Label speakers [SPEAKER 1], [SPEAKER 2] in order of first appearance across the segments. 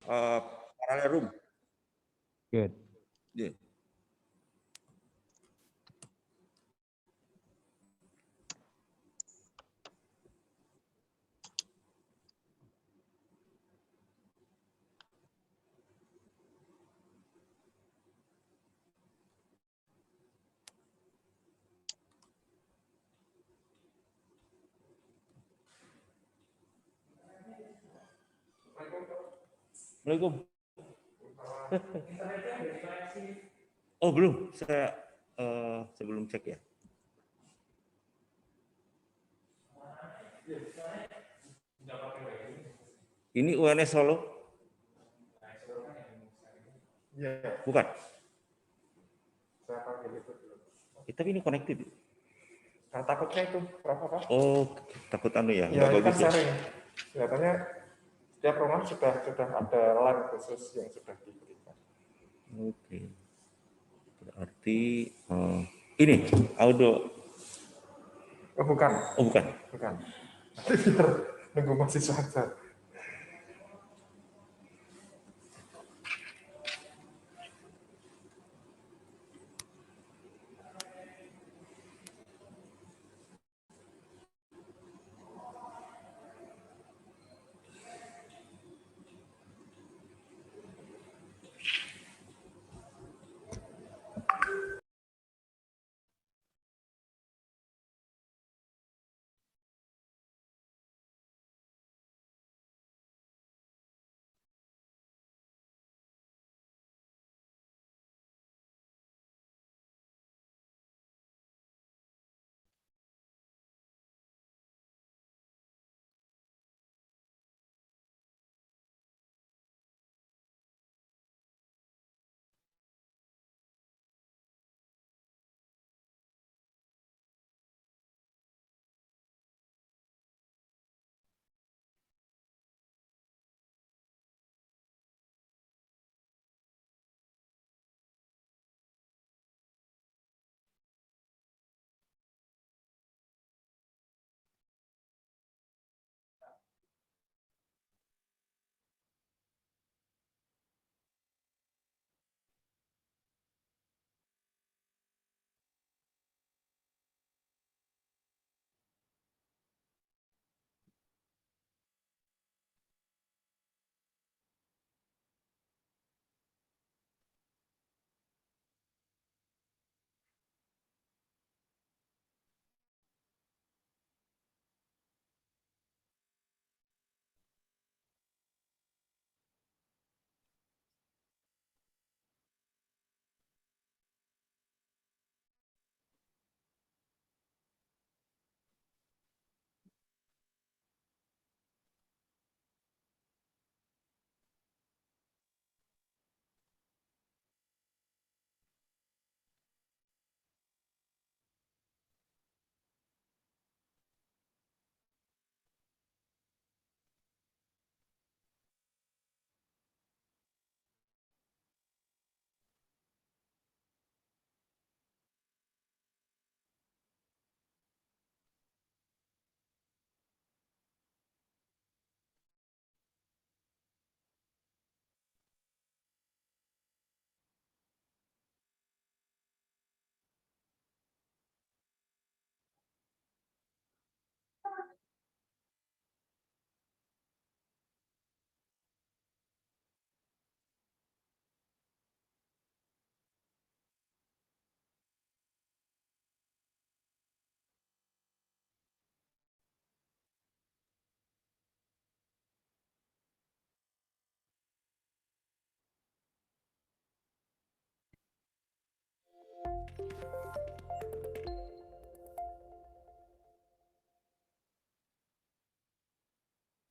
[SPEAKER 1] parallel room.
[SPEAKER 2] Good.
[SPEAKER 1] Yeah. Assalamualaikum. Oh belum, saya belum cek ya. Ini UNS Solo?
[SPEAKER 3] Iya.
[SPEAKER 1] Bukan.
[SPEAKER 3] Saya pakai itu dulu.
[SPEAKER 1] Tapi ini connected.
[SPEAKER 3] Nah, takutnya itu apa?
[SPEAKER 1] Oh, takut anu ya?
[SPEAKER 3] Ya, itu kan
[SPEAKER 1] Bagus ya.
[SPEAKER 3] sharing. Kelihatannya setiap rumah sudah ada LAN khusus yang sudah diberikan.
[SPEAKER 1] Oke. Berarti ini audio.
[SPEAKER 3] Oh, bukan.
[SPEAKER 1] Oh, bukan.
[SPEAKER 3] Bukan. Nanti biar nunggu mahasiswa aja.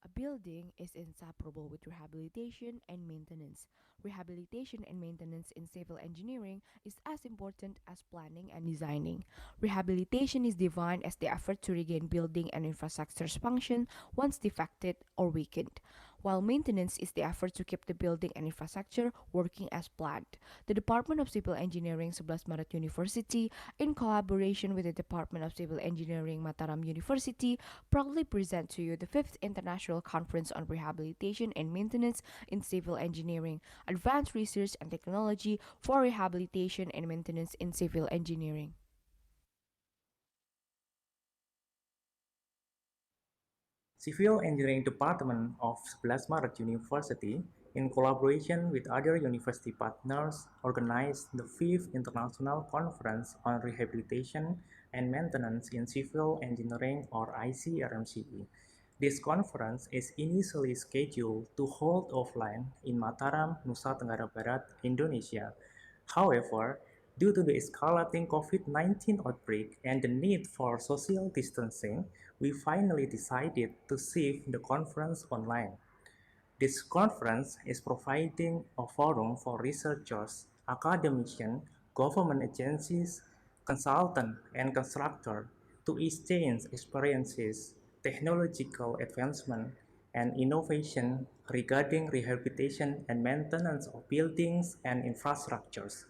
[SPEAKER 4] A building is inseparable with rehabilitation and maintenance. Rehabilitation and maintenance in civil engineering is as important as planning and designing. Rehabilitation is defined as the effort to regain building and infrastructure's function once defected or weakened, while maintenance is the effort to keep the building and infrastructure working as planned. The Department of Civil Engineering 11 Maret University, in collaboration with the Department of Civil Engineering Mataram University, proudly present to you the 5th International Conference on Rehabilitation and Maintenance in Civil Engineering, Advanced Research and Technology for Rehabilitation and Maintenance in Civil Engineering.
[SPEAKER 2] Civil Engineering Department of 11 Maret University, in collaboration with other university partners, organized the 5th International Conference on Rehabilitation and Maintenance in Civil Engineering, or ICRMCE. This conference is initially scheduled to hold offline in Mataram, Nusa Tenggara Barat, Indonesia. However, due to the escalating COVID-19 outbreak and the need for social distancing, we finally decided to shift the conference online. This conference is providing a forum for researchers, academicians, government agencies, consultants, and constructors to exchange experiences, technological advancement, and innovation regarding rehabilitation and maintenance of buildings and infrastructures.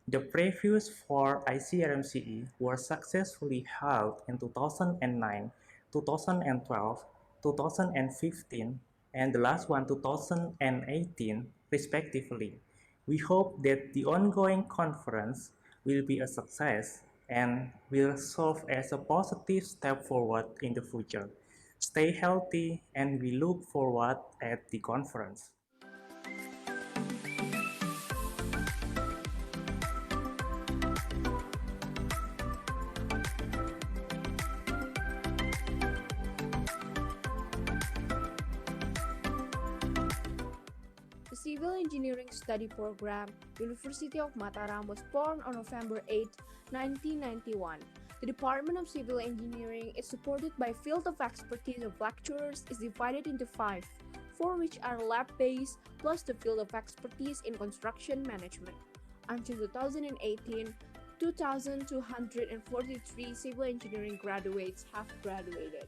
[SPEAKER 2] The previews for ICRMCE were successfully held in 2009, 2012, 2015, and the last one 2018, respectively. We hope that the ongoing conference will be a success and will serve as a positive step forward in the future. Stay healthy, and we look forward at the conference.
[SPEAKER 5] The Civil Engineering Study Program, University of Mataram, was born on November 8, 1991. The Department of Civil Engineering is supported by field of expertise of lecturers is divided into 5, 4 which are lab-based, plus the field of expertise in construction management. Until 2018, 2,243 civil engineering graduates have graduated.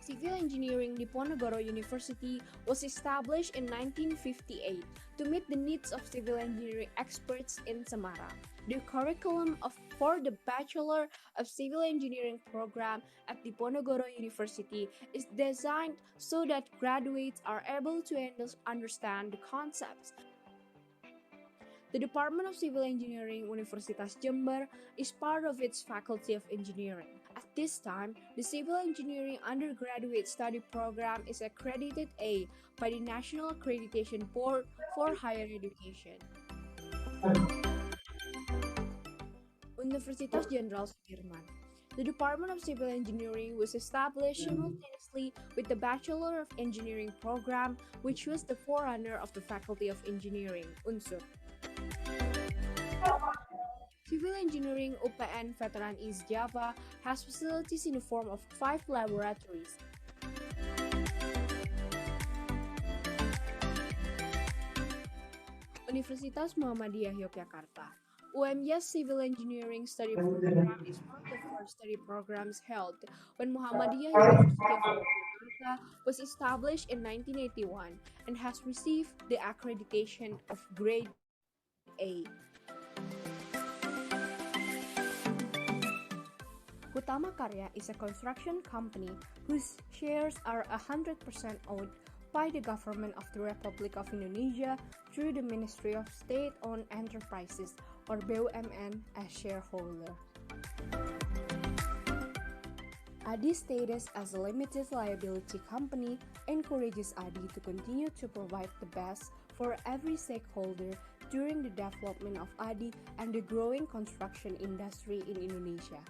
[SPEAKER 5] Civil Engineering Diponegoro University was established in 1958 to meet the needs of civil engineering experts in Semarang. The curriculum for the Bachelor of Civil Engineering program at Diponegoro University is designed so that graduates are able to understand the concepts. The Department of Civil Engineering Universitas Jember is part of its Faculty of Engineering. At this time, the Civil Engineering Undergraduate Study Program is accredited A by the National Accreditation Board for Higher Education. Universitas Jenderal Sudirman. The Department of Civil Engineering was established simultaneously with the Bachelor of Engineering program, which was the forerunner of the Faculty of Engineering, UNSUR. Civil Engineering UPN Veteran East Java has facilities in the form of 5 laboratories. Universitas Muhammadiyah Yogyakarta. UMY's Civil Engineering Study Program is one of the first study programs held when Muhammadiyah University of Yogyakarta was established in 1981 and has received the accreditation of Grade A. Hutama Karya is a construction company whose shares are 100% owned by the government of the Republic of Indonesia through the Ministry of State-Owned Enterprises, or BUMN, as shareholder. ADI's status as a limited liability company encourages ADI to continue to provide the best for every stakeholder during the development of ADI and the growing construction industry in Indonesia.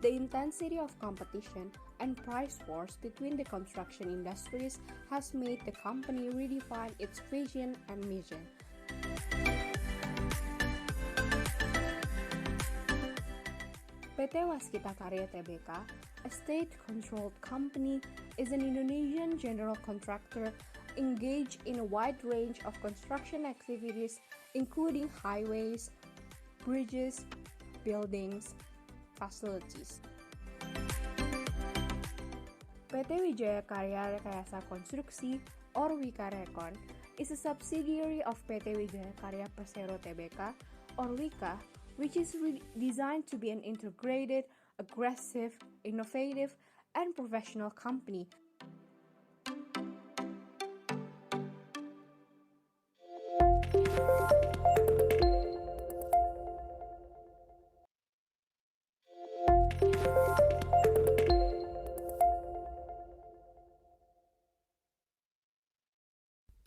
[SPEAKER 5] The intensity of competition and price wars between the construction industries has made the company redefine its vision and mission. PT Waskita Karya Tbk, a state-controlled company, is an Indonesian general contractor engaged in a wide range of construction activities including highways, bridges, buildings, facilities.
[SPEAKER 6] PT Wijaya Karya Rekayasa Konstruksi or Wikarekon is a subsidiary of PT Wijaya Karya Persero Tbk or Wika, which is designed to be an integrated, aggressive, innovative, and professional company.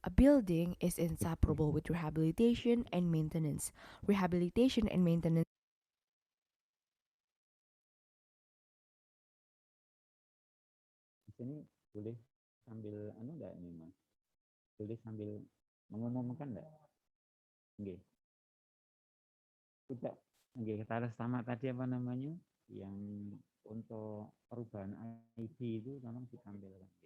[SPEAKER 4] A building is inseparable with rehabilitation and maintenance. Rehabilitation and maintenance.
[SPEAKER 7] Di sini boleh sambil enggak nih Mas? Boleh sambil mengumumkan enggak? Nggih. Udah. Nggih, kita sama tadi apa namanya? Yang untuk perubahan ID itu tolong ditampilkan.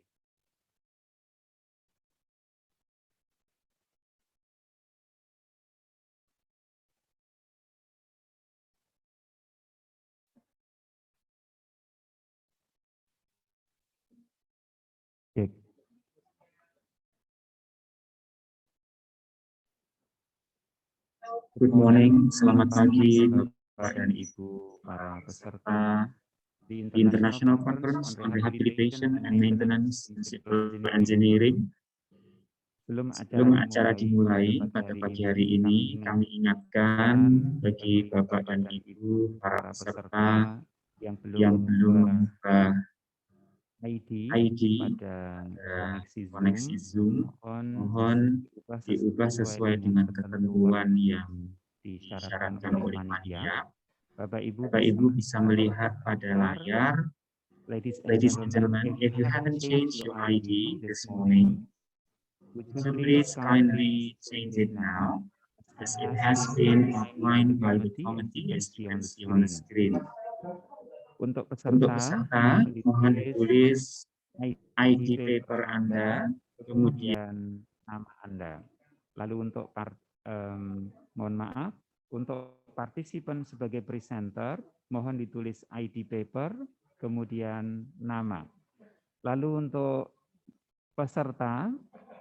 [SPEAKER 8] Good morning, selamat pagi Bapak dan Ibu para peserta di International Conference on Rehabilitation and Maintenance in Civil Engineering. Sebelum acara dimulai pada pagi hari ini, kami ingatkan bagi Bapak dan Ibu para peserta yang belum membuka ID pada koneksi Zoom, mohon diubah sesuai dengan ketentuan yang disyaratkan oleh panitia. Bapak Ibu bisa melihat pada layar. Ladies and gentlemen, if you haven't changed your ID this morning, would you please kindly change it now, as it has been outlined by the committee as you can see on the screen.
[SPEAKER 7] Untuk
[SPEAKER 8] peserta, mohon ditulis ID paper Anda, kemudian
[SPEAKER 7] nama Anda. Lalu untuk mohon maaf, untuk partisipan sebagai presenter, mohon ditulis ID paper, kemudian nama. Lalu untuk peserta,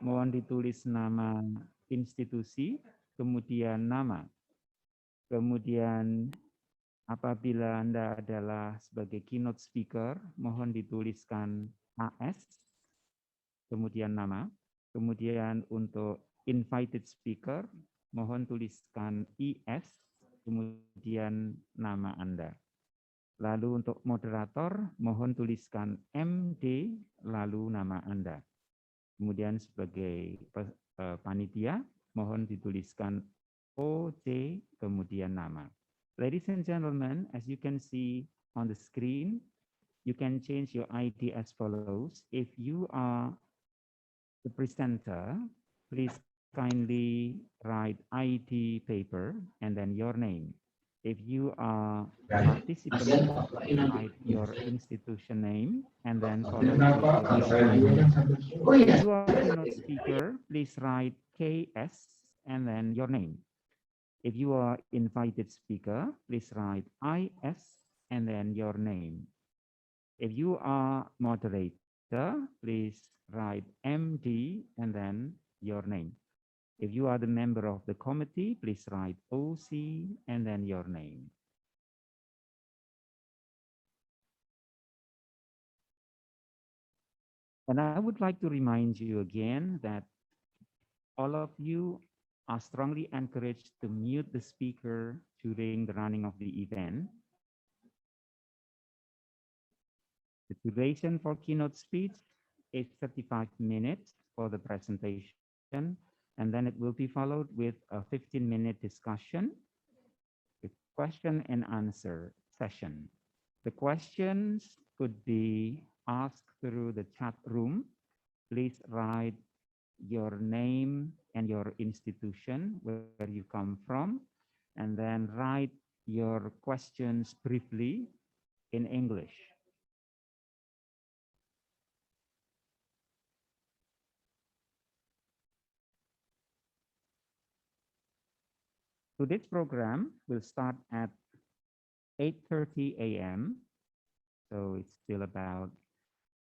[SPEAKER 7] mohon ditulis nama institusi, kemudian nama. Kemudian apabila Anda adalah sebagai keynote speaker, mohon dituliskan AS, kemudian nama. Kemudian untuk invited speaker, mohon tuliskan IS, kemudian nama Anda. Lalu untuk moderator, mohon tuliskan MD, lalu nama Anda. Kemudian sebagai panitia, mohon dituliskan OC, kemudian nama. Ladies and gentlemen, as you can see on the screen, you can change your ID as follows. If you are the presenter, please kindly write ID paper and then your name. If you are a participant, write your institution name and then follow with your name. If you are a keynote speaker, please write KS and then your name. If you are invited speaker, please write IS and then your name. If you are moderator, please write MD and then your name. If you are the member of the committee, please write OC and then your name. And I would like to remind you again that all of you are strongly encouraged to mute the speaker during the running of the event. The duration for keynote speech is 35 minutes for the presentation, and then it will be followed with a 15-minute discussion, with question and answer session. The questions could be asked through the chat room. Please write your name and your institution, where you come from, and then write your questions briefly in English. Today's program will start at 8:30 a.m. So it's still about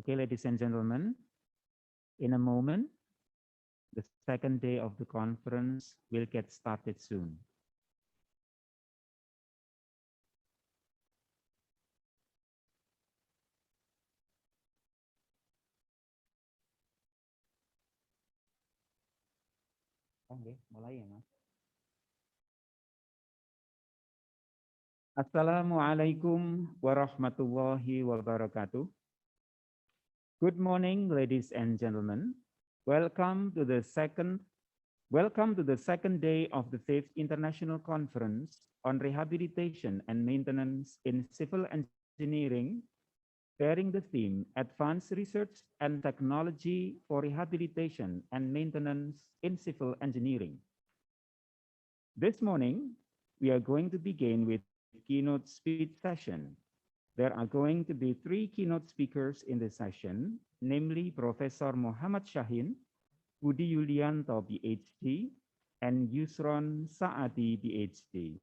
[SPEAKER 7] Okay, ladies and gentlemen, in a moment, the second day of the conference will get started soon. Oke, mulai ya, Mas. Assalamualaikum warahmatullahi wabarakatuh. Good morning, ladies and gentlemen. Welcome to the second day of the 5th International Conference on Rehabilitation and Maintenance in Civil Engineering, bearing the theme Advanced Research and Technology for Rehabilitation and Maintenance in Civil Engineering. This morning, we are going to begin with keynote speech session. There are going to be 3 keynote speakers in this session, namely Professor Muhammad Shahin, Budi Yulianto, PhD, and Yusron Saadi, PhD.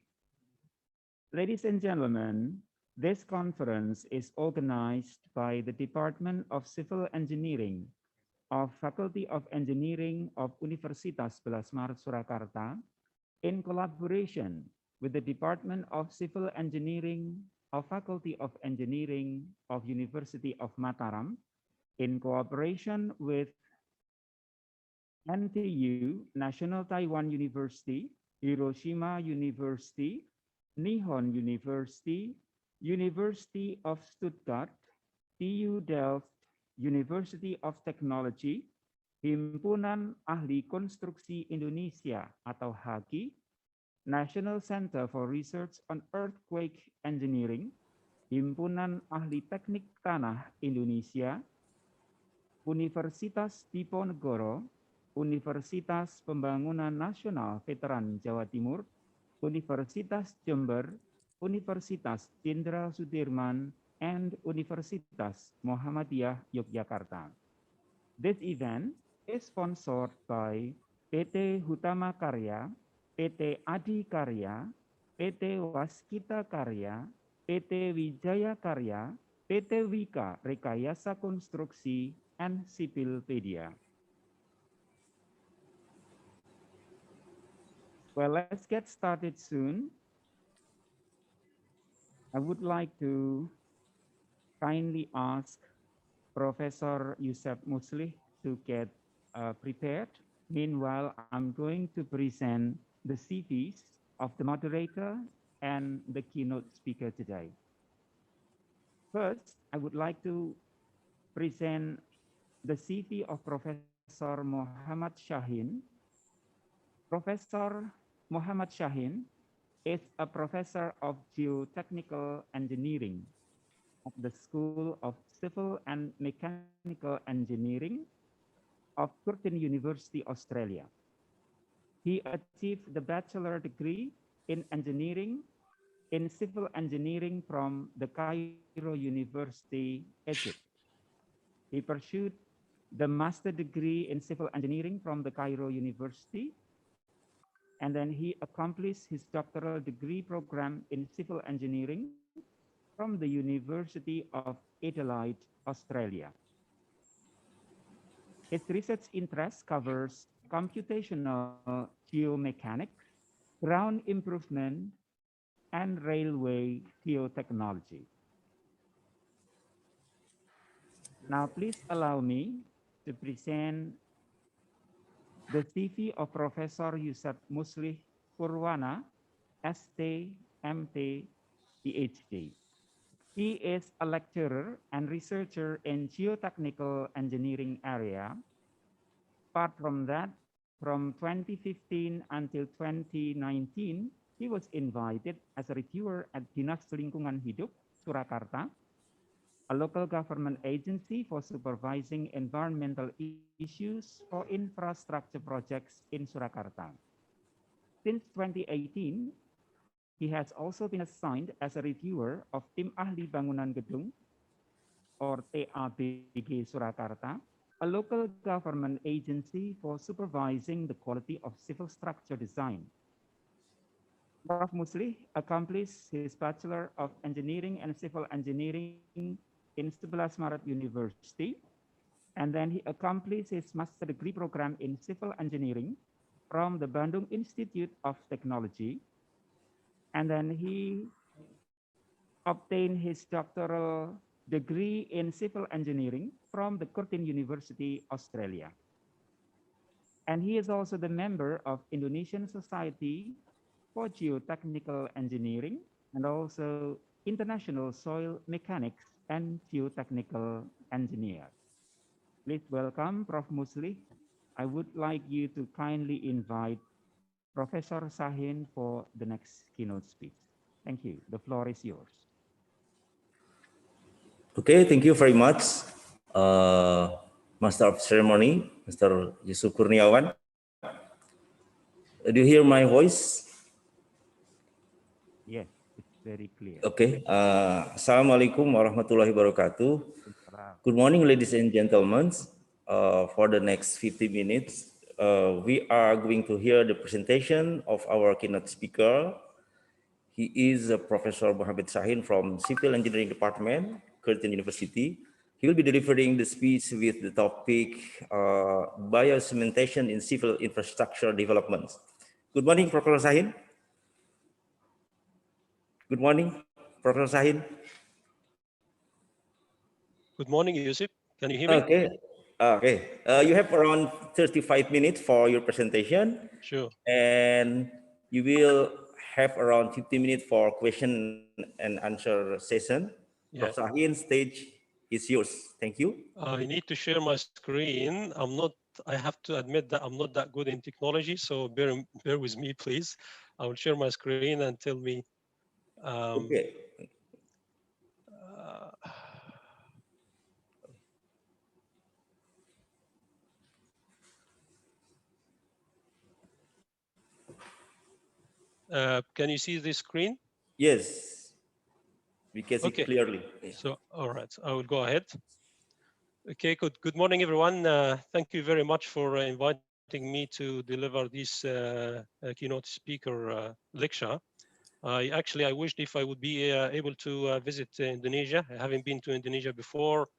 [SPEAKER 7] Ladies and gentlemen, this conference is organized by the Department of Civil Engineering of Faculty of Engineering of Universitas 11 Maret Surakarta in collaboration with the Department of Civil Engineering of Faculty of Engineering of University of Mataram in cooperation with NTU, National Taiwan University, Hiroshima University, Nihon University, University of Stuttgart, TU Delft, University of Technology, Himpunan Ahli Konstruksi Indonesia atau HAKI, National Center for Research on Earthquake Engineering, Himpunan Ahli Teknik Tanah Indonesia, Universitas Diponegoro, Universitas Pembangunan Nasional Veteran Jawa Timur, Universitas Jember, Universitas Jenderal Sudirman, and Universitas Muhammadiyah Yogyakarta. This event is sponsored by PT Hutama Karya, PT Adi Karya, PT Waskita Karya, PT Wijaya Karya, PT Wika Rekayasa Konstruksi, and Sipilpedia. Well, let's get started soon. I would like to kindly ask Professor Yusuf Muslih to get prepared. Meanwhile, I'm going to present the CVs of the moderator and the keynote speaker today. First, I would like to present the CV of Professor Muhammad Shahin. Professor Muhammad Shahin is a professor of geotechnical engineering at the School of Civil and Mechanical Engineering of Curtin University, Australia. He achieved the bachelor degree in engineering in civil engineering from the Cairo University, Egypt. He pursued the master degree in civil engineering from the Cairo University, and then he accomplished his doctoral degree program in civil engineering from the University of Adelaide, Australia. His research interest covers computational geomechanics, ground improvement, and railway geotechnology. Now, please allow me to present the CV of Professor Yusuf Muslih Purwana, ST, MT, PhD. He is a lecturer and researcher in geotechnical engineering area. Apart from that, from 2015 until 2019, he was invited as a reviewer at Dinas Lingkungan Hidup, Surakarta, a local government agency for supervising environmental issues for infrastructure projects in Surakarta. Since 2018, he has also been assigned as a reviewer of Tim Ahli Bangunan Gedung, or TABG Surakarta, a local government agency for supervising the quality of civil structure design. Prof. Muslih accomplished his Bachelor of Engineering and Civil Engineering in 11 Maret University, and then he accomplished his master degree program in civil engineering from the Bandung Institute of Technology, and then he obtained his doctoral degree in civil engineering from the Curtin University, Australia. And he is also the member of Indonesian Society for Geotechnical Engineering and also International Soil Mechanics and Geotechnical Engineer. Please welcome Prof. Muslih. I would like you to kindly invite Professor Sahin for the next keynote speech. Thank you. The floor is yours.
[SPEAKER 1] Okay, thank you very much, Master of Ceremony, Mr. Yusuf Kurniawan. Do you hear my voice?
[SPEAKER 7] Yes, it's very clear.
[SPEAKER 1] Okay. Assalamualaikum warahmatullahi wabarakatuh. Good morning, ladies and gentlemen. For the next 50 minutes, we are going to hear the presentation of our keynote speaker. He is Professor Mohammed Sahin from Civil Engineering Department, Curtin University. He will be delivering the speech with the topic Biocementation in Civil Infrastructure Development. Good morning, Professor Sahin. Good morning, Professor Sahin.
[SPEAKER 9] Good morning, Yusuf. Can you hear me?
[SPEAKER 1] Okay. Okay. You have around 35 minutes for your presentation.
[SPEAKER 9] Sure.
[SPEAKER 1] And you will have around 50 minutes for question and answer session.
[SPEAKER 9] Yeah.
[SPEAKER 1] Professor Sahin, stage is yours. Thank you.
[SPEAKER 9] I need to share my screen. I have to admit that I'm not that good in technology, so bear with me, please. I will share my screen and tell me.
[SPEAKER 1] Okay.
[SPEAKER 9] Can you see this screen?
[SPEAKER 1] Yes, we can see
[SPEAKER 9] Okay.
[SPEAKER 1] clearly.
[SPEAKER 9] So, all right, I will go ahead. Okay, good morning, everyone. Thank you very much for inviting me to deliver this keynote speaker lecture. I wished if I would be able to visit Indonesia. I haven't been to Indonesia before,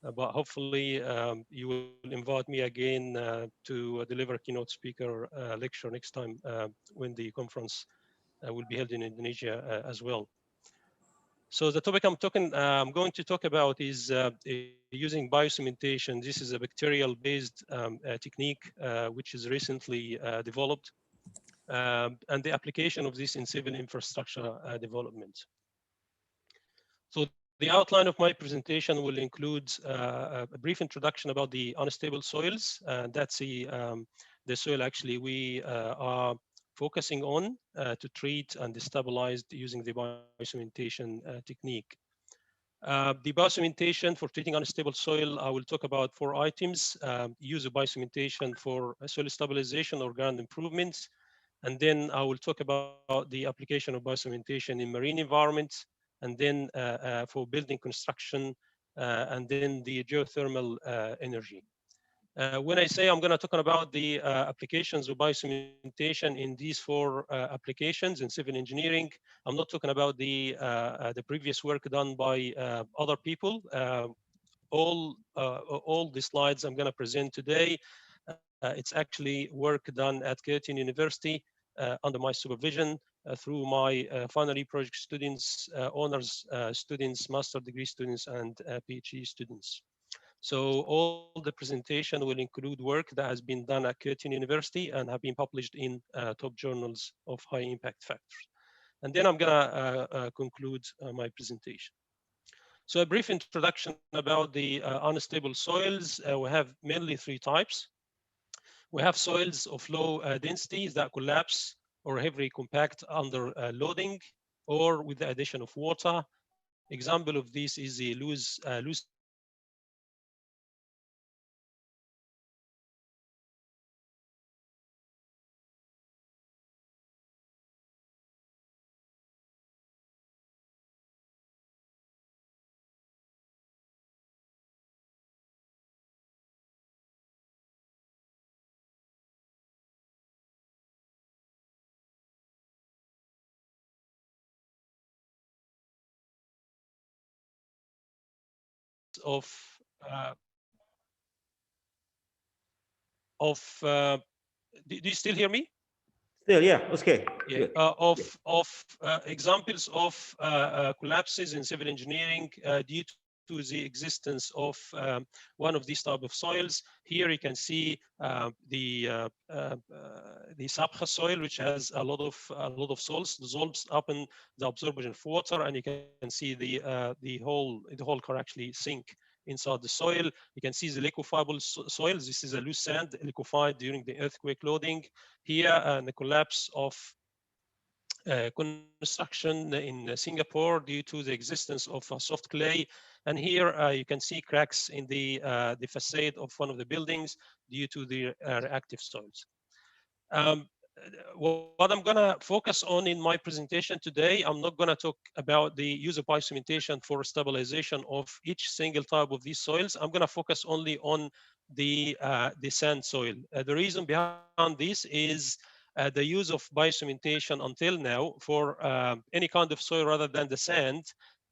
[SPEAKER 9] but hopefully you will invite me again to deliver a keynote speaker lecture next time when the conference will be held in Indonesia as well. So the topic I'm going to talk about is using biocementation. This is a bacterial-based technique which is recently developed, and the application of this in civil infrastructure development. So the outline of my presentation will include a brief introduction about the unstable soils. That's the soil actually we are focusing on to treat and stabilize using the biocementation technique. The biocementation for treating unstable soil, I will talk about 4 items. Use of biocementation for soil stabilization or ground improvements. And then I will talk about the application of biocementation in marine environments, and then for building construction, and then the geothermal energy. When I say I'm going to talk about the applications of biocementation in these 4 applications in civil engineering, I'm not talking about the previous work done by other people. All the slides I'm going to present today, it's actually work done at Curtin University under my supervision through my final year project students, honors students, master degree students, and PhD students. So all the presentation will include work that has been done at Curtin University and have been published in top journals of high impact factors. And then I'm gonna conclude my presentation. So a brief introduction about the unstable soils. We have mainly 3 types. We have soils of low density that collapse or heavily compact under loading or with the addition of water. Example of this is the loose do you still hear me?
[SPEAKER 1] Still, yeah, okay.
[SPEAKER 9] Yeah, examples of collapses in civil engineering due to the existence of one of these type of soils. Here you can see the Sabkha soil, which has a lot of salts dissolves up in the absorption of water, and you can see the whole car actually sink inside the soil. You can see the liquefiable soils. This is a loose sand liquefied during the earthquake loading. Here, the collapse of construction in Singapore due to the existence of soft clay. And here you can see cracks in the facade of one of the buildings due to the reactive soils. What I'm going to focus on in my presentation today, I'm not going to talk about the use of biocementation for stabilization of each single type of these soils. I'm going to focus only on the sand soil. The reason behind this is the use of biocementation until now for any kind of soil rather than the sand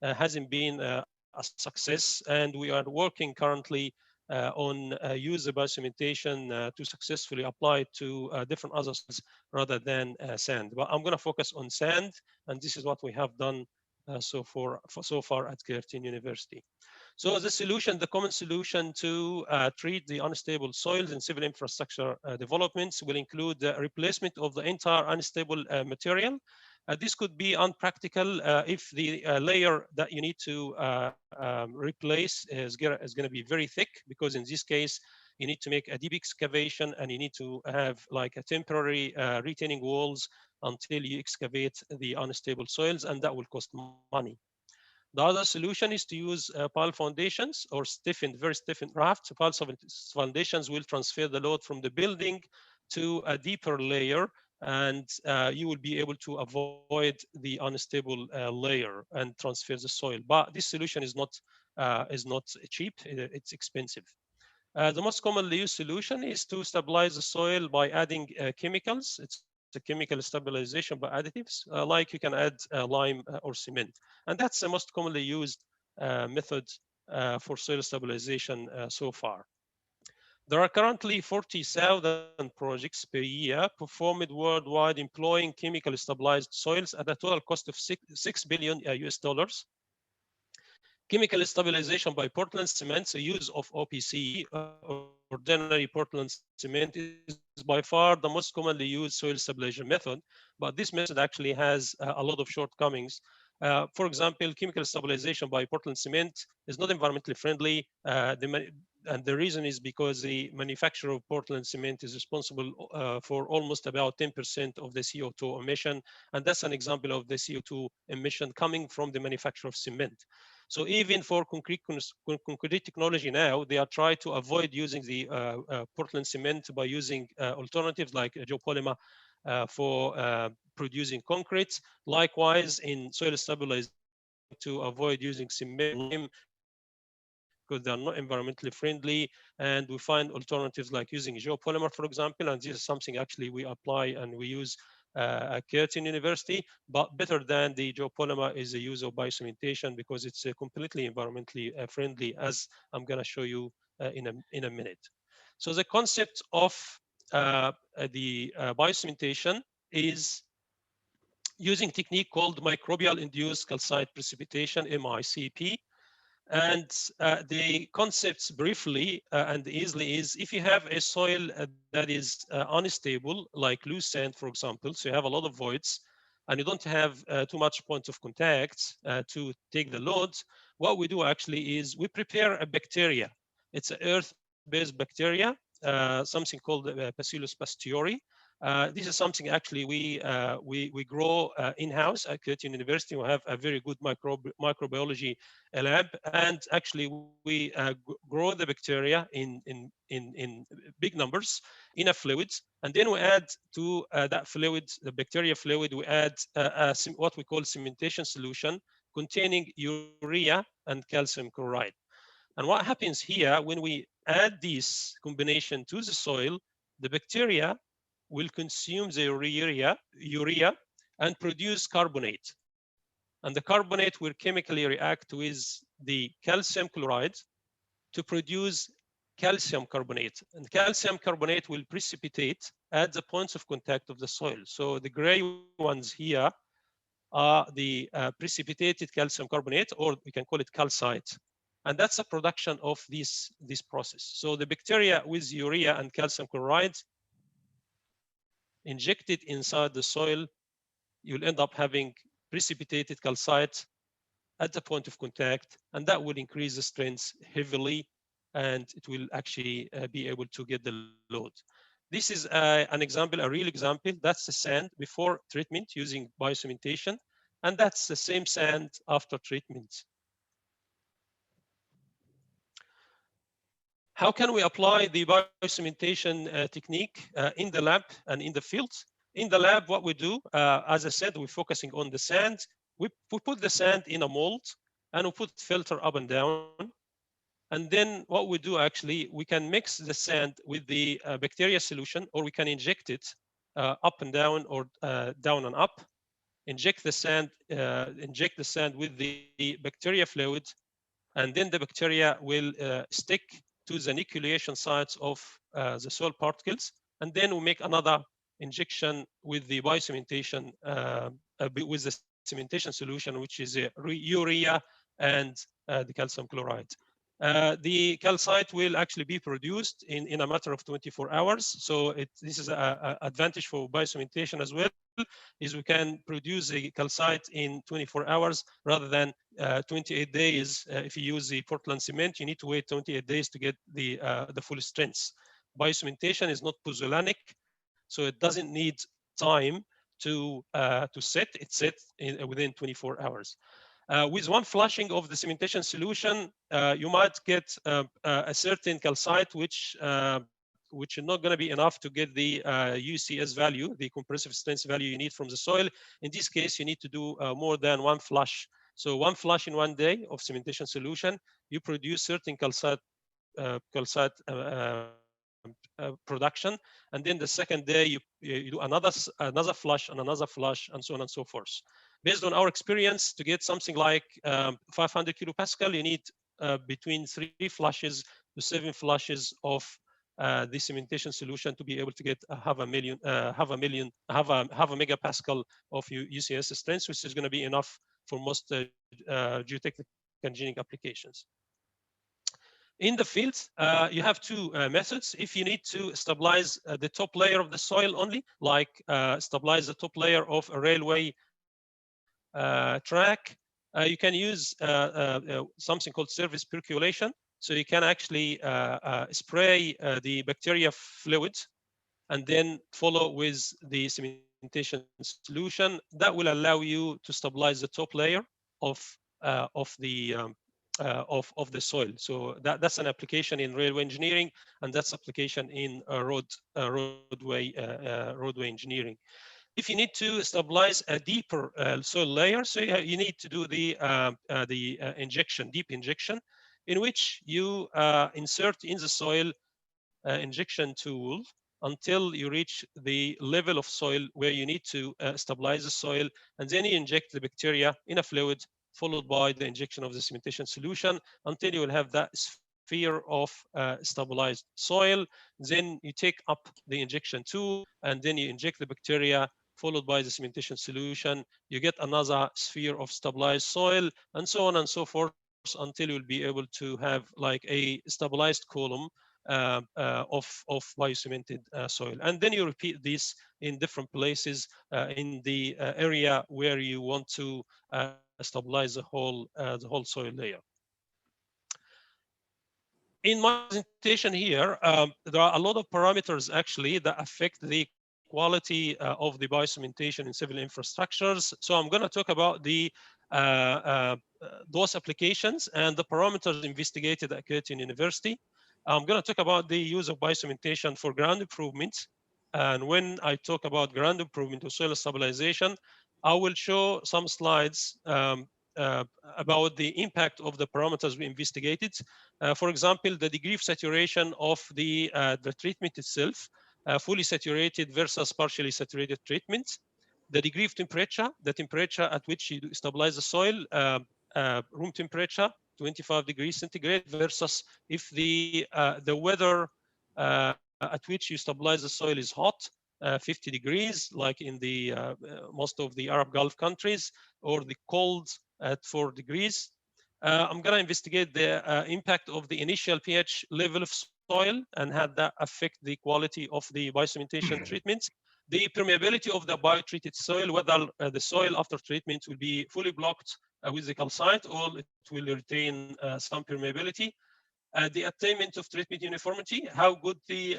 [SPEAKER 9] hasn't been a success, and we are working currently on use of biocementation to successfully apply it to different other soils rather than sand. But I'm going to focus on sand, and this is what we have done so far at Curtin University. So the solution, the common solution to treat the unstable soils in civil infrastructure developments will include the replacement of the entire unstable material. This could be unpractical if the layer that you need to replace is going to be very thick, because in this case, you need to make a deep excavation and you need to have like a temporary retaining walls until you excavate the unstable soils, and that will cost money. The other solution is to use pile foundations or very stiffened rafts. Pile foundations will transfer the load from the building to a deeper layer, and you will be able to avoid the unstable layer and transfer the soil. But this solution is not cheap; it's expensive. The most commonly used solution is to stabilize the soil by adding chemicals. It's a chemical stabilization by additives, like you can add lime or cement. And that's the most commonly used method for soil stabilization so far. There are currently 40,000 projects per year performed worldwide employing chemical stabilized soils at a total cost of $6 billion US. Chemical stabilization by Portland cement, the use of OPC, ordinary Portland cement, is by far the most commonly used soil stabilization method, but this method actually has a lot of shortcomings. For example, chemical stabilization by Portland cement is not environmentally friendly, and the reason is because the manufacturer of Portland cement is responsible for almost about 10% of the CO2 emission, and that's an example of the CO2 emission coming from the manufacture of cement. So even for concrete technology now, they are trying to avoid using the Portland cement by using alternatives like geopolymer for producing concrete. Likewise, in soil stabilization, to avoid using cement lime because they are not environmentally friendly, and we find alternatives like using geopolymer, for example, and this is something actually we apply and we use at Curtin University, but better than the geopolymer is the use of biocementation because it's completely environmentally friendly, as I'm going to show you in a minute. So the concept of the biocementation is using technique called microbial induced calcite precipitation, MICP. And the concepts briefly and easily is if you have a soil that is unstable, like loose sand, for example, so you have a lot of voids and you don't have too much point of contact to take the load, what we do actually is we prepare a bacteria. It's an earth-based bacteria, something called Bacillus pasteuri. This is something actually we grow in-house at Curtin University. We have a very good microbiology lab, and actually we grow the bacteria in big numbers in a fluid, and then we add to that fluid, the bacteria fluid, we add what we call cementation solution containing urea and calcium chloride. And what happens here when we add this combination to the soil, the bacteria will consume the urea and produce carbonate. And the carbonate will chemically react with the calcium chloride to produce calcium carbonate, and calcium carbonate will precipitate at the points of contact of the soil. So the gray ones here are the precipitated calcium carbonate, or we can call it calcite. And that's a production of this process. So the bacteria with urea and calcium chloride injected inside the soil, you'll end up having precipitated calcite at the point of contact, and that will increase the strength heavily, and it will actually be able to get the load. This is an example, a real example. That's the sand before treatment using biocementation, and that's the same sand after treatment. How can we apply the biocementation technique in the lab and in the field? In the lab, what we do, as I said, we're focusing on the sand. We put the sand in a mold, and we put filter up and down. And then what we do, actually, we can mix the sand with the bacteria solution, or we can inject it up and down, or down and up. Inject the sand with the bacteria fluid, and then the bacteria will stick to the nucleation sites of the soil particles, and then we make another injection with the biocementation, with the cementation solution, which is urea and the calcium chloride. The calcite will actually be produced in a matter of 24 hours. So this is an advantage for biocementation as well, is we can produce the calcite in 24 hours rather than 28 days. If you use the Portland cement, you need to wait 28 days to get the full strength. Biocementation is not pozzolanic, so it doesn't need time to set. It's set within 24 hours. With one flushing of the cementation solution, you might get a certain calcite, which is not going to be enough to get the UCS value, the compressive strength value you need from the soil. In this case, you need to do more than one flush. So one flush in one day of cementation solution, you produce certain calcite production, and then the second day you do another flush and another flush, and so on and so forth. Based on our experience, to get something like 500 kilopascal, you need between 3 flushes to 7 flushes of the cementation solution to be able to get half a megapascal of UCS strength, which is going to be enough for most geotechnical engineering applications. In the field, you have two methods. If you need to stabilize the top layer of the soil only, like stabilize the top layer of a railway track, you can use something called surface percolation. So you can actually spray the bacteria fluid and then follow with the cementation solution. That will allow you to stabilize the top layer of the soil. So that's an application in railway engineering, and that's application in roadway engineering. If you need to stabilize a deeper soil layer, so you need to do the injection, deep injection, in which you insert in the soil injection tool until you reach the level of soil where you need to stabilize the soil, and then you inject the bacteria in a fluid, followed by the injection of the cementation solution until you will have that sphere of stabilized soil. Then you take up the injection tool, and then you inject the bacteria, followed by the cementation solution. You get another sphere of stabilized soil, and so on and so forth, until you'll be able to have like a stabilized column of biocemented soil. And then you repeat this in different places in the area where you want to stabilize the whole soil layer. In my presentation here, there are a lot of parameters actually that affect the quality of the biocementation in civil infrastructures. So I'm going to talk about the those applications and the parameters investigated at Curtin University. I'm going to talk about the use of biocementation for ground improvement. And when I talk about ground improvement or soil stabilization, I will show some slides about the impact of the parameters we investigated. For example, the degree of saturation of the treatment itself, fully saturated versus partially saturated treatment, the degree of temperature, the temperature at which you stabilize the soil, room temperature, 25 degrees centigrade, versus if the weather at which you stabilize the soil is hot, 50 degrees, like in the most of the Arab Gulf countries, or the cold at 4 degrees. I'm going to investigate the impact of the initial pH level of soil and how that affect the quality of the biocementation treatments. The permeability of the bio-treated soil, whether the soil after treatment will be fully blocked with the calcite, or it will retain some permeability. The attainment of treatment uniformity, how good the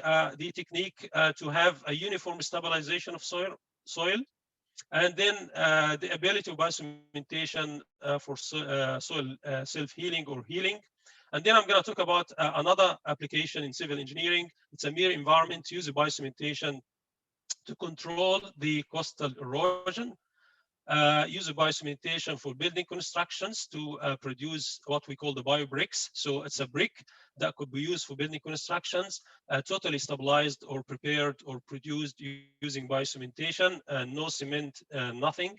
[SPEAKER 9] technique to have a uniform stabilization of soil. And then the ability of biocementation for soil self-healing or healing. And then I'm going to talk about another application in civil engineering. It's a mere environment to use biocementation to control the coastal erosion. Use biocementation for building constructions to produce what we call the bio bricks. So it's a brick that could be used for building constructions, totally stabilized or prepared or produced using biocementation, no cement, nothing.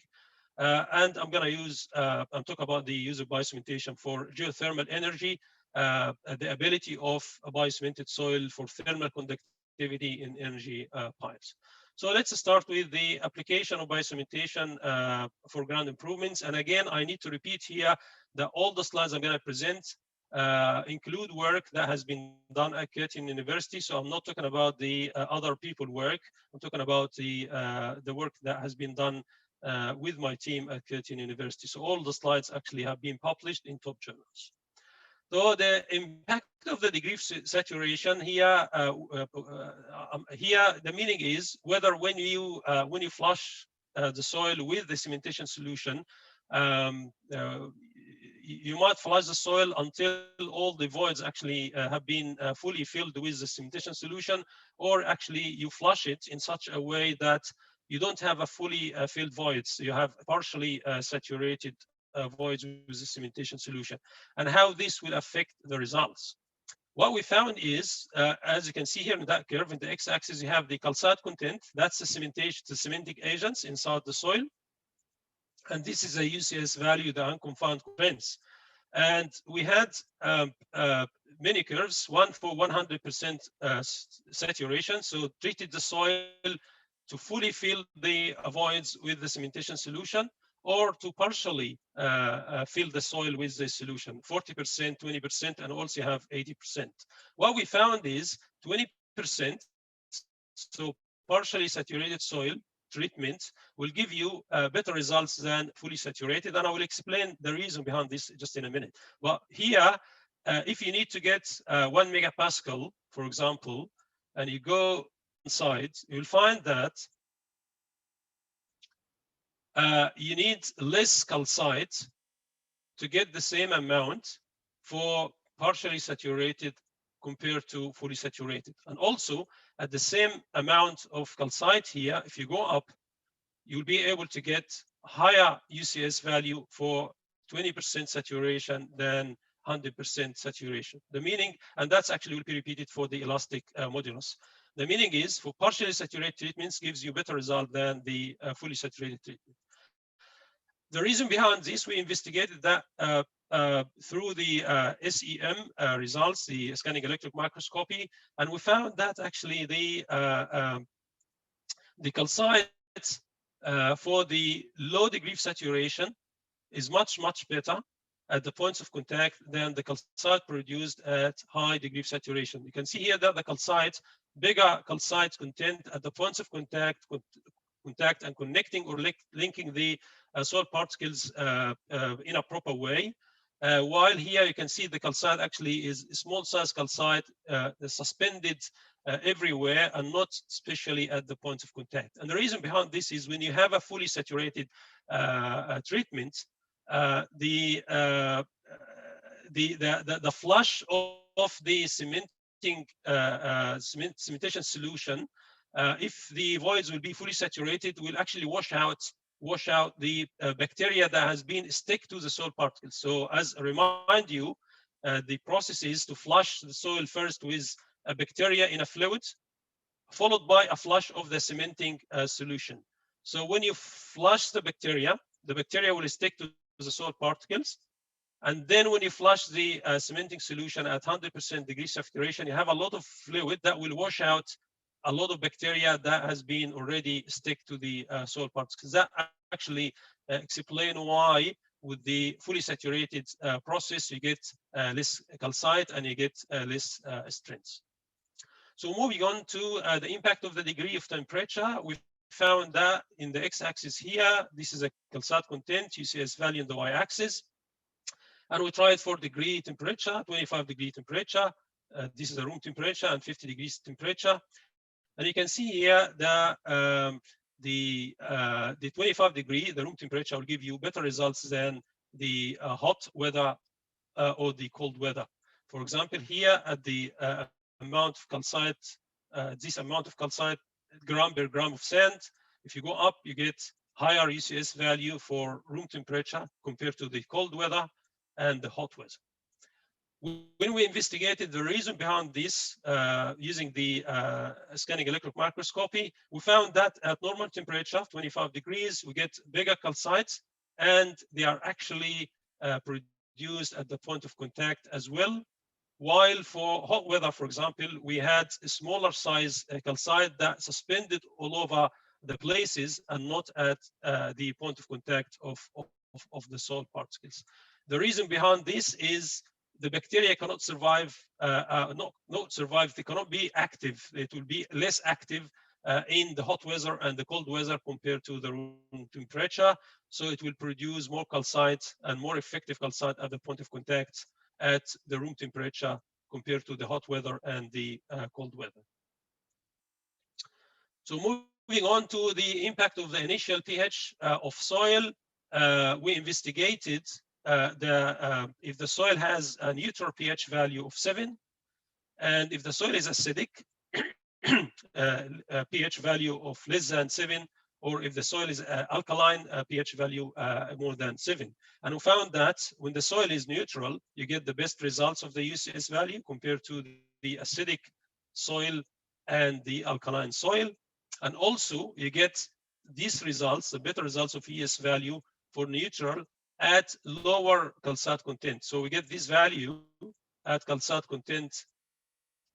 [SPEAKER 9] And I'm going to use, I'm talking about the use of biocementation for geothermal energy, the ability of a biocemented soil for thermal conductivity in energy pipes. So let's start with the application of biocementation for ground improvements. And again, I need to repeat here that all the slides I'm going to present include work that has been done at Curtin University. So I'm not talking about the other people work. I'm talking about the work that has been done with my team at Curtin University. So all the slides actually have been published in top journals. So the impact of the degree of saturation here, here the meaning is whether when you flush the soil with the cementation solution, you might flush the soil until all the voids actually have been fully filled with the cementation solution, or actually you flush it in such a way that you don't have a fully filled voids. You have partially saturated voids with the cementation solution, and how this will affect the results. What we found is, as you can see here in that curve, in the x-axis, you have the calcite content. That's the cementation, the cementing agents inside the soil. And this is a UCS value, the unconfined constraints. And we had many curves, one for 100% saturation. So treated the soil to fully fill the voids with the cementation solution, or to partially fill the soil with the solution, 40%, 20%, and also have 80%. What we found is 20%, so partially saturated soil treatment will give you better results than fully saturated. And I will explain the reason behind this just in a minute. But here, if you need to get 1 megapascal, for example, and you go inside, you'll find that you need less calcite to get the same amount for partially saturated compared to fully saturated. And also at the same amount of calcite here, if you go up, you'll be able to get higher UCS value for 20% saturation than 100% saturation. The meaning, and that's actually will be repeated for the elastic modulus. The meaning is for partially saturated treatments gives you better result than the fully saturated treatment. The reason behind this, we investigated that through the SEM results, the scanning electron microscopy, and we found that actually the calcite for the low degree of saturation is much, much better at the points of contact than the calcite produced at high degree of saturation. You can see here that the calcite, bigger calcite content at the points of contact and connecting or linking the soil particles in a proper way. While here you can see the calcite actually is small size calcite suspended everywhere and not especially at the points of contact. And the reason behind this is when you have a fully saturated treatment, the flush of the cementation solution, if the voids will be fully saturated, will actually wash out the bacteria that has been stick to the soil particles. So as I remind you, the process is to flush the soil first with a bacteria in a fluid, followed by a flush of the cementing solution. So when you flush the bacteria will stick to the soil particles. And then when you flush the cementing solution at 100% degree saturation, you have a lot of fluid that will wash out a lot of bacteria that has been already stick to the soil particles. That actually explain why with the fully saturated process, you get less calcite and you get less strength. So moving on to the impact of the degree of temperature, we found that in the x-axis here, this is a calcite content, UCS value in the y-axis. And we tried for degree temperature, 25 degree temperature. This is the room temperature and 50 degrees temperature. And you can see here the 25 degree, the room temperature will give you better results than the hot weather or the cold weather. For example, here at the amount of calcite, this amount of calcite gram per gram of sand, if you go up, you get higher UCS value for room temperature compared to the cold weather and the hot weather. When we investigated the reason behind this using the scanning electron microscopy, we found that at normal temperature, 25 degrees, we get bigger calcites, and they are actually produced at the point of contact as well. While for hot weather, for example, we had a smaller size calcite that suspended all over the places and not at the point of contact of the soil particles. The reason behind this is the bacteria cannot survive, not survive, they cannot be active. It will be less active in the hot weather and the cold weather compared to the room temperature. So it will produce more calcite and more effective calcite at the point of contact at the room temperature compared to the hot weather and the cold weather. So moving on to the impact of the initial pH of soil, we investigated if the soil has a neutral pH value of 7, and if the soil is acidic, a pH value of less than 7, or if the soil is alkaline, a pH value more than 7. And we found that when the soil is neutral, you get the best results of the UCS value compared to the acidic soil and the alkaline soil. And also you get these results, the better results of ES value for neutral at lower calcite content. So we get this value at calcite content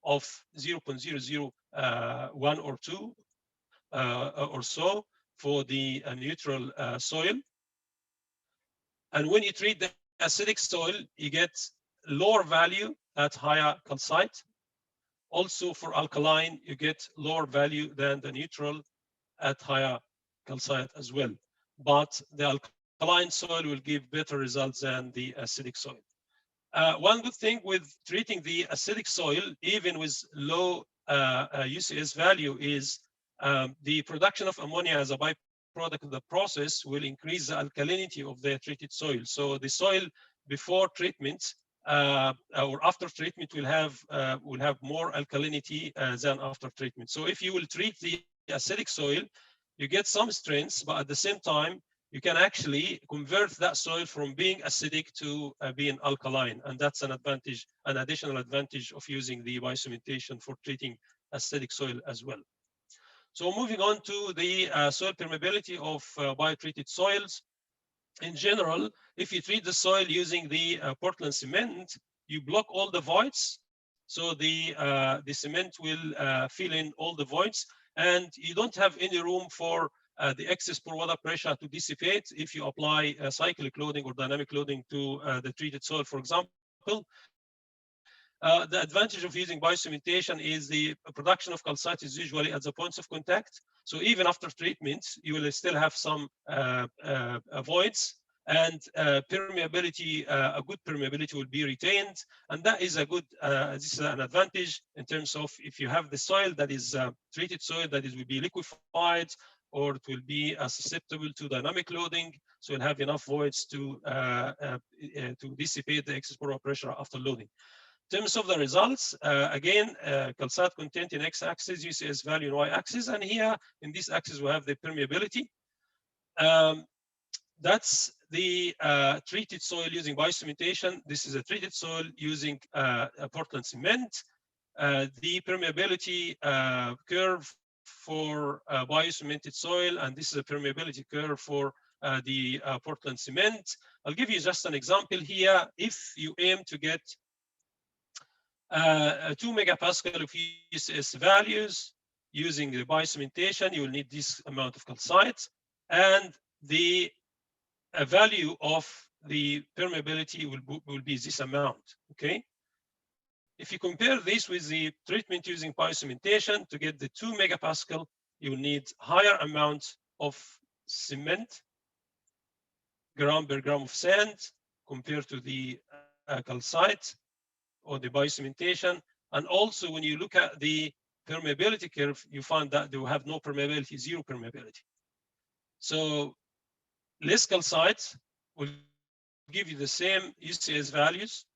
[SPEAKER 9] of 0.001 or 2 or so for the neutral soil. And when you treat the acidic soil, you get lower value at higher calcite. Also for alkaline, you get lower value than the neutral at higher calcite as well. But the alkaline soil will give better results than the acidic soil. One good thing with treating the acidic soil, even with low UCS value, is the production of ammonia as a byproduct of the process will increase the alkalinity of the treated soil. So the soil before treatment or after treatment will have more alkalinity than after treatment. So if you will treat the acidic soil, you get some strengths, but at the same time, you can actually convert that soil from being acidic to being alkaline. And that's an advantage, an additional advantage of using the biocementation for treating acidic soil as well. So moving on to the soil permeability of biotreated soils. In general, if you treat the soil using the Portland cement, you block all the voids. So the cement will fill in all the voids, and you don't have any room for the excess pore water pressure to dissipate if you apply cyclic loading or dynamic loading to the treated soil, for example. The advantage of using biocementation is the production of calcite is usually at the points of contact. So even after treatment, you will still have some voids, and permeability, a good permeability will be retained. And that is a good, this is an advantage in terms of if you have the soil that is treated soil that is will be liquefied, or it will be susceptible to dynamic loading. So you'll have enough voids to dissipate the excess pore pressure after loading. In terms of the results, again, calcite content in x-axis, UCS value in y-axis, and here in this axis we have the permeability. That's the treated soil using biocementation. This is a treated soil using Portland cement. The permeability curve for biocemented soil, and this is a permeability curve for the Portland cement. I'll give you just an example here. If you aim to get 2 megapascal of UCS values using the biocementation, you will need this amount of calcite, and the value of the permeability will be this amount. Okay. If you compare this with the treatment using biocementation, to get the 2 megapascal, you will need higher amount of cement, gram per gram of sand, compared to the calcite or the biocementation. And also, when you look at the permeability curve, you find that they will have no permeability, zero permeability. So less calcite will give you the same UCS values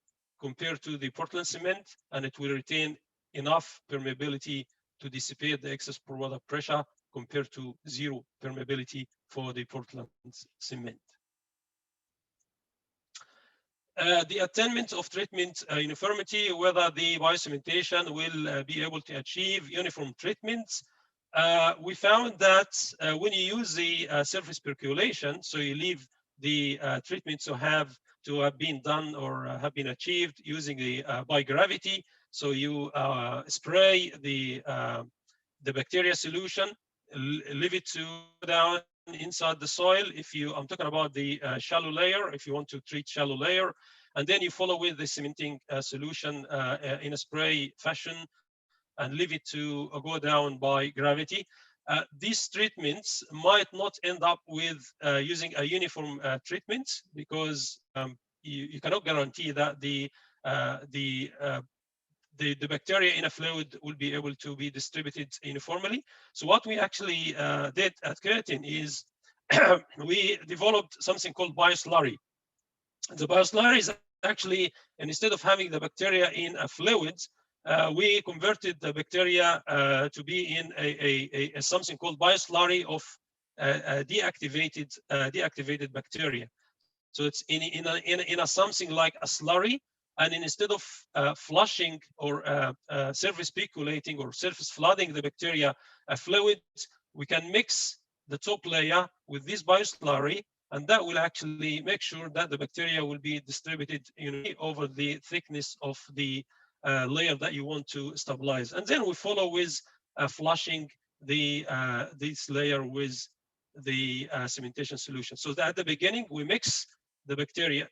[SPEAKER 9] compared to the Portland cement, and it will retain enough permeability to dissipate the excess product pressure compared to zero permeability for the Portland cement. The attainment of treatment uniformity, whether the biocementation will be able to achieve uniform treatments. We found that when you use the surface percolation, so you leave the treatments to have been done or have been achieved using the by gravity. So you spray the bacteria solution, leave it to down inside the soil. I'm talking about the shallow layer, if you want to treat shallow layer, and then you follow with the cementing solution in a spray fashion and leave it to go down by gravity. These treatments might not end up with using a uniform treatment, because you cannot guarantee that the bacteria in a fluid will be able to be distributed uniformly. So what we actually did at Keratin is we developed something called Bioslurry. The Bioslurry is actually, and instead of having the bacteria in a fluid, we converted the bacteria to be in a something called Bioslurry of deactivated bacteria. So it's in a something like a slurry, and instead of flushing or surface percolating or surface flooding the bacteria fluid, we can mix the top layer with this bioslurry, and that will actually make sure that the bacteria will be distributed over the thickness of the layer that you want to stabilize. And then we follow with flushing this layer with the cementation solution. So that at the beginning we mix the bacteria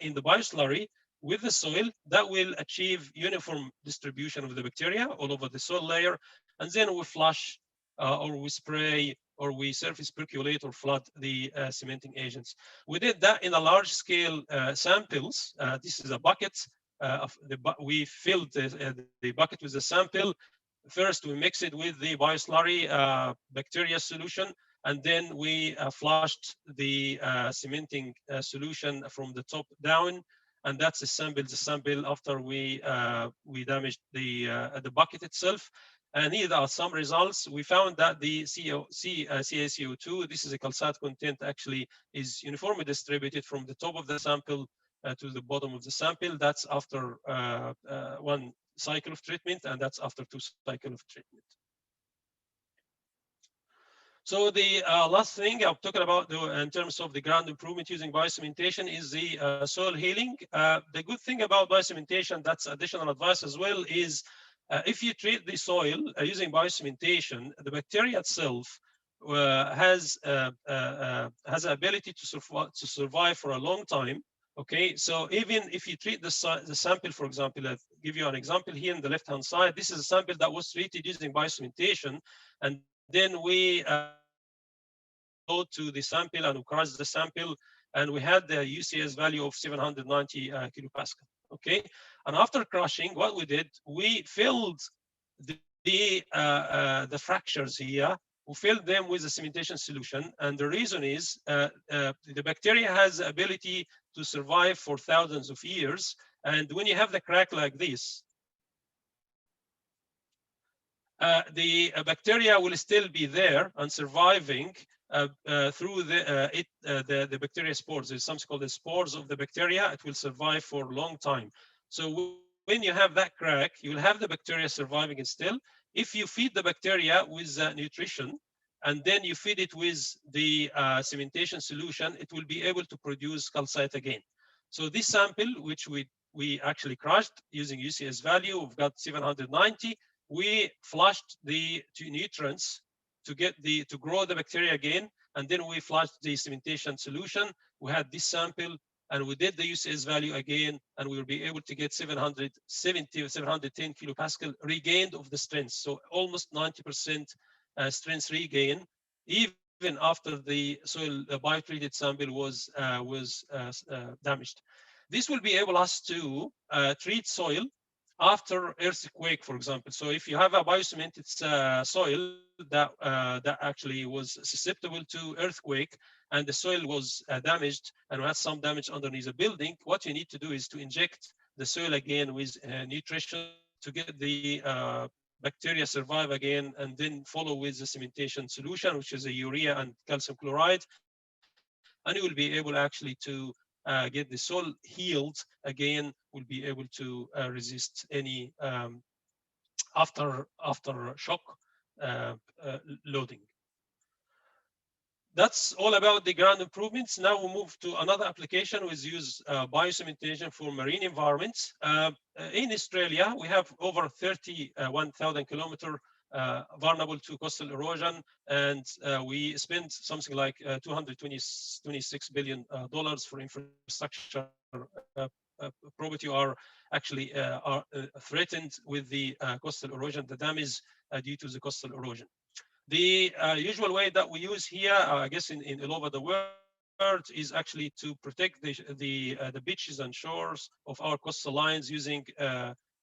[SPEAKER 9] in the bioslurry with the soil. That will achieve uniform distribution of the bacteria all over the soil layer, and then we flush or we spray or we surface percolate or flood the cementing agents. We did that in a large scale samples. This is a bucket. We filled the bucket with the sample. First, we mix it with the bioslurry bacteria solution, and then we flushed the cementing solution from the top down, and that's the sample after we damaged the bucket itself. And here are some results. We found that the CaCO2, this is a calcite content, actually is uniformly distributed from the top of the sample to the bottom of the sample. That's after one cycle of treatment, and that's after 2 cycles of treatment. So the last thing I'm talking about in terms of the ground improvement using biocementation is the soil healing. The good thing about biocementation, that's additional advice as well, is if you treat the soil using biocementation, the bacteria itself has the ability to survive for a long time. Okay, so even if you treat the sample, for example, I'll give you an example here on the left-hand side. This is a sample that was treated using biocementation, and then we go to the sample and we crush the sample, and we had the UCS value of 790 kilopascal. Okay, and after crushing, what we did, we filled the fractures here. We filled them with a cementation solution, and the reason is the bacteria has the ability to survive for thousands of years, and when you have the crack like this, the bacteria will still be there and surviving through the bacteria spores. There's something called the spores of the bacteria. It will survive for a long time. So when you have that crack, you'll have the bacteria surviving still. If you feed the bacteria with nutrition, and then you feed it with the cementation solution, it will be able to produce calcite again. So this sample, which we actually crushed using UCS value, we've got 790. We flushed the nutrients to grow the bacteria again, and then we flushed the cementation solution. We had this sample, and we did the UCS value again, and we will be able to get 770 or 710 kilopascal regained of the strength. So almost 90% strength regain, even after the soil biotreated sample was damaged. This will be able us to treat soil after earthquake, for example. So if you have a biocemented soil that actually was susceptible to earthquake, and the soil was damaged and had some damage underneath the building, what you need to do is to inject the soil again with nutrition to get the bacteria survive again, and then follow with the cementation solution, which is a urea and calcium chloride, and you will be able actually to get the soil healed again, will be able to resist any after shock loading. That's all about the ground improvements. Now we move to another application, which use biocementation for marine environments. In Australia, we have over 31,000 kilometers vulnerable to coastal erosion, and we spent something like $226 billion for infrastructure property are actually threatened with the coastal erosion, the damage due to the coastal erosion. The usual way that we use here, I guess in all over the world, is actually to protect the beaches and shores of our coastal lines using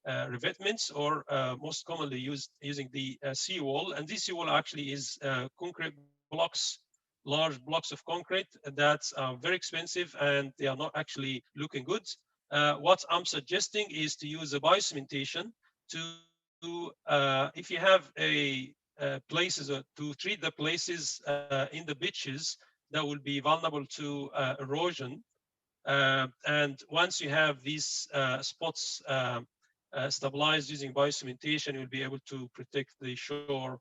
[SPEAKER 9] revetments, or most commonly using the seawall. And this seawall actually is concrete blocks, large blocks of concrete that are very expensive, and they are not actually looking good. What I'm suggesting is to use a biocementation to, if you have a places to treat the places in the beaches that will be vulnerable to erosion. And once you have these spots stabilized using biocementation, you'll be able to protect the shore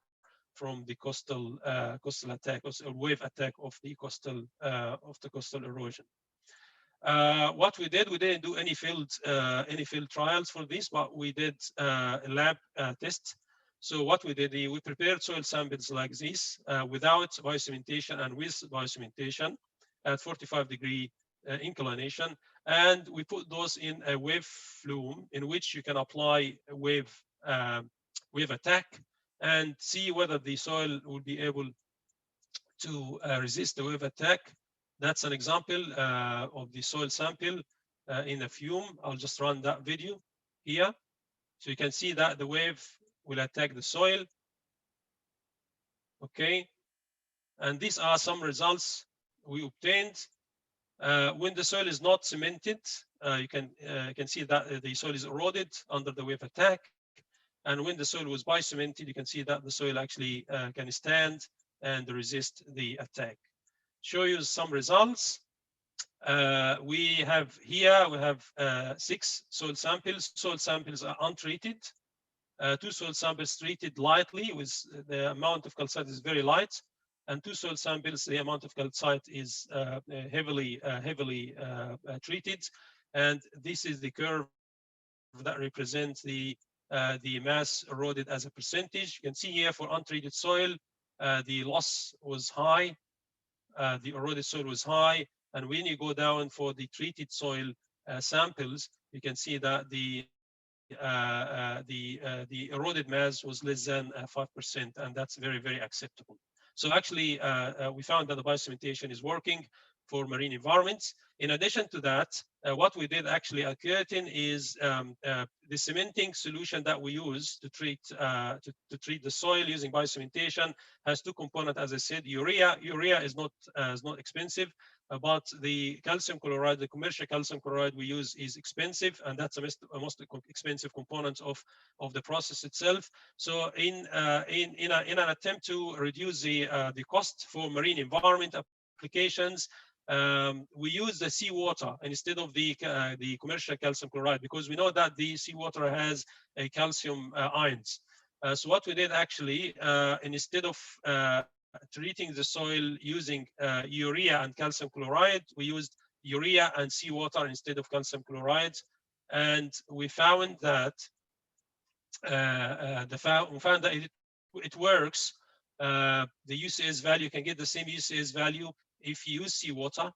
[SPEAKER 9] from the coastal attack, or wave attack of the coastal erosion. What we didn't do any field trials for this, but we did a lab test. So what we did, we prepared soil samples like this without biocementation and with biocementation at 45-degree inclination, and we put those in a wave flume in which you can apply a wave attack and see whether the soil will be able to resist the wave attack. That's an example of the soil sample in a fume. I'll just run that video here. So you can see that the wave will attack the soil. Okay. And these are some results we obtained. When the soil is not cemented, you can see that the soil is eroded under the wave attack. And when the soil was biocemented, you can see that the soil actually can stand and resist the attack. Show you some results. We have 6 soil samples. Soil samples are untreated. 2 soil samples treated lightly, with the amount of calcite is very light, and 2 soil samples, the amount of calcite is heavily treated. And this is the curve that represents the mass eroded as a percentage. You can see here for untreated soil, the loss was high, the eroded soil was high, and when you go down for the treated soil samples, you can see that the eroded mass was less than 5%, and that's very, very acceptable. So actually, we found that the biocementation is working for marine environments. In addition to that, what we did actually at Keratin is the cementing solution that we use to treat the soil using biocementation has 2 components, as I said. Urea is not expensive, but the calcium chloride, the commercial calcium chloride we use, is expensive, and that's the most expensive component of the process itself. So in an attempt to reduce the cost for marine environment applications, we use the seawater instead of the commercial calcium chloride, because we know that the seawater has a calcium ions. So what we did actually, instead of treating the soil using urea and calcium chloride. We used urea and seawater instead of calcium chloride, and we found that we found that it works. The UCS value can get the same UCS value if you use seawater,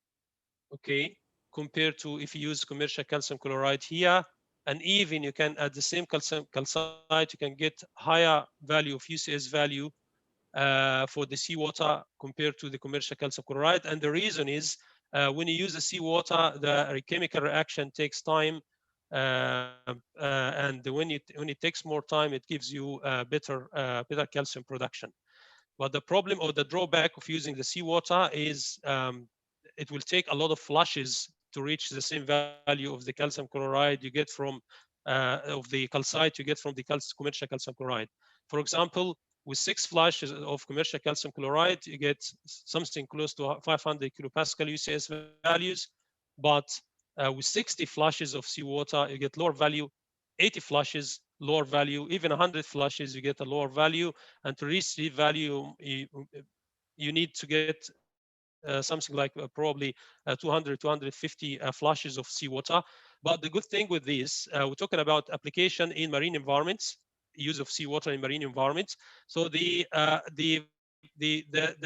[SPEAKER 9] okay, compared to if you use commercial calcium chloride here. And even you can, at the same calcite, you can get higher value of UCS value for the seawater compared to the commercial calcium chloride. And the reason is when you use the seawater, the chemical reaction takes time, and when it takes more time, it gives you better calcium production. But the problem or the drawback of using the seawater is it will take a lot of flushes to reach the same value of the calcium chloride you get from of the calcite you get from the commercial calcium chloride. For example, with 6 flushes of commercial calcium chloride, you get something close to 500 kilopascal UCS values, but with 60 flushes of seawater, you get lower value. 80 flushes, lower value. Even 100 flushes, you get a lower value. And to reach the value, you need to get something like probably 200, 250 flushes of seawater. But the good thing with this, we're talking about application in marine environments, use of seawater in marine environments. So the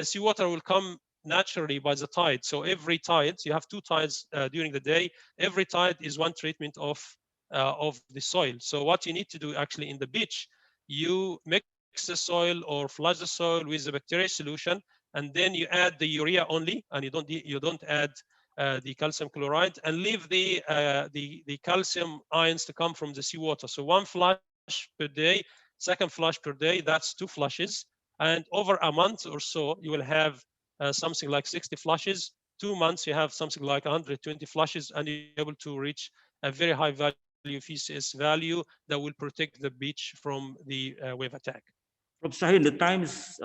[SPEAKER 9] seawater will come naturally by the tide. So every tide, you have 2 tides during the day. Every tide is one treatment of the soil. So what you need to do actually in the beach, you mix the soil or flush the soil with the bacteria solution, and then you add the urea only, and you don't add the calcium chloride, and leave the calcium ions to come from the seawater. So 1 flush per day, 2nd flush per day, that's 2 flushes. And over a month or so, you will have something like 60 flushes. 2 months, you have something like 120 flushes, and you're able to reach a very high value VCS value that will protect the beach from the wave attack.
[SPEAKER 1] Prof. Shaheen, the time is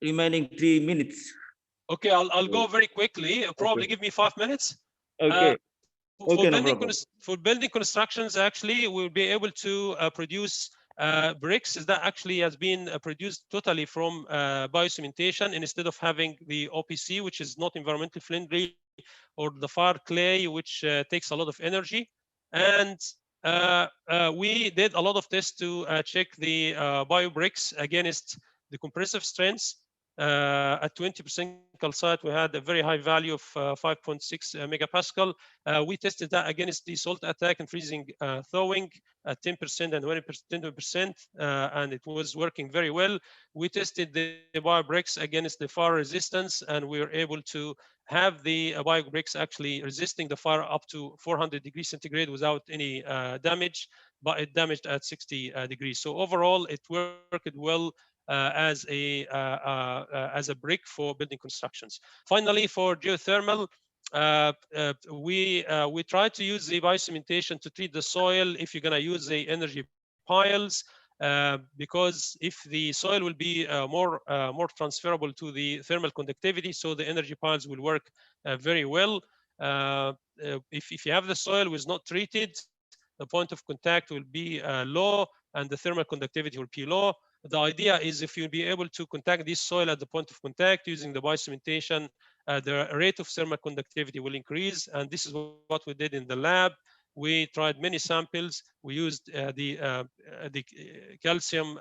[SPEAKER 1] remaining 3 minutes.
[SPEAKER 9] Okay, I'll go very quickly. Probably
[SPEAKER 1] Okay.
[SPEAKER 9] give me 5 minutes.
[SPEAKER 1] Okay.
[SPEAKER 9] For
[SPEAKER 1] No
[SPEAKER 9] building
[SPEAKER 1] problem.
[SPEAKER 9] for building constructions, actually, we'll be able to produce bricks that actually has been produced totally from biocementation instead of having the OPC, which is not environmentally friendly, or the fire clay, which takes a lot of energy. And we did a lot of tests to check the bio bricks against the compressive strengths. At 20% calcite, we had a very high value of 5.6 megapascal. We tested that against the salt attack and freezing thawing at 10% and 20%, and it was working very well. We tested the biobricks against the fire resistance, and we were able to have the biobricks actually resisting the fire up to 400 degrees centigrade without any damage, but it damaged at 60 degrees. So overall, it worked well as a brick for building constructions. Finally, for geothermal, we try to use the biocementation to treat the soil if you're going to use the energy piles, because if the soil will be more transferable to the thermal conductivity, so the energy piles will work very well. If you have the soil was not treated, the point of contact will be low and the thermal conductivity will be low. The idea is if you'll be able to contact this soil at the point of contact using the biocementation, the rate of thermal conductivity will increase. And this is what we did in the lab. We tried many samples. We used the calcium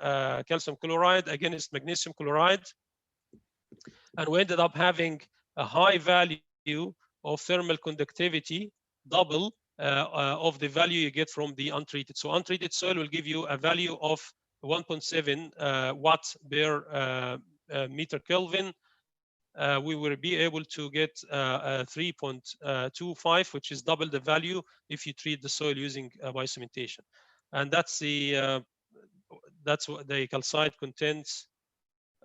[SPEAKER 9] chloride against magnesium chloride, and we ended up having a high value of thermal conductivity, double of the value you get from the untreated. So untreated soil will give you a value of 1.7 watts per meter Kelvin. We will be able to get 3.25, which is double the value if you treat the soil using biocementation. And that's what the calcite contents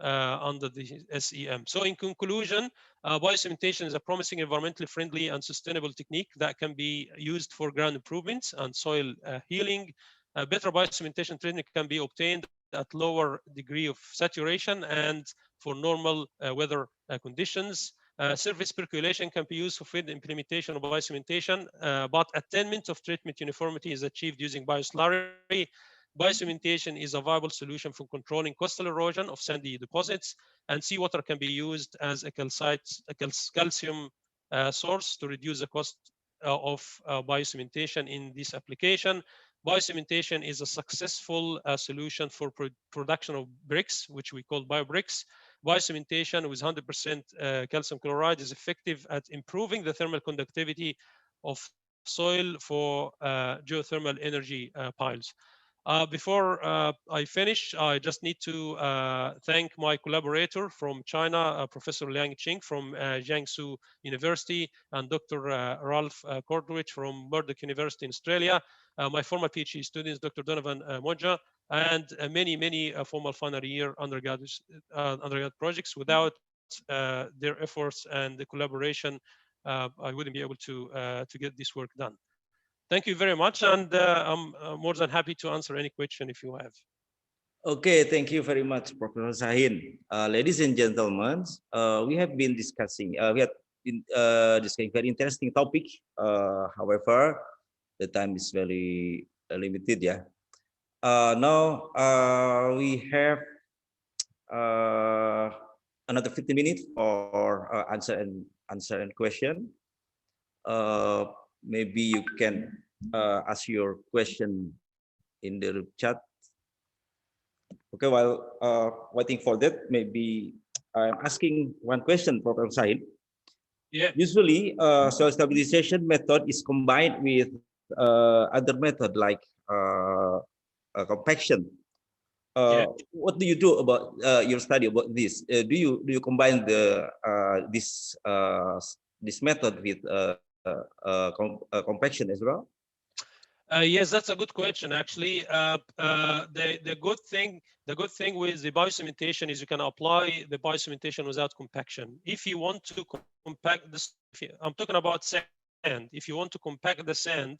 [SPEAKER 9] under the SEM. So in conclusion, biocementation is a promising, environmentally friendly and sustainable technique that can be used for ground improvements and soil healing. Better biocementation treatment can be obtained at lower degree of saturation and for normal weather conditions. Surface percolation can be used for field implementation of biocementation, but attainment of treatment uniformity is achieved using Bioslurry. Biocementation is a viable solution for controlling coastal erosion of sandy deposits, and seawater can be used as a calcium source to reduce the cost of biocementation in this application. Biocementation is a successful solution for production of bricks, which we call biobricks. Biocementation with 100% calcium chloride is effective at improving the thermal conductivity of soil for geothermal energy piles. Before I finish, I just need to thank my collaborator from China, Professor Liang Qing from Jiangsu University, and Dr. Ralph Kordowich from Murdoch University in Australia, my former PhD students, Dr. Donovan Moja, and many formal final year undergrad projects. Without their efforts and the collaboration, I wouldn't be able to get this work done. Thank you very much, and I'm more than happy to answer any question if you have.
[SPEAKER 1] Okay, thank you very much, Professor Sahin. Ladies and gentlemen, we have been discussing, discussing very interesting topic. However, the time is very limited, yeah. Now we have another 50 minutes for answer and question. Maybe you can ask your question in the chat. Okay, while waiting for that, maybe I'm asking one question, Professor Said.
[SPEAKER 9] Yeah.
[SPEAKER 1] Usually, soil stabilization method is combined with other method like compaction.
[SPEAKER 9] Yeah.
[SPEAKER 1] What do you do about your study about this? Do you combine this method with compaction as well?
[SPEAKER 9] Yes, that's a good question. Actually, the good thing with the biocementation is you can apply the biocementation without compaction. If you want to compact this, I'm talking about sand. If you want to compact the sand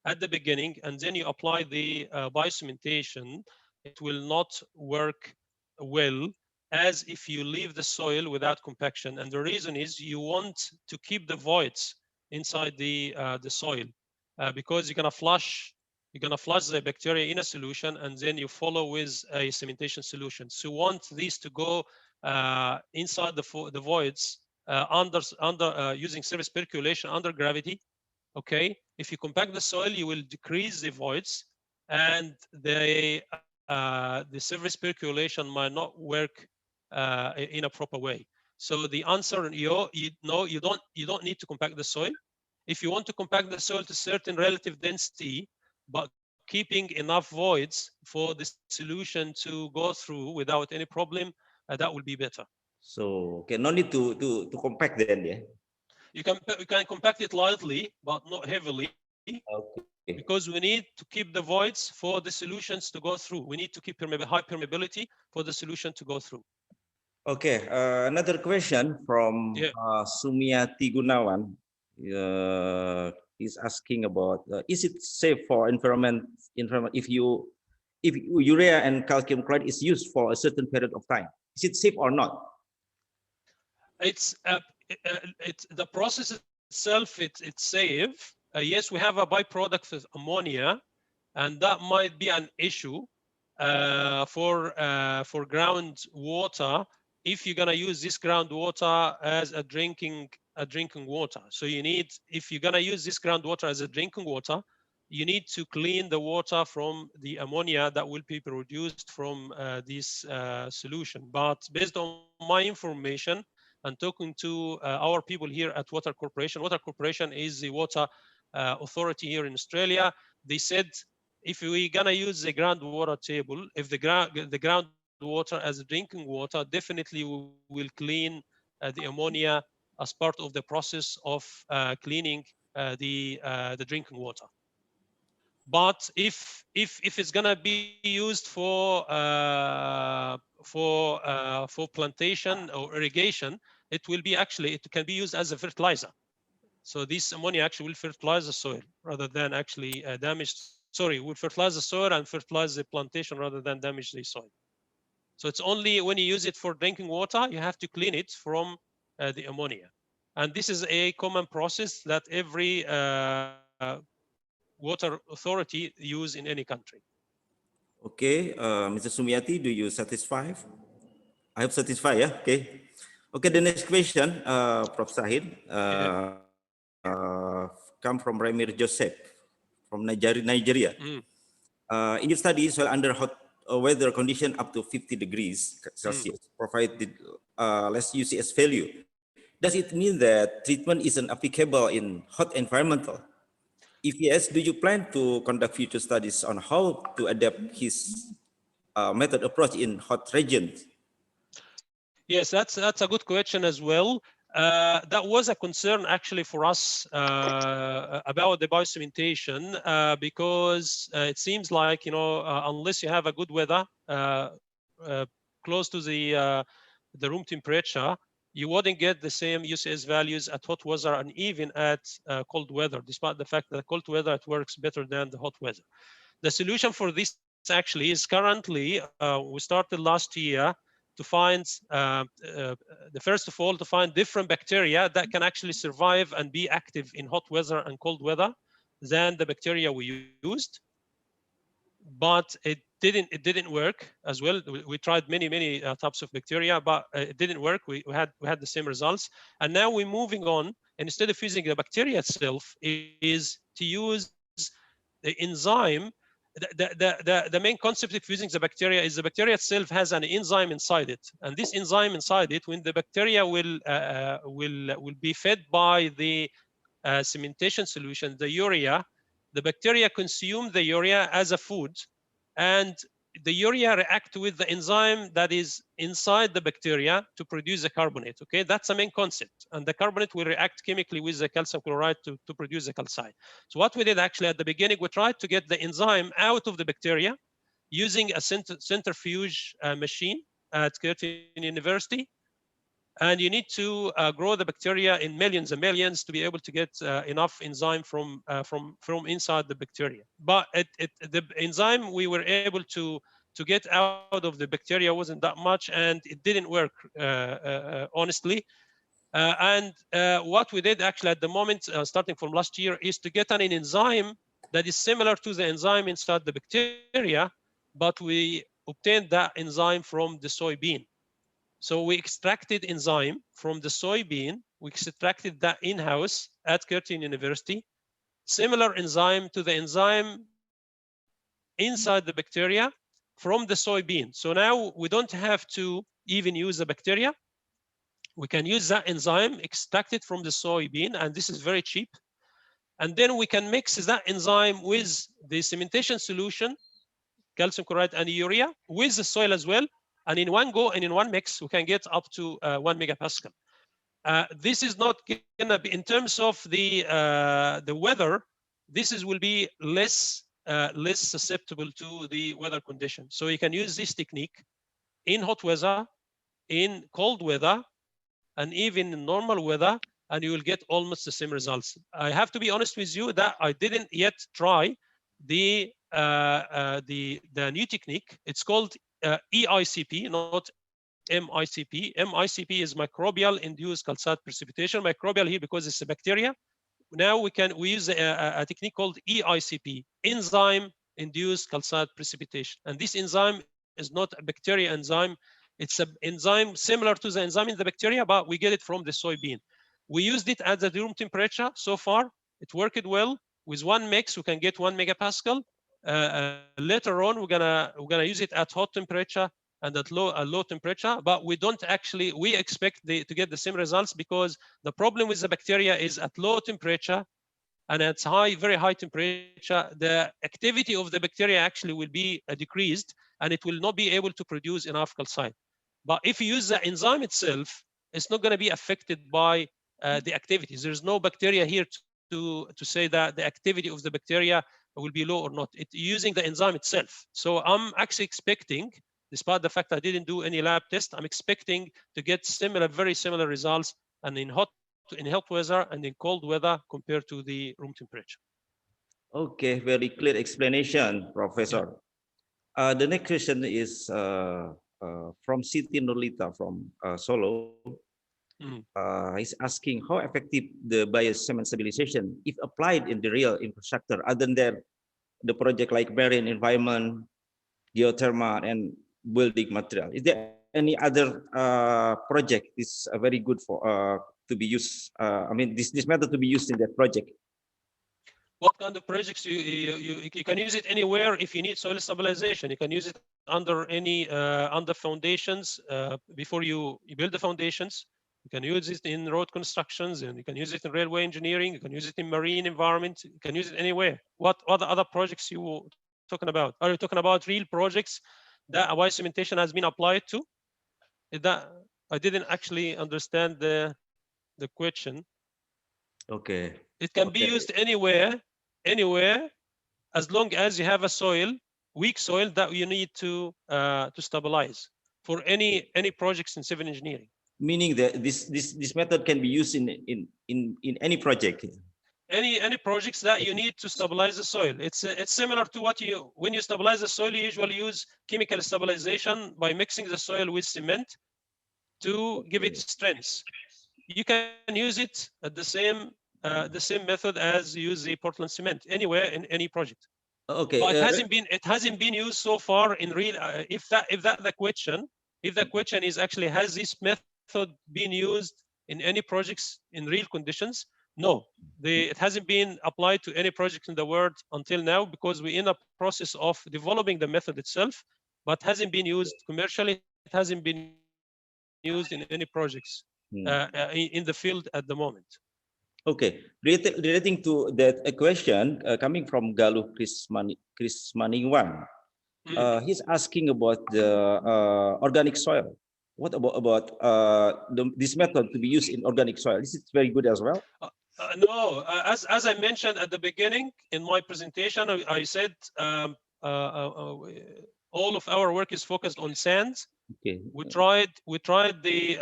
[SPEAKER 9] at the beginning and then you apply the biocementation, it will not work well as if you leave the soil without compaction. And the reason is you want to keep the voids inside the soil. Because you're gonna flush the bacteria in a solution and then you follow with a cementation solution. So you want these to go inside the voids under using surface percolation under gravity. Okay, if you compact the soil, you will decrease the voids, and the surface percolation might not work in a proper way. So the answer, you don't need to compact the soil. If you want to compact the soil to certain relative density, but keeping enough voids for the solution to go through without any problem, that will be better.
[SPEAKER 1] So okay, no need to compact then, yeah.
[SPEAKER 9] You can compact it lightly, but not heavily.
[SPEAKER 1] Okay.
[SPEAKER 9] Because we need to keep the voids for the solutions to go through. We need to keep high permeability for the solution to go through.
[SPEAKER 1] Okay, another question from Sumiati Gunawan. Is asking about is it safe for environment if urea and calcium chloride is used for a certain period of time? Is it safe or not?
[SPEAKER 9] It's the process itself. It's safe. Yes, we have a byproduct of ammonia, and that might be an issue for groundwater if you're gonna use this groundwater as a drinking water. So you need, if you're gonna use this groundwater as a drinking water, you need to clean the water from the ammonia that will be produced from this solution. But based on my information and talking to our people here at Water Corporation is the water authority here in Australia. They said if we're gonna use the groundwater table, if the groundwater as a drinking water, definitely we will clean the ammonia as part of the process of cleaning the drinking water. But if it's gonna be used for plantation or irrigation, it will be it can be used as a fertilizer. So this ammonia actually will fertilize the soil rather than actually damage. Sorry, will fertilize the soil and fertilize the plantation rather than damage the soil. So it's only when you use it for drinking water, you have to clean it from the ammonia. And this is a common process that every water authority use in any country.
[SPEAKER 1] Okay, Mr. Sumiati, do you satisfy? I hope satisfied, yeah, okay. Okay, the next question, Prof. Sahid, come from Remir Joseph from Nigeria. In your study, soil under hot weather condition up to 50 degrees Celsius, provided less UCS value. Does it mean that treatment isn't applicable in hot environmental? If yes, do you plan to conduct future studies on how to adapt his method approach in hot regions?
[SPEAKER 9] Yes, that's a good question as well. That was a concern actually for us about the biocementation because it seems like, unless you have a good weather close to the room temperature, you wouldn't get the same UCS values at hot weather and even at cold weather, despite the fact that cold weather it works better than the hot weather. The solution for this actually is currently, we started last year to find, first of all, to find different bacteria that can actually survive and be active in hot weather and cold weather than the bacteria we used. But it didn't work as well. We tried many types of bacteria, but it didn't work. We had the same results. And now we're moving on. And instead of using the bacteria itself, is to use the enzyme. The main concept of using the bacteria is the bacteria itself has an enzyme inside it, and this enzyme inside it, when the bacteria will be fed by the cementation solution, the urea, the bacteria consume the urea as a food, and the urea react with the enzyme that is inside the bacteria to produce the carbonate. Okay, that's the main concept, and the carbonate will react chemically with the calcium chloride to produce the calcite. So what we did actually at the beginning, we tried to get the enzyme out of the bacteria using a centrifuge machine at Curtin University. And you need to grow the bacteria in millions and millions to be able to get enough enzyme from inside the bacteria. But the enzyme we were able to get out of the bacteria wasn't that much, and it didn't work honestly. And what we did actually at the moment, starting from last year, is to get an enzyme that is similar to the enzyme inside the bacteria, but we obtained that enzyme from the soybean. So we extracted enzyme from the soybean. We extracted that in-house at Curtin University. Similar enzyme to the enzyme inside the bacteria from the soybean. So now we don't have to even use the bacteria. We can use that enzyme extracted from the soybean, and this is very cheap. And then we can mix that enzyme with the cementation solution, calcium chloride and urea, with the soil as well. And in one go and in one mix, we can get up to 1 megapascal. This is not gonna be, in terms of the weather, will be less susceptible to the weather conditions. So you can use this technique in hot weather, in cold weather, and even in normal weather, and you will get almost the same results. I have to be honest with you that I didn't yet try the new technique. It's called EICP, not MICP. MICP is microbial induced calcite precipitation. Microbial here because it's a bacteria. Now we use a technique called EICP, enzyme induced calcite precipitation. And this enzyme is not a bacteria enzyme. It's an enzyme similar to the enzyme in the bacteria, but we get it from the soybean. We used it at the room temperature so far. It worked well. With one mix, we can get 1 megapascal. Later on, we're gonna use it at hot temperature and at low temperature, but we don't actually, we expect to get the same results, because the problem with the bacteria is at low temperature and at very high temperature, the activity of the bacteria actually will be decreased, and it will not be able to produce enough calcite. But if you use the enzyme itself, it's not going to be affected by the activities. There's no bacteria here to say that the activity of the bacteria will be low or not. It's using the enzyme itself. So I'm actually expecting, despite the fact I didn't do any lab test, I'm expecting to get very similar results, and in hot weather and in cold weather compared to the room temperature.
[SPEAKER 1] Okay, very clear explanation, Professor. Yeah. The next question is from Siti Nurlita from Solo. He's asking how effective the biocement stabilization if applied in the real infrastructure other than the project like marine environment, geothermal, and building material. Is there any other project is very good for to be used? I mean, this method to be used in that project.
[SPEAKER 9] What kind of projects you can use it anywhere if you need soil stabilization. You can use it under any under foundations before you build the foundations. You can use it in road constructions, and you can use it in railway engineering. You can use it in marine environment. You can use it anywhere. What other projects you talking about? Are you talking about real projects that a biocementation has been applied to? Is that I didn't actually understand the question.
[SPEAKER 1] Okay.
[SPEAKER 9] It can be used anywhere, as long as you have a soil, weak soil that you need to stabilize for any projects in civil engineering.
[SPEAKER 1] Meaning that this method can be used in any project.
[SPEAKER 9] Any projects that you need to stabilize the soil. It's similar to what when you stabilize the soil, you usually use chemical stabilization by mixing the soil with cement to give it strength. You can use it at the same method as you use the Portland cement anywhere in any project.
[SPEAKER 1] Okay.
[SPEAKER 9] But it hasn't been used so far in real. If the question is actually, has this method been used in any projects in real conditions? No, it hasn't been applied to any project in the world until now, because we're in a process of developing the method itself, but hasn't been used commercially. It hasn't been used in any projects in the field at the moment.
[SPEAKER 1] Okay, relating to that question coming from Galuh Krismaniwan, he's asking about the organic soil. What about this method to be used in organic soil? Is it very good as well?
[SPEAKER 9] No, as I mentioned at the beginning in my presentation, I said all of our work is focused on sands.
[SPEAKER 1] Okay.
[SPEAKER 9] We tried the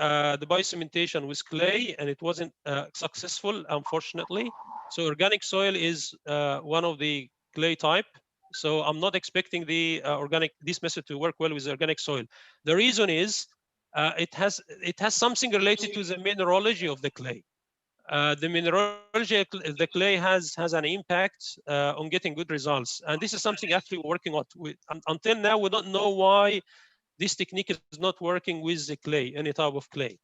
[SPEAKER 9] biocementation with clay, and it wasn't successful, unfortunately. So organic soil is one of the clay type. So I'm not expecting the this method to work well with organic soil. The reason is it has something related to the mineralogy of the clay. The mineralogy of the clay has an impact on getting good results, and this is something actually we're working on. Until now, we don't know why this technique is not working with the clay, any type of clay.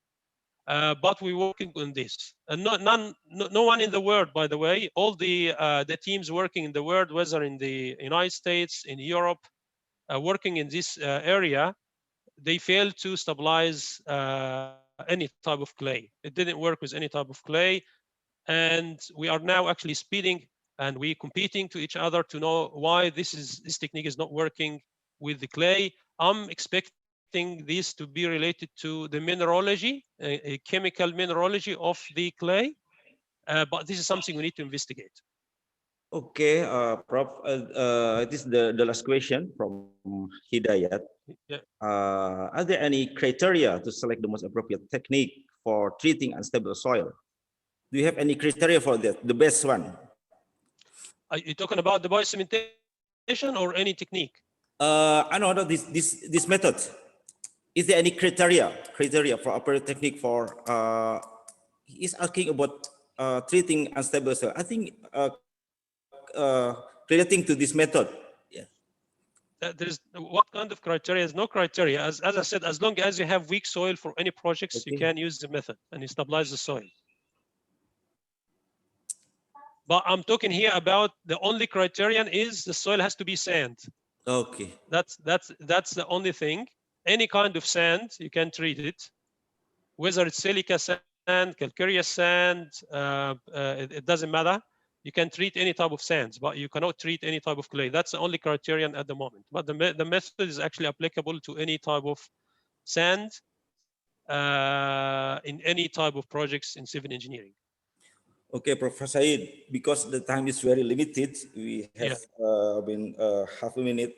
[SPEAKER 9] But we're working on this. And no one in the world, by the way, all the teams working in the world, whether in the United States, in Europe, working in this area, they failed to stabilize any type of clay. It didn't work with any type of clay. And we are now actually speeding, and we're competing to each other to know why this technique is not working with the clay. I'm expecting this to be related to the mineralogy, a chemical mineralogy of the clay, but this is something we need to investigate.
[SPEAKER 1] Okay, Prof. This is the last question from Hidayat.
[SPEAKER 9] Yeah.
[SPEAKER 1] Are there any criteria to select the most appropriate technique for treating unstable soil? Do you have any criteria for that? The best one?
[SPEAKER 9] Are you talking about the biocementation or any technique?
[SPEAKER 1] I know this method. Is there any criteria for appropriate technique for? He's asking about treating unstable soil. I think relating to this method. Yeah.
[SPEAKER 9] There's what kind of criteria? There's no criteria. As I said, as long as you have weak soil for any projects, you can use the method and you stabilize the soil. But I'm talking here about the only criterion is the soil has to be sand.
[SPEAKER 1] Okay.
[SPEAKER 9] That's the only thing. Any kind of sand, you can treat it. Whether it's silica sand, calcareous sand, it doesn't matter. You can treat any type of sands, but you cannot treat any type of clay. That's the only criterion at the moment. But the method is actually applicable to any type of sand in any type of projects in civil engineering.
[SPEAKER 1] Okay, Professor Said, because the time is very limited, we have been half a minute.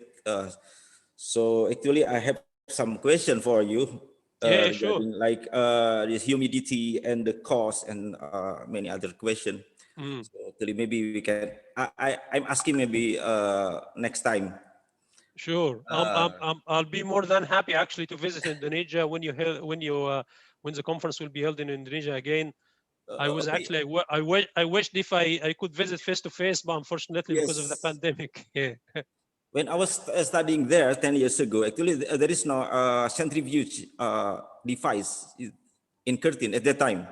[SPEAKER 1] So actually, I have some question for you.
[SPEAKER 9] Yeah, sure.
[SPEAKER 1] Like the humidity and the cost and many other questions. So actually, maybe we can. I'm asking maybe next time.
[SPEAKER 9] Sure. I'll be more than happy actually to visit Indonesia when the conference will be held in Indonesia again. I was actually I wished if I could visit face to face, but unfortunately because of the pandemic. Yeah.
[SPEAKER 1] When I was studying there 10 years ago, actually there is no centrifuge device in Curtin at that time.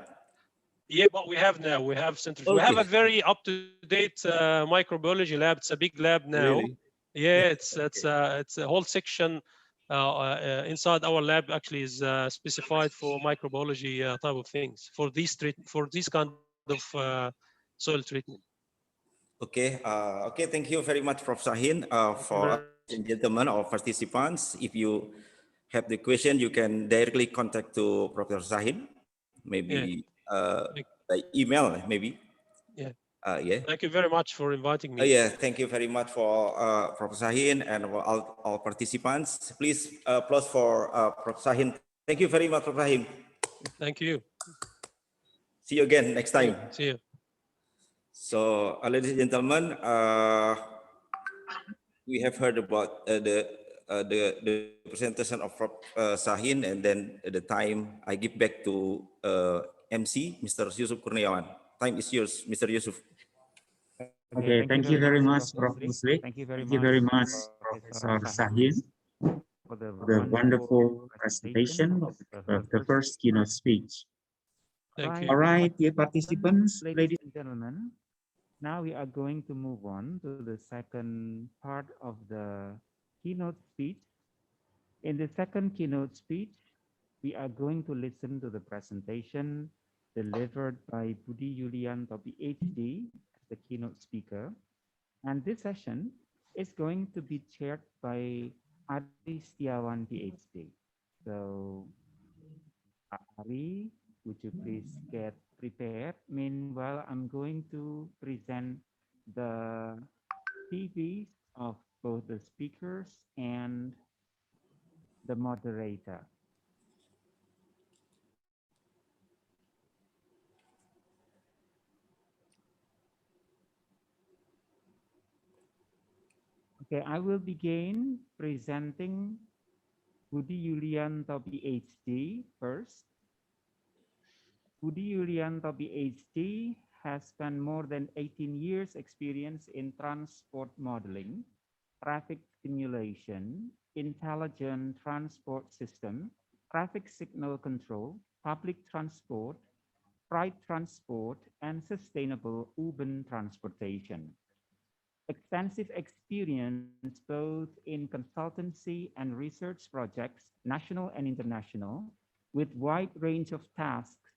[SPEAKER 9] Yeah, but we have now. We have centrifuge. We have
[SPEAKER 1] Okay.
[SPEAKER 9] a very up-to-date microbiology lab. It's a big lab now.
[SPEAKER 1] Really?
[SPEAKER 9] Yeah, it's a whole section inside our lab actually is specified for microbiology type of things for these kind of soil treatment.
[SPEAKER 1] Okay. Okay. Thank you very much, Prof. Sahin, for ladies and gentlemen or participants. If you have the question, you can directly contact to Professor Sahin,
[SPEAKER 9] Yeah.
[SPEAKER 1] maybe by email, maybe.
[SPEAKER 9] Yeah.
[SPEAKER 1] Yeah.
[SPEAKER 9] Thank you very much for inviting me.
[SPEAKER 1] Yeah, thank you very much for Professor Sahin and all participants. Please applause for Professor Sahin. Thank you very much, Professor Sahin.
[SPEAKER 9] Thank you.
[SPEAKER 1] See you again next time.
[SPEAKER 9] See you.
[SPEAKER 1] So, ladies and gentlemen, we have heard about the presentation of Prof. Sahin, and then at the time I give back to MC, Mr. Yusuf Kurniawan. Time is yours, Mr. Yusuf.
[SPEAKER 8] Okay, thank you very much, Prof. Musli. Thank you very much, Professor Sahin,
[SPEAKER 7] for the
[SPEAKER 8] for the wonderful presentation of the first keynote speech.
[SPEAKER 9] Thank you.
[SPEAKER 8] All right, dear participants,
[SPEAKER 7] ladies and gentlemen, now we are going to move on to the second part of the keynote speech. In the second keynote speech, we are going to listen to the presentation delivered by Budi Yulianto, PhD, as the keynote speaker. And this session is going to be chaired by Ari Setiawan, PhD. So, Ari, would you please get prepared? Meanwhile, I'm going to present the CVs of both the speakers and the moderator. Okay, I will begin presenting Budi Yulianto, PhD first. Budi Yulianto, PhD has spent more than 18 years experience in transport modeling, traffic simulation, intelligent transport system, traffic signal control, public transport, freight transport, and sustainable urban transportation. Extensive experience both in consultancy and research projects, national and international, with wide range of tasks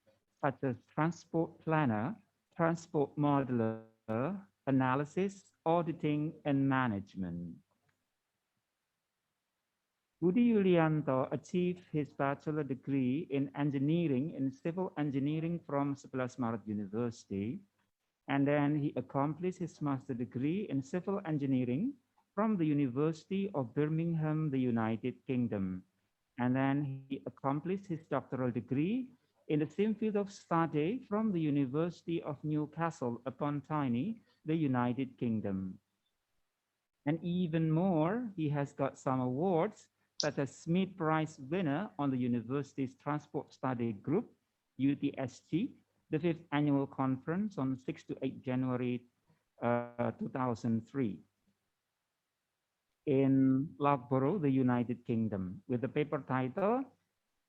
[SPEAKER 7] such as transport planner, transport modeler, analysis, auditing, and management. Budi Yulianto achieved his bachelor degree in engineering in civil engineering from 11 Maret University, and then he accomplished his master degree in civil engineering from the University of Birmingham, the United Kingdom. And then he accomplished his doctoral degree in the same field of study from the University of Newcastle upon Tyne, the United Kingdom. And even more, he has got some awards, such as Smith Prize winner on the university's Transport Study Group, UTSG, the 5th annual conference on 6 to 8 January 2003 in Loughborough, the United Kingdom, with the paper title,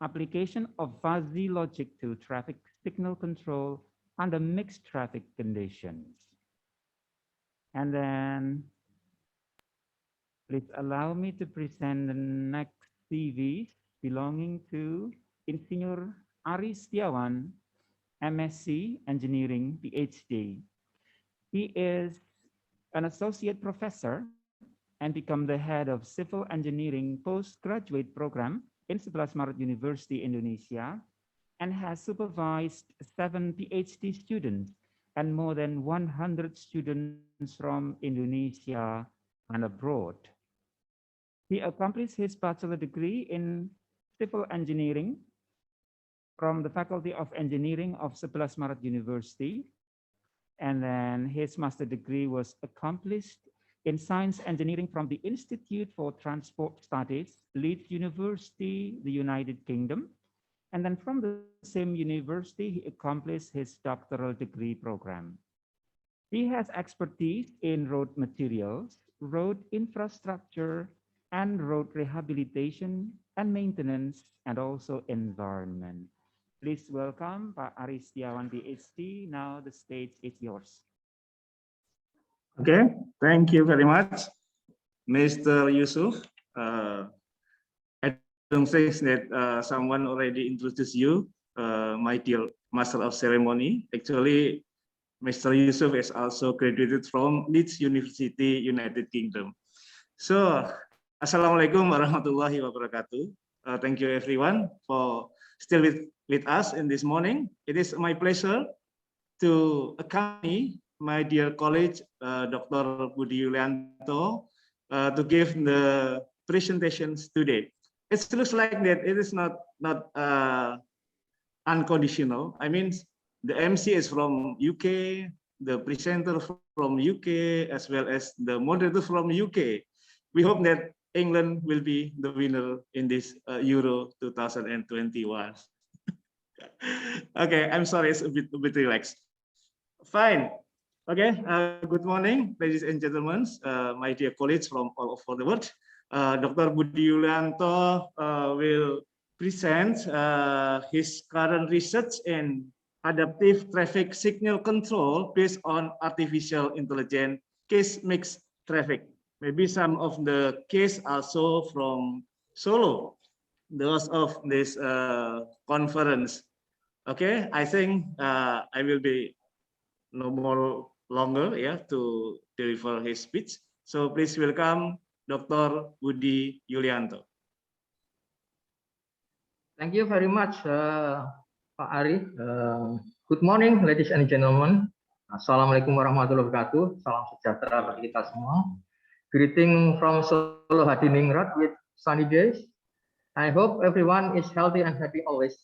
[SPEAKER 7] Application of Fuzzy Logic to Traffic Signal Control under Mixed Traffic Conditions. And then please allow me to present the next CVs belonging to Insinyur Ari Setiawan, MSc Engineering, PhD. He is an associate professor and become the head of civil engineering postgraduate program in 11 Maret University, Indonesia, and has supervised 7 PhD students and more than 100 students from Indonesia and abroad. He accomplished his bachelor degree in civil engineering from the Faculty of Engineering of 11 Maret University. And then his master degree was accomplished in science engineering from the Institute for Transport Studies, Leeds University, the United Kingdom. And then from the same university, he accomplished his doctoral degree program. He has expertise in road materials, road infrastructure, and road rehabilitation and maintenance, and also environment. Please welcome Pak Aris Setiawan, PhD. Now the stage is yours.
[SPEAKER 10] Okay, thank you very much, Mr. Yusuf. I don't think that someone already introduced you, my dear Master of Ceremony. Actually, Mr. Yusuf is also graduated from Leeds University, United Kingdom. So, Assalamualaikum warahmatullahi wabarakatuh. Thank you everyone for still with us in this morning. It is my pleasure to accompany my dear colleague, Dr. Budi Yulianto, to give the presentations today. It looks like that it is not unconditional. I mean, the MC is from UK, the presenter from UK, as well as the moderator from UK. We hope that England will be the winner in this Euro 2021. Okay, I'm sorry, it's a bit relaxed. Fine. Okay, good morning, ladies and gentlemen, my dear colleagues from all over the world. Dr. Budi Yulianto will present his current research in adaptive traffic signal control based on artificial intelligence case mixed traffic. Maybe some of the case also from Solo, those of this conference. Okay, I think I will be no more longer to deliver his speech. So please welcome Dr. Budi Yulianto.
[SPEAKER 11] Thank you very much, Pak Ari. Good morning, ladies and gentlemen. Assalamualaikum warahmatullahi wabarakatuh. Salam sejahtera bagi kita semua. Greeting from Solo Hadiningrat with sunny days. I hope everyone is healthy and happy always.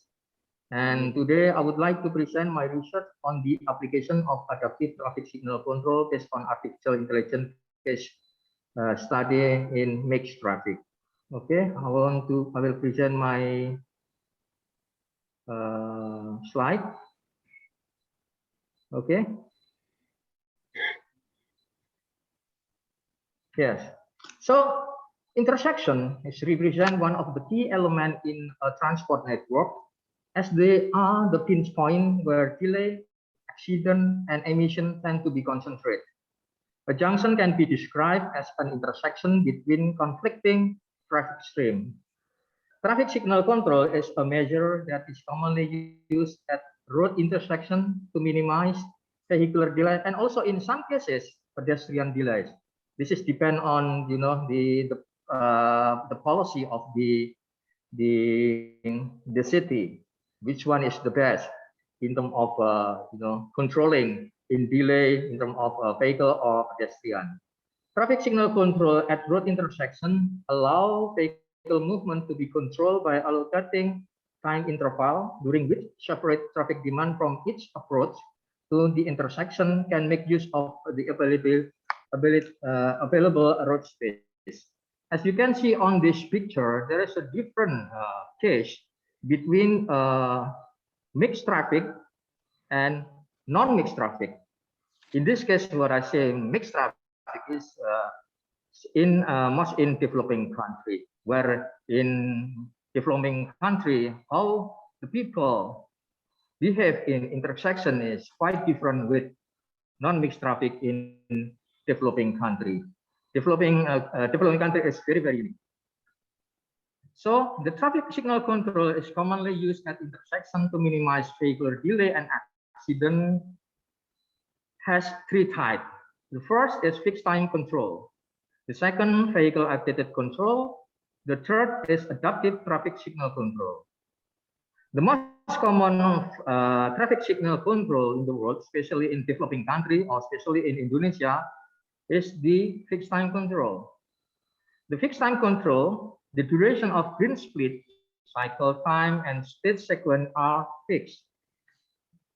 [SPEAKER 11] And today I would like to present my research on the application of adaptive traffic signal control based on artificial intelligence case study in mixed traffic. Okay, I will present my slide. Okay. Yes. So intersection is represent one of the key elements in a transport network, as they are the pinch point where delay, accident, and emission tend to be concentrated. A junction can be described as an intersection between conflicting traffic streams. Traffic signal control is a measure that is commonly used at road intersection to minimize vehicular delay and also in some cases pedestrian delays. This is depend on the policy of the city, which one is the best in terms of controlling in delay in terms of vehicle or pedestrian. Traffic signal control at road intersection allow vehicle movement to be controlled by allocating time interval during which separate traffic demand from each approach to the intersection can make use of the available road space. As you can see on this picture, there is a different case between mixed traffic and non-mixed traffic. In this case, what I say mixed traffic is most in developing country, where in developing country, how the people behave in intersection is quite different with non-mixed traffic in developing country. Developing country is very unique. So the traffic signal control is commonly used at intersection to minimize vehicular delay and accident. Has three types. The first is fixed time control. The second, vehicle updated control. The third is adaptive traffic signal control. The most common traffic signal control in the world, especially in developing country or especially in Indonesia, is the fixed time control. The fixed time control, the duration of green split, cycle time, and state sequence are fixed.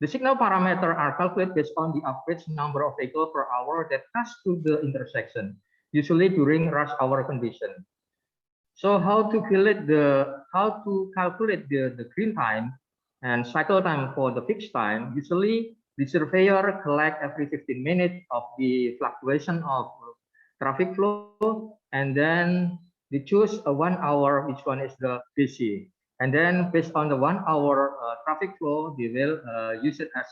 [SPEAKER 11] The signal parameters are calculated based on the average number of vehicles per hour that pass through the intersection, usually during rush hour condition. So how to calculate the green time and cycle time for the fixed time? Usually The surveyor collect every 15 minutes of the fluctuation of traffic flow, and then they choose a 1 hour, which one is the busy. And then based on the 1 hour traffic flow, they will use it as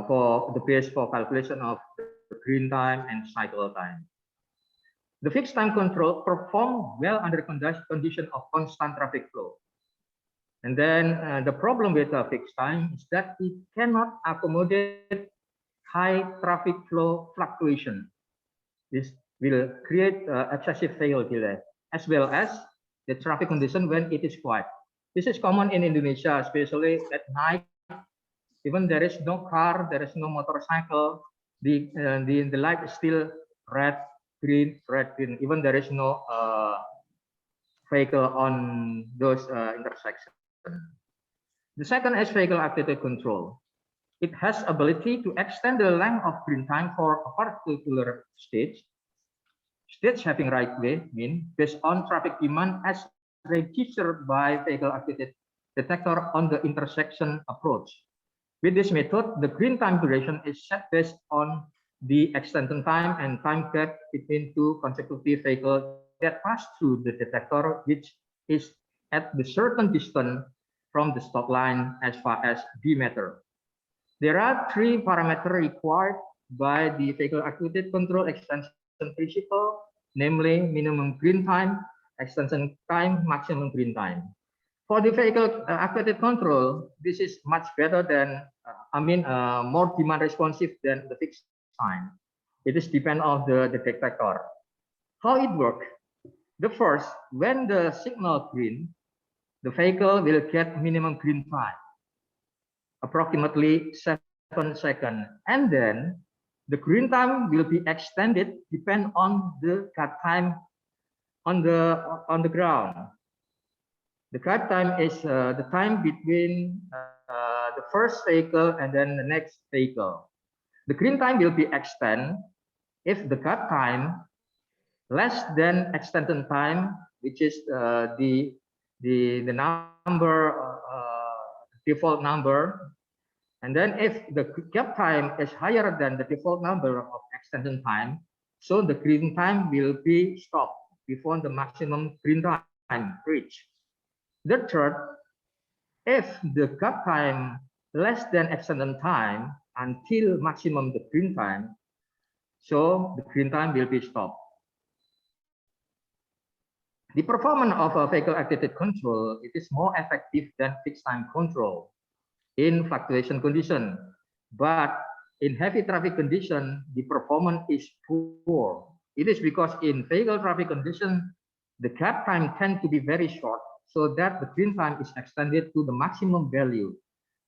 [SPEAKER 11] for the base for calculation of the green time and cycle time. The fixed time control perform well under condition of constant traffic flow. And then the problem with fixed time is that it cannot accommodate high traffic flow fluctuation. This will create excessive fail delay, as well as the traffic condition when it is quiet. This is common in Indonesia, especially at night. Even there is no car, there is no motorcycle, the light is still red, green, red, green. Even there is no vehicle on those intersections. The second is vehicle activated control. It has ability to extend the length of green time for a particular stage. Stage having right way mean based on traffic demand as registered by vehicle activated detector on the intersection approach. With this method, the green time duration is set based on the extension time and time gap between two consecutive vehicles that pass through the detector, which is at the certain distance from the stop line as far as B meter. There are 3 parameters required by the vehicle activated control extension principle, namely minimum green time, extension time, maximum green time. For the vehicle activated control, this is much better than, more demand responsive than the fixed time. It is depend on the detector. How it works? The first, when the signal green, the vehicle will get minimum green time, approximately 7 seconds, and then the green time will be extended depend on the cut time on the ground. The cut time is the time between the first vehicle and then the next vehicle. The green time will be extended if the cut time less than extension time, which is the number default number, and then if the gap time is higher than the default number of extension time, so the green time will be stopped before the maximum green time reached. The third, if the gap time less than extension time until maximum the green time, so the green time will be stopped. The performance of a vehicle activated control, it is more effective than fixed time control in fluctuation condition, but in heavy traffic condition, the performance is poor. It is because in vehicle traffic condition, the gap time tends to be very short, so that the green time is extended to the maximum value.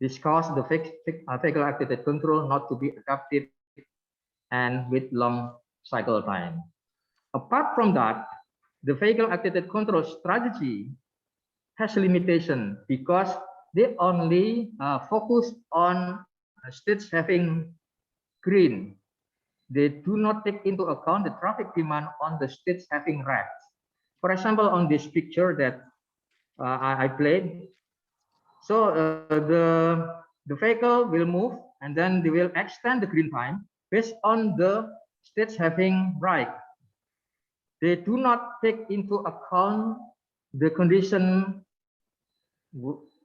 [SPEAKER 11] This causes the vehicle activated control not to be adaptive and with long cycle time. Apart from that, the vehicle activated control strategy has limitation because they only focus on states having green. They do not take into account the traffic demand on the states having red. For example, on this picture that I played, so the vehicle will move and then they will extend the green time based on the states having red. They do not take into account the condition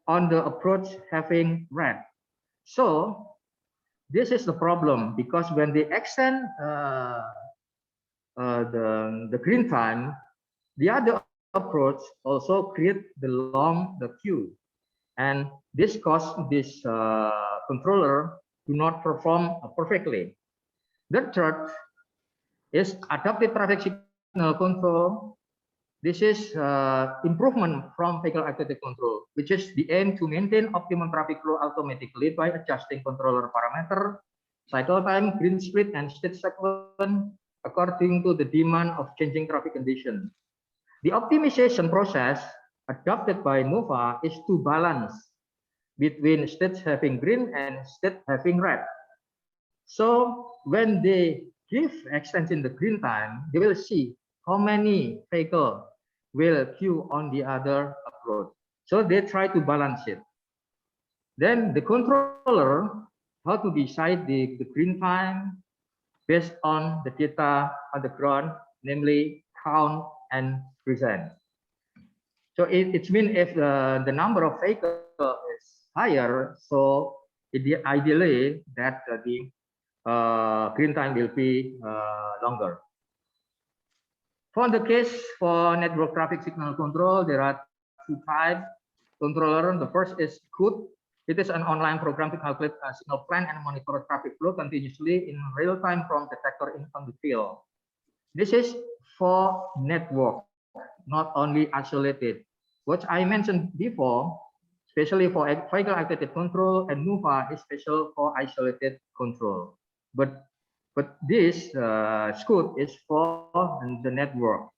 [SPEAKER 11] on the approach having red. So this is the problem, because when they extend the green time, the other approach also create the queue, and this causes this controller to not perform perfectly. The third is adaptive traffic signal control. This is improvement from vehicle activated control, which is the aim to maintain optimum traffic flow automatically by adjusting controller parameter, cycle time, green split, and state sequence according to the demand of changing traffic condition. The optimization process adopted by NOVA is to balance between states having green and states having red. So when they give extension the green time, they will see how many vehicles will queue on the other approach. So they try to balance it. Then the controller how to decide the green time based on the data on the ground, namely count and present. So it means if the number of vehicles is higher, so ideally that the green time will be longer. For the case for network traffic signal control, there are two types controller. The first is COOT. It is an online program to calculate a signal plan and monitor traffic flow continuously in real time from detector in on the field. This is for network, not only isolated. What I mentioned before, especially for vehicle activated control, and NUVA is special for isolated control. But this SCOOT is for the network.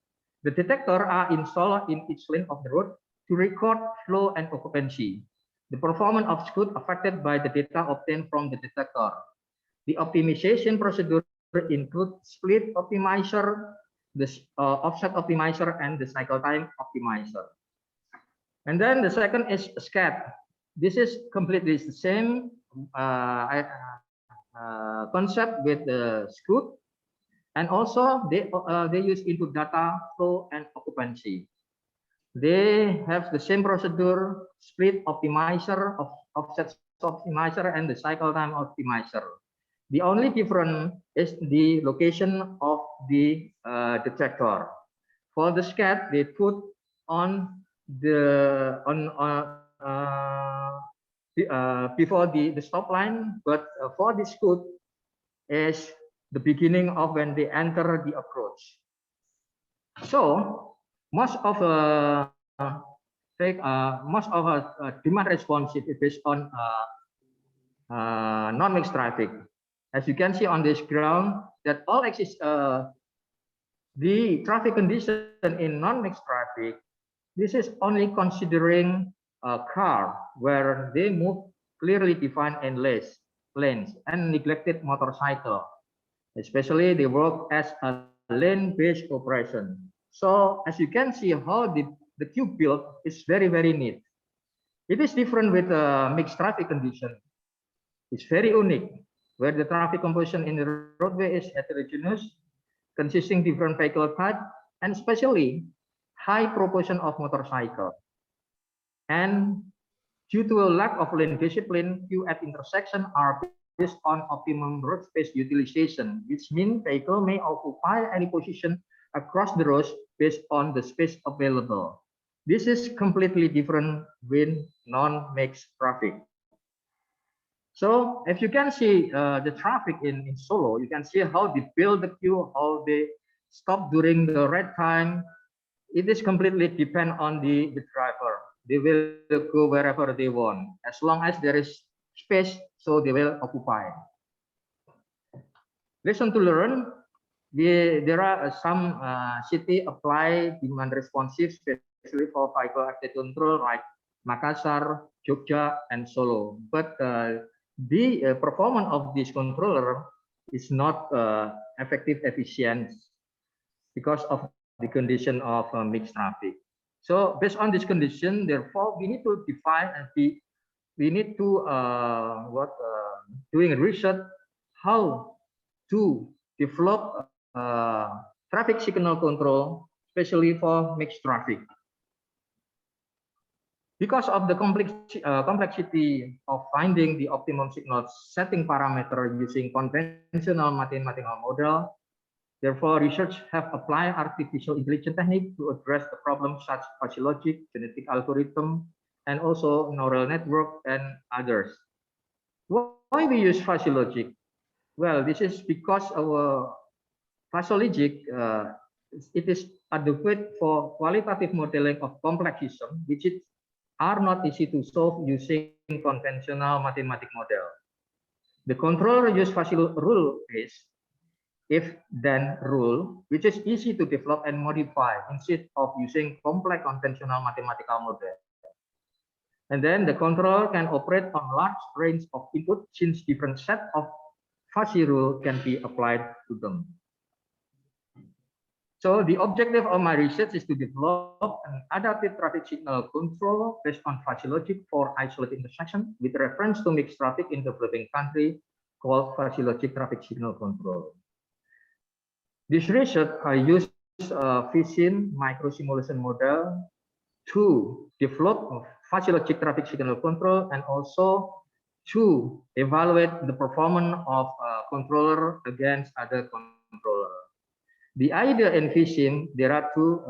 [SPEAKER 11] The detector are installed in each lane of the road to record flow and occupancy. The performance of SCOOT affected by the data obtained from the detector. The optimization procedure include split optimizer, the offset optimizer, and the cycle time optimizer. And then the second is SCAT. This is completely the same concept with the SCOOT, and also they use input data flow and occupancy. They have the same procedure, split optimizer, offset optimizer, and the cycle time optimizer. The only difference is the location of the detector. For the SCAT, they put on the before the stop line, but for the SCOOT is the beginning of when they enter the approach. So most of demand response is based on non-mixed traffic. As you can see on this ground, that all exists the traffic condition in non-mixed traffic. This is only considering a car where they move clearly defined in lanes and neglected motorcycle, especially they work as a lane-based operation. So as you can see how the queue build is very, very neat. It is different with mixed traffic condition. It's very unique, where the traffic composition in the roadway is heterogeneous, consisting different vehicle type, and especially high proportion of motorcycle. And due to a lack of lane discipline, queue at intersection are based on optimum road space utilization, which means vehicle may occupy any position across the roads based on the space available. This is completely different with non-mixed traffic. So if you can see the traffic in Solo, you can see how they build the queue, how they stop during the red time. It is completely depend on the driver. They will go wherever they want. As long as there is space, so they will occupy. Lesson to learn. There are some city apply demand responsive, especially for vehicle active control like Makassar, Jogja, and Solo. But the performance of this controller is not effective, efficient because of the condition of mixed traffic. So based on this condition, therefore, we need to define and we need to doing research how to develop traffic signal control, especially for mixed traffic. Because of the complexity of finding the optimum signal setting parameter using conventional mathematical model, therefore research have applied artificial intelligence technique to address the problems such as fuzzy logic, genetic algorithm, and also neural network and others. Why we use fuzzy logic? Well, this is because our fuzzy logic it is adequate for qualitative modeling of complex systems, which are not easy to solve using conventional mathematical model. The controller use fuzzy rule is if-then rule, which is easy to develop and modify instead of using complex conventional mathematical model. And then the controller can operate on large range of input since different set of fuzzy rule can be applied to them. So the objective of my research is to develop an adaptive traffic signal control based on physiologic for isolated intersection with reference to mixed traffic in developing country called physiologic traffic signal control. This research I use a Visin microsimulation model to develop a physiologic traffic signal control and also to evaluate the performance of a controller against other controller. The idea in Visin, there are two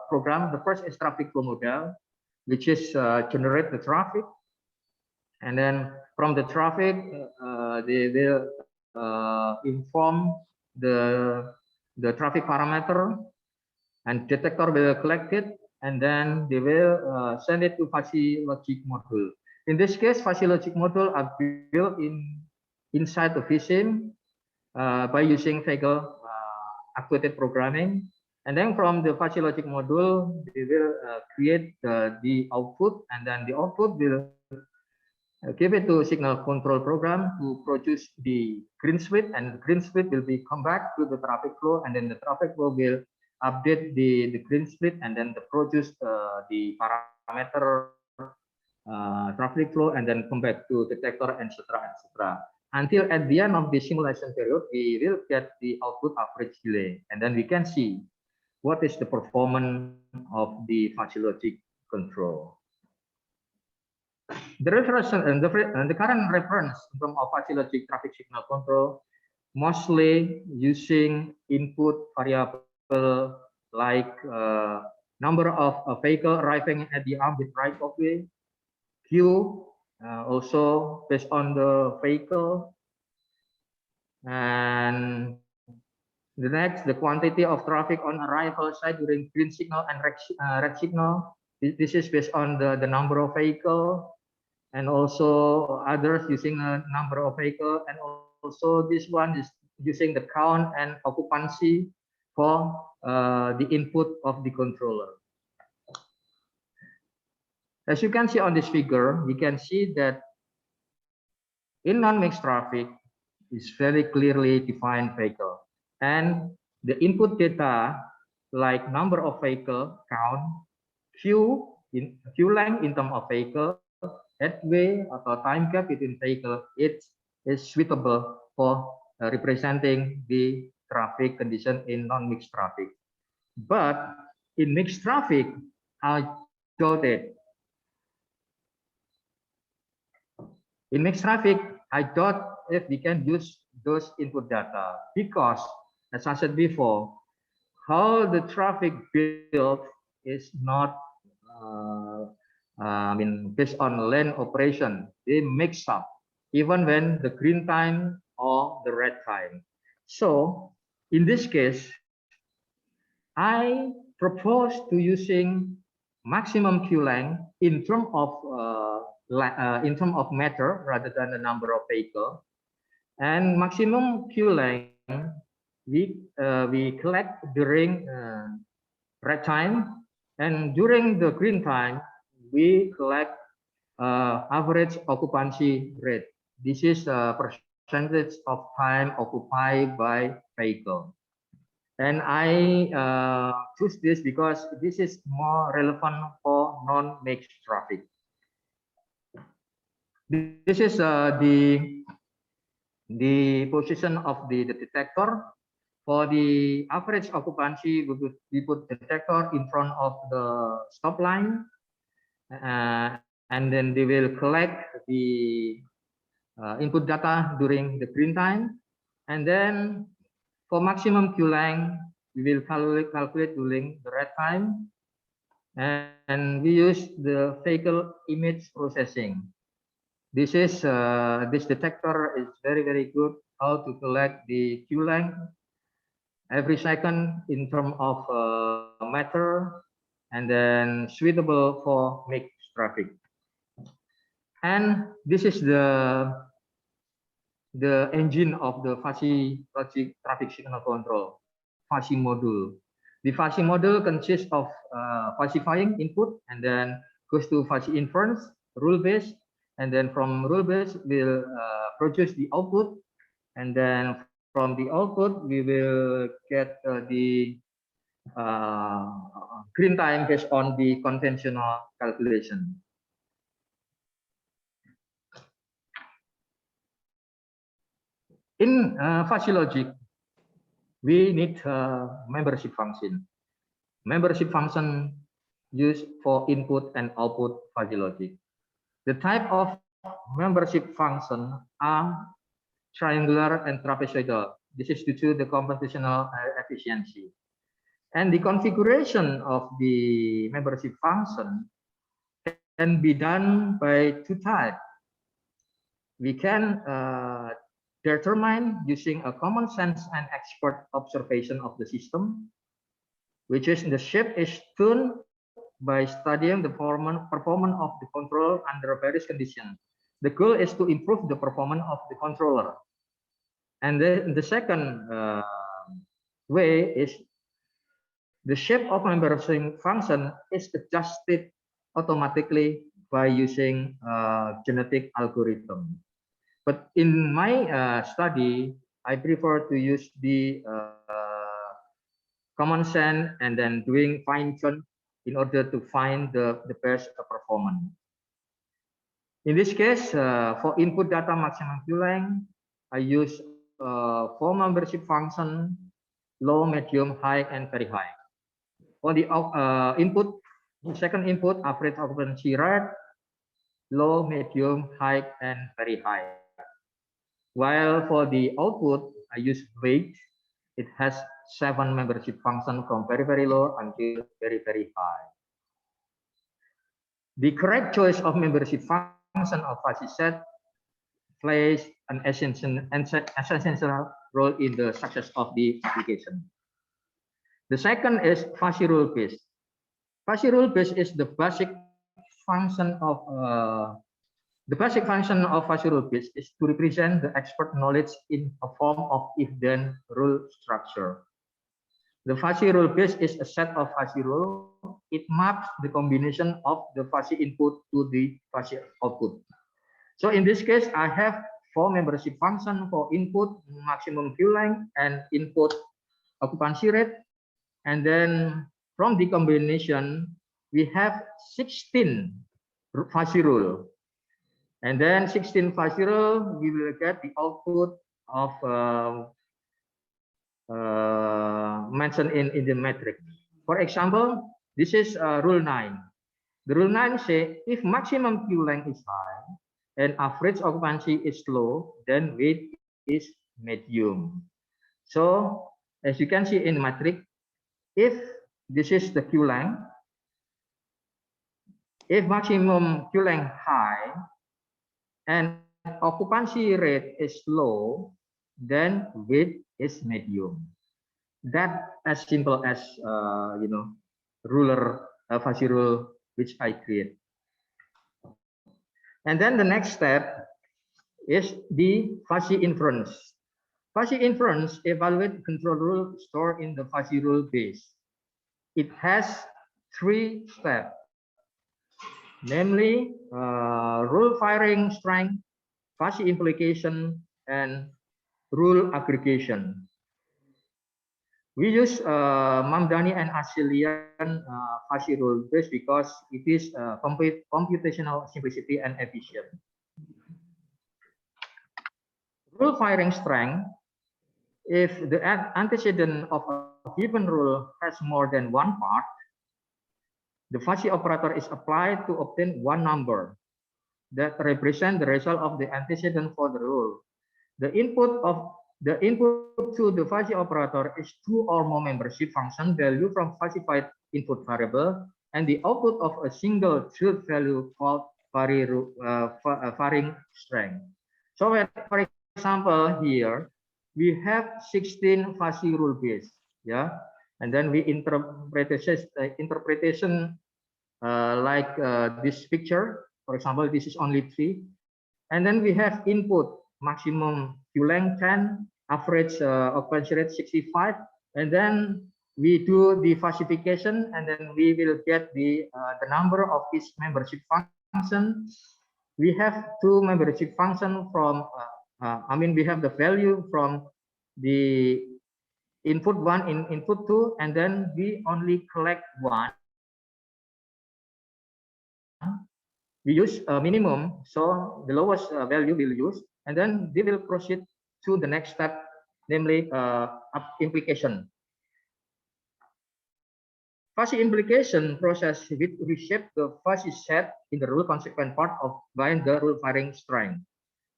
[SPEAKER 11] programs. The first is traffic flow model, which is generate the traffic, and then from the traffic, they will inform the traffic parameter, and detector will collect it, and then they will send it to physiologic module. In this case, physiologic module are built inside the Visin by using vehicle actuated programming, and then from the physiologic module, they will create the output, and then the output will give it to signal control program to produce the green switch, and the green switch will be come back to the traffic flow, and then the traffic flow will update the green split, and then produce the parameter traffic flow, and then come back to detector, etc., etc. Until at the end of the simulation period, we will get the output average delay, and then we can see what is the performance of the physiologic control. The reference and the current reference from our physiologic traffic signal control mostly using input variable like number of vehicle arriving at the arm with right of way, Q, also based on the vehicle, and the next, the quantity of traffic on arrival side during green signal and red signal. This is based on the number of vehicle, and also others using a number of vehicle, and also this one is using the count and occupancy for the input of the controller. As you can see on this figure, we can see that in non-mixed traffic is very clearly defined vehicle, and the input data like number of vehicle count, queue length in terms of vehicle, headway or time gap between vehicle, it is suitable for representing the traffic condition in non-mixed traffic. But in mixed traffic, I showed it. In mixed traffic, I thought if we can use those input data, because as I said before, how the traffic built is not based on lane operation. They mix up even when the green time or the red time. So in this case, I propose to using maximum queue length in terms of meter rather than the number of vehicle, and maximum queue length we collect during red time, and during the green time we collect average occupancy rate. This is a percentage of time occupied by vehicle. And I choose this because this is more relevant for non-mixed traffic. This is the position of the detector. For the average occupancy, we put detector in front of the stop line, and then they will collect the input data during the green time, and then for maximum queue length, we will calculate during the red time, and we use the vehicle image processing. This detector is very good how to collect the queue length every second in terms of meter, and then suitable for mixed traffic. And this is the engine of the physiologic traffic signal control, Physi module. The Physi module consists of Physifying input, and then goes to Physi inference, rule based, and then from rule based we'll produce the output, and then from the output we will get the green time based on the conventional calculation. In fuzzy logic, we need membership function. Membership function used for input and output fuzzy logic. The type of membership function are triangular and trapezoidal. This is due to the computational efficiency. And the configuration of the membership function can be done by two types. We can determine using a common sense and expert observation of the system, which is the shape is tuned by studying the performance of the control under various conditions. The goal is to improve the performance of the controller. And the second way is the shape of membership function is adjusted automatically by using genetic algorithm. But in my study, I prefer to use the common sense and then doing fine tune in order to find the best performance. In this case, for input data maximum Q length, I use 4 membership function, low, medium, high, and very high. For the input, second input, average occupancy rate, low, medium, high, and very high. While for the output, I use weight. It has 7 membership function from very, very low until very, very high. The correct choice of membership function of fuzzy set plays an essential role in the success of the application. The second is fuzzy rule base. Fuzzy rule base is the basic function of fuzzy rule base is to represent the expert knowledge in a form of if-then rule structure. The fuzzy rule base is a set of fuzzy rule. It maps the combination of the fuzzy input to the fuzzy output. So in this case, I have 4 membership function for input maximum Q length and input occupancy rate. And then from the combination, we have 16 fuzzy rule. And then 16 fuzzy rule, we will get the output of mentioned in the metric. For example, this is rule 9. The rule 9 say if maximum Q length is high and average occupancy is low, then weight is medium. So as you can see in the metric, if this is the Q length, if maximum Q length high and occupancy rate is low, then weight is medium. That as simple as fuzzy rule which I create. And then the next step is the fuzzy inference. Fuzzy inference evaluate control rule stored in the fuzzy rule base. It has 3 steps, namely rule firing strength, fuzzy implication, and rule aggregation. We use Mamdani and Asilian fuzzy rule base because it is computational simplicity and efficient. Rule firing strength, if the antecedent of a given rule has more than one part, the fuzzy operator is applied to obtain one number that represents the result of the antecedent for the rule. The input to the fuzzy operator is 2 or more membership function value from fuzzified input variable, and the output of a single truth value called varying strength. So for example, here we have 16 fuzzy rule base, yeah, and then we interpretation like this picture. For example, this is only 3, and then we have input maximum Q length 10, average occupancy rate 65, and then we do the fuzzification, and then we will get the number of each membership function. We have 2 membership function from we have the value from the input 1 in input 2, and then we only collect 1. We use a minimum, so the lowest value we'll use, and then we will proceed to the next step, namely implication. Fuzzy implication process will reshape the fuzzy set in the rule consequent part of by the rule firing strength.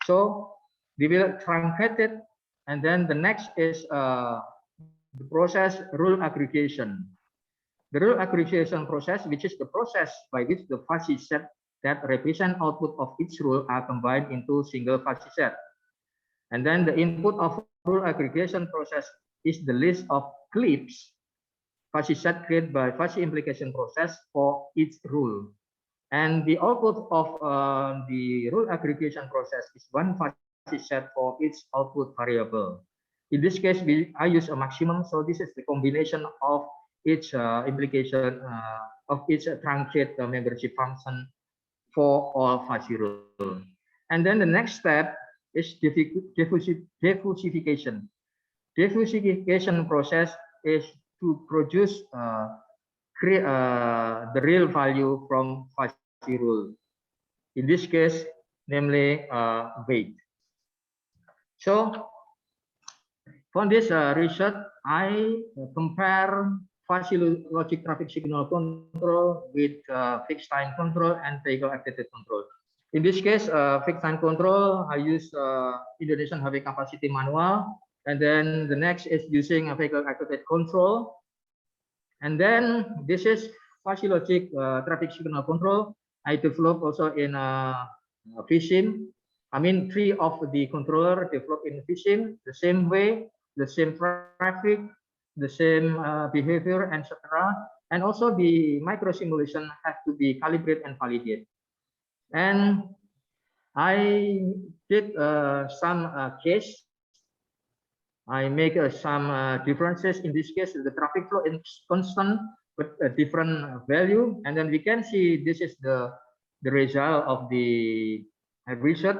[SPEAKER 11] So we will truncate it, and then the next is the process rule aggregation. The rule aggregation process, which is the process by which the fuzzy set that represent output of each rule are combined into single fuzzy set. And then the input of rule aggregation process is the list of clips fuzzy set created by fuzzy implication process for each rule. And the output of the rule aggregation process is one fuzzy set for each output variable. In this case, I use a maximum, so this is the combination of each implication of each truncate membership function for all fuzzy rules. And then the next step is diffusification. Diffusification process is to produce the real value from fuzzy rule. In this case, namely weight. So for this research, I compare fuzzy logic traffic signal control with fixed time control and vehicle activated control. In this case, fixed time control, I use Indonesian highway capacity manual. And then the next is using a vehicle activated control. And then this is fuzzy logic traffic signal control. I developed also in VSIM. I mean, 3 of the controller developed in VSIM, the same way, the same traffic, the same behavior, etc. And also the micro simulation have to be calibrated and validated. And I did some case. I make some differences. In this case, the traffic flow is constant but a different value. And then we can see this is the result of the research.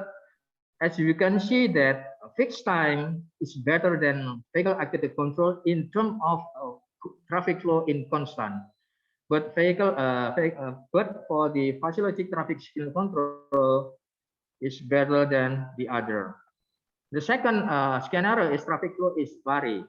[SPEAKER 11] As you can see that fixed time is better than vehicle activated control in terms of traffic flow in constant. But but for the fuzzy logic traffic signal control is better than the other. The second scenario is traffic flow is vary.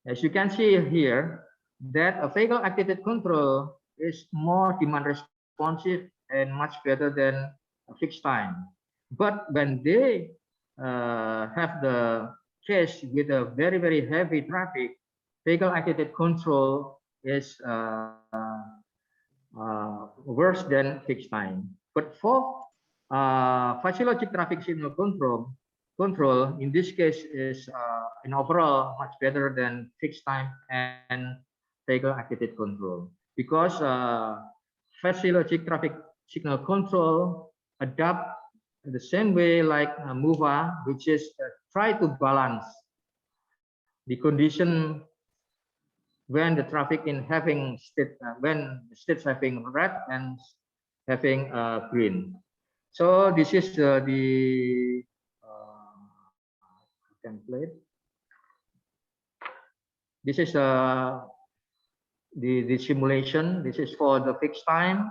[SPEAKER 11] As you can see here, that a vehicle activated control is more demand responsive and much better than a fixed time. But when they have the case with a very, very heavy traffic, vehicle activated control is worse than fixed time. But for fuzzy logic traffic signal control in this case is in overall much better than fixed time and vehicle activated control, because fuzzy logic traffic signal control adapt the same way like MOVA, which is try to balance the condition when the traffic in having state when states having red and having green. So this is the template. This is the simulation. This is for the fixed time,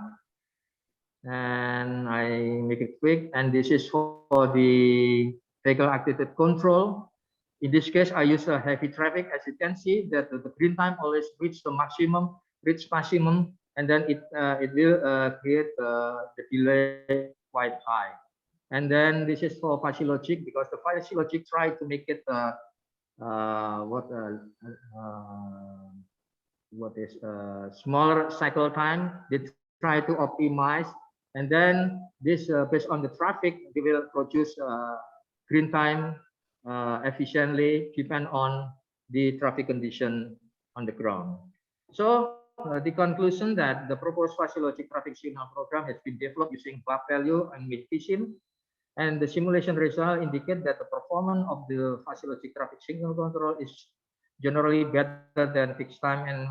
[SPEAKER 11] and I make it quick. And this is for the vehicle activated control. In this case, I use a heavy traffic. As you can see, that the green time always reach the maximum, and then it will create the delay quite high. And then this is for fuzzy logic, because the fuzzy logic try to make it smaller cycle time. They try to optimize, and then this based on the traffic, they will produce green time efficiently, depend on the traffic condition on the ground. So the conclusion that the proposed fuzzy logic traffic signal program has been developed using bug value and with VSIM, and the simulation result indicate that the performance of the fuzzy logic traffic signal control is generally better than fixed time and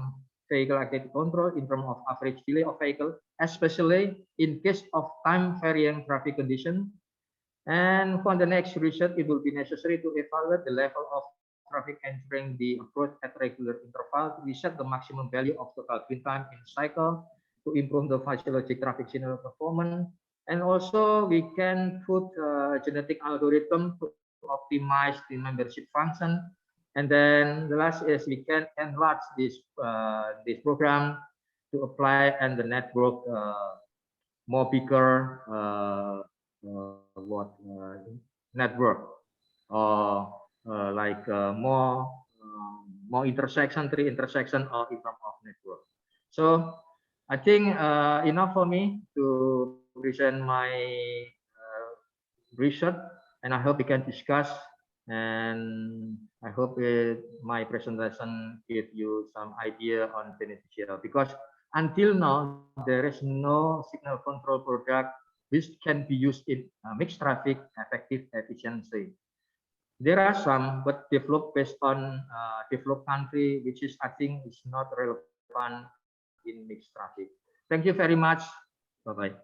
[SPEAKER 11] vehicle activated control in terms of average delay of vehicle, especially in case of time varying traffic condition. And for the next research, it will be necessary to evaluate the level of traffic entering the approach at regular interval to reset the maximum value of total green time in cycle to improve the physiologic traffic signal performance. And also we can put genetic algorithm to optimize the membership function. And then the last is we can enlarge this program to apply and the network more bigger network or like more intersection, 3 intersection or in terms of network. So I think enough for me to present my research, and I hope we can discuss, and I hope my presentation give you some idea on beneficial, because until now there is no signal control product which can be used in mixed traffic effective efficiency. There are some, but developed based on developed country, which is I think is not relevant in mixed traffic. Thank you very much. Bye-bye.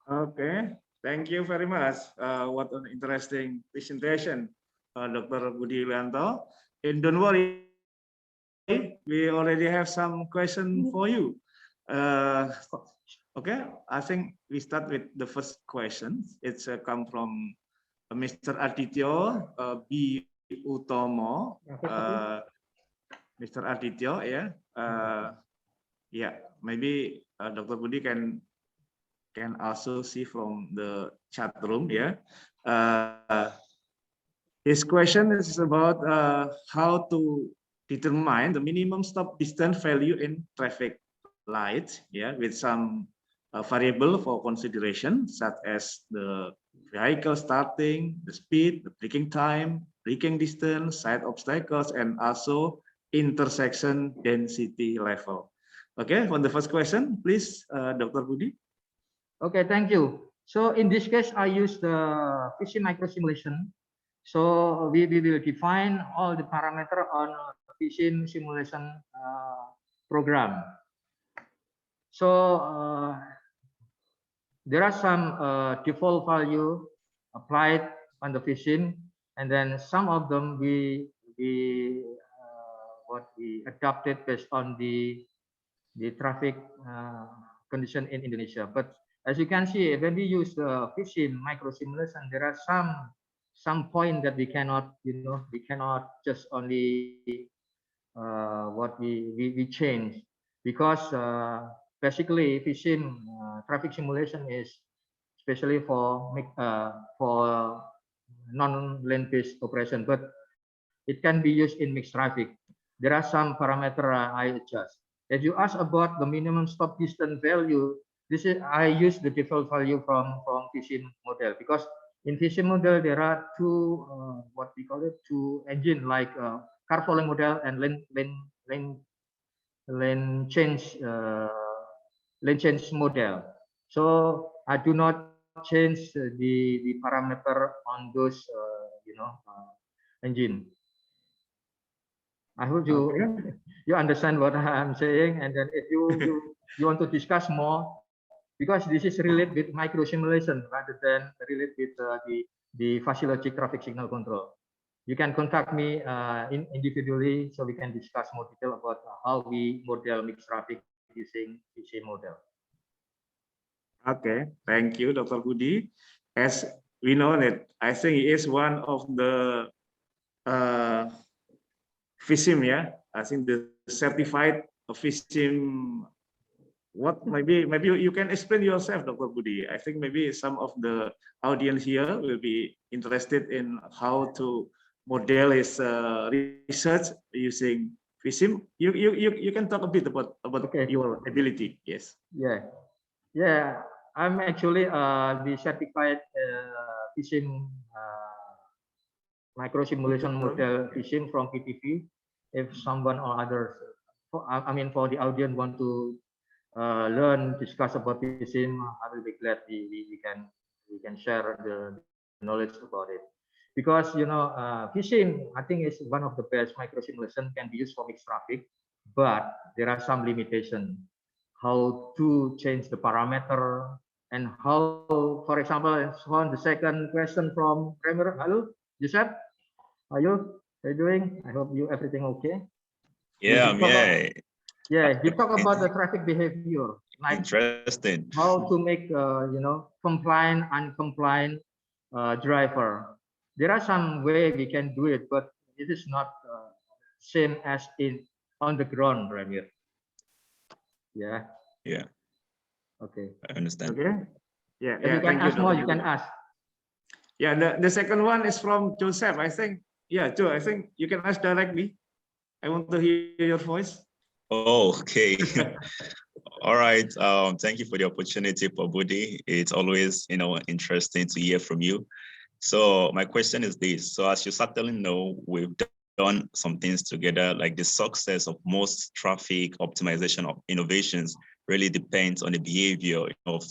[SPEAKER 10] Okay, thank you very much. What an interesting presentation, Dr. Budi Yulianto. And don't worry, we already have some question for you. Okay, I think we start with the first question. It's come from Mr. Adityo B. Utomo. Mr. Adityo, yeah. Yeah, maybe Dr. Budi can also see from the chat room, yeah. His question is about how to determine the minimum stop distance value in traffic lights, yeah, with some variable for consideration, such as the vehicle starting, the speed, the braking time, braking distance, side obstacles, and also intersection density level. Okay, for the first question, please, Dr. Budi.
[SPEAKER 11] Okay, thank you. So in this case, I use the fishing microsimulation. So we will define all the parameter on fishing simulation program. So there are some default value applied on the fishing, and then some of them we adapted based on the traffic condition in Indonesia. But as you can see, when we use the fishing microsimulation, there are some point that we cannot, we cannot just only we change, because basically fishing traffic simulation is especially for non-lane based operation, but it can be used in mixed traffic. There are some parameter I adjust. As you ask about the minimum stop distance value, this is I use the default value from fishing model, because in fishing model there are two what we call it, two engine, like car following model and lane change model. So I do not change the parameter on those engine. I hope you you understand what I'm saying, and then if you want to discuss more, because this is related with micro simulation rather than related with the physiologic traffic signal control, you can contact me individually so we can discuss more detail about how we model mixed traffic using PC model.
[SPEAKER 10] Okay, thank you, Dr. Budi. As we know that, I think he is one of the FISIM, yeah. I think the certified FISIM. What maybe you can explain yourself, Dr. Budi. I think maybe some of the audience here will be interested in how to model his research using FISIM. You can talk a bit about your ability. Yes.
[SPEAKER 11] Yeah. I'm actually the certified FISIM micro simulation model FISIM from PTV. If someone or others, I mean, for the audience want to learn, discuss about FISIM, I will be glad we can share the knowledge about it. Because FISIM, I think, is one of the best micro simulation, can be used for mixed traffic, but there are some limitations. How to change the parameter, and how, for example, on the second question from Kramer, hello, Joseph, are you? How you doing? I hope you everything okay.
[SPEAKER 12] Yeah,
[SPEAKER 11] Yeah, we talk about the traffic behavior, like
[SPEAKER 12] interesting.
[SPEAKER 11] how to make compliant and compliant driver. There are some way we can do it, but it is not same as in on the ground, right here. Yeah.
[SPEAKER 12] Yeah.
[SPEAKER 11] Okay.
[SPEAKER 12] I understand.
[SPEAKER 10] Okay. Yeah.
[SPEAKER 11] If you can ask more, you can ask.
[SPEAKER 10] Yeah. The second one is from Joseph. I think. Yeah, Joe. I think you can ask directly. I want to hear your voice.
[SPEAKER 12] Oh, okay. All right. Thank you for the opportunity, Pabudi. It's always, interesting to hear from you. So my question is this. So as you certainly know, we've done some things together, like the success of most traffic optimization of innovations really depends on the behavior of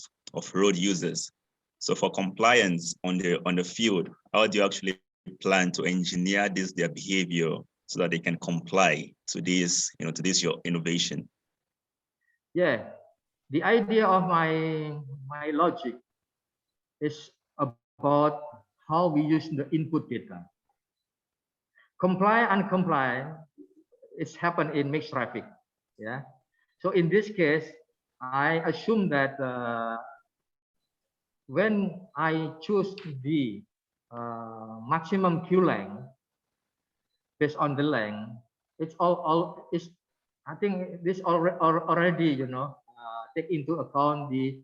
[SPEAKER 12] road users. So for compliance on the field, how do you actually plan to engineer their behavior so that they can comply to this, to this your innovation?
[SPEAKER 11] Yeah, the idea of my logic is about how we use the input data. Comply and comply is happen in mixed traffic. Yeah. So in this case, I assume that when I choose the maximum queue length based on the length, it's all is. I think this already take into account the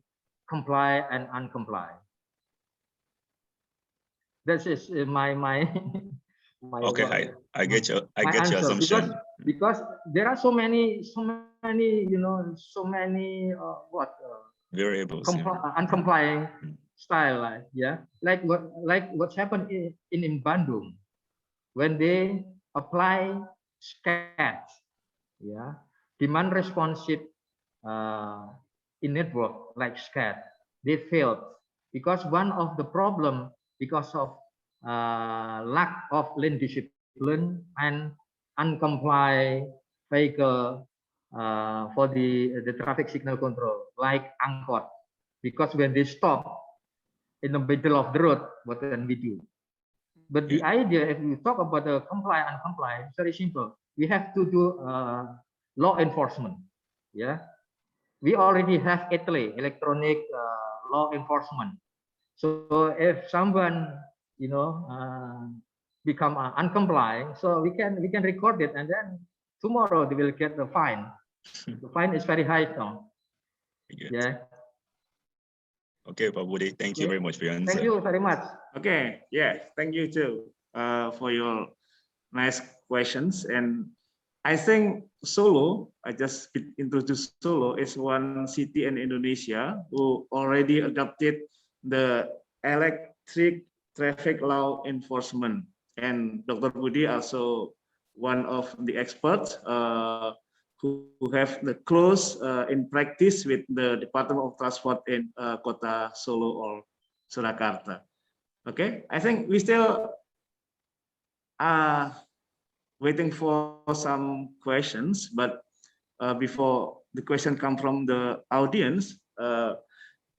[SPEAKER 11] comply and uncomply. This is my
[SPEAKER 12] okay. I get your assumption
[SPEAKER 11] because there are so many
[SPEAKER 12] variables,
[SPEAKER 11] uncomplying style, like what's happened in Bandung when they apply SCAD, demand responsive in network like SCAD, they failed because one of the problem because of lack of lane discipline and uncompliant vehicle for the traffic signal control like angkot, because when they stop in the middle of the road, what can we do? But the idea, if we talk about the comply and uncomply, it's very simple. We have to do law enforcement. Yeah, we already have ETLE, electronic law enforcement. So if someone become uncompliant, so we can record it, and then tomorrow they will get the fine. The fine is very high now. Yeah.
[SPEAKER 12] Okay, Pabudi, thank you very much for your answer.
[SPEAKER 11] Thank you very much.
[SPEAKER 10] Okay, yeah, thank you too for your nice questions. And I think Solo, I just introduced Solo, is one city in Indonesia who already adopted the electric traffic law enforcement. And Dr. Budi also one of the experts who have the close in practice with the Department of Transport in Kota Solo or Surakarta. Okay, I think we still are waiting for some questions, but before the question come from the audience,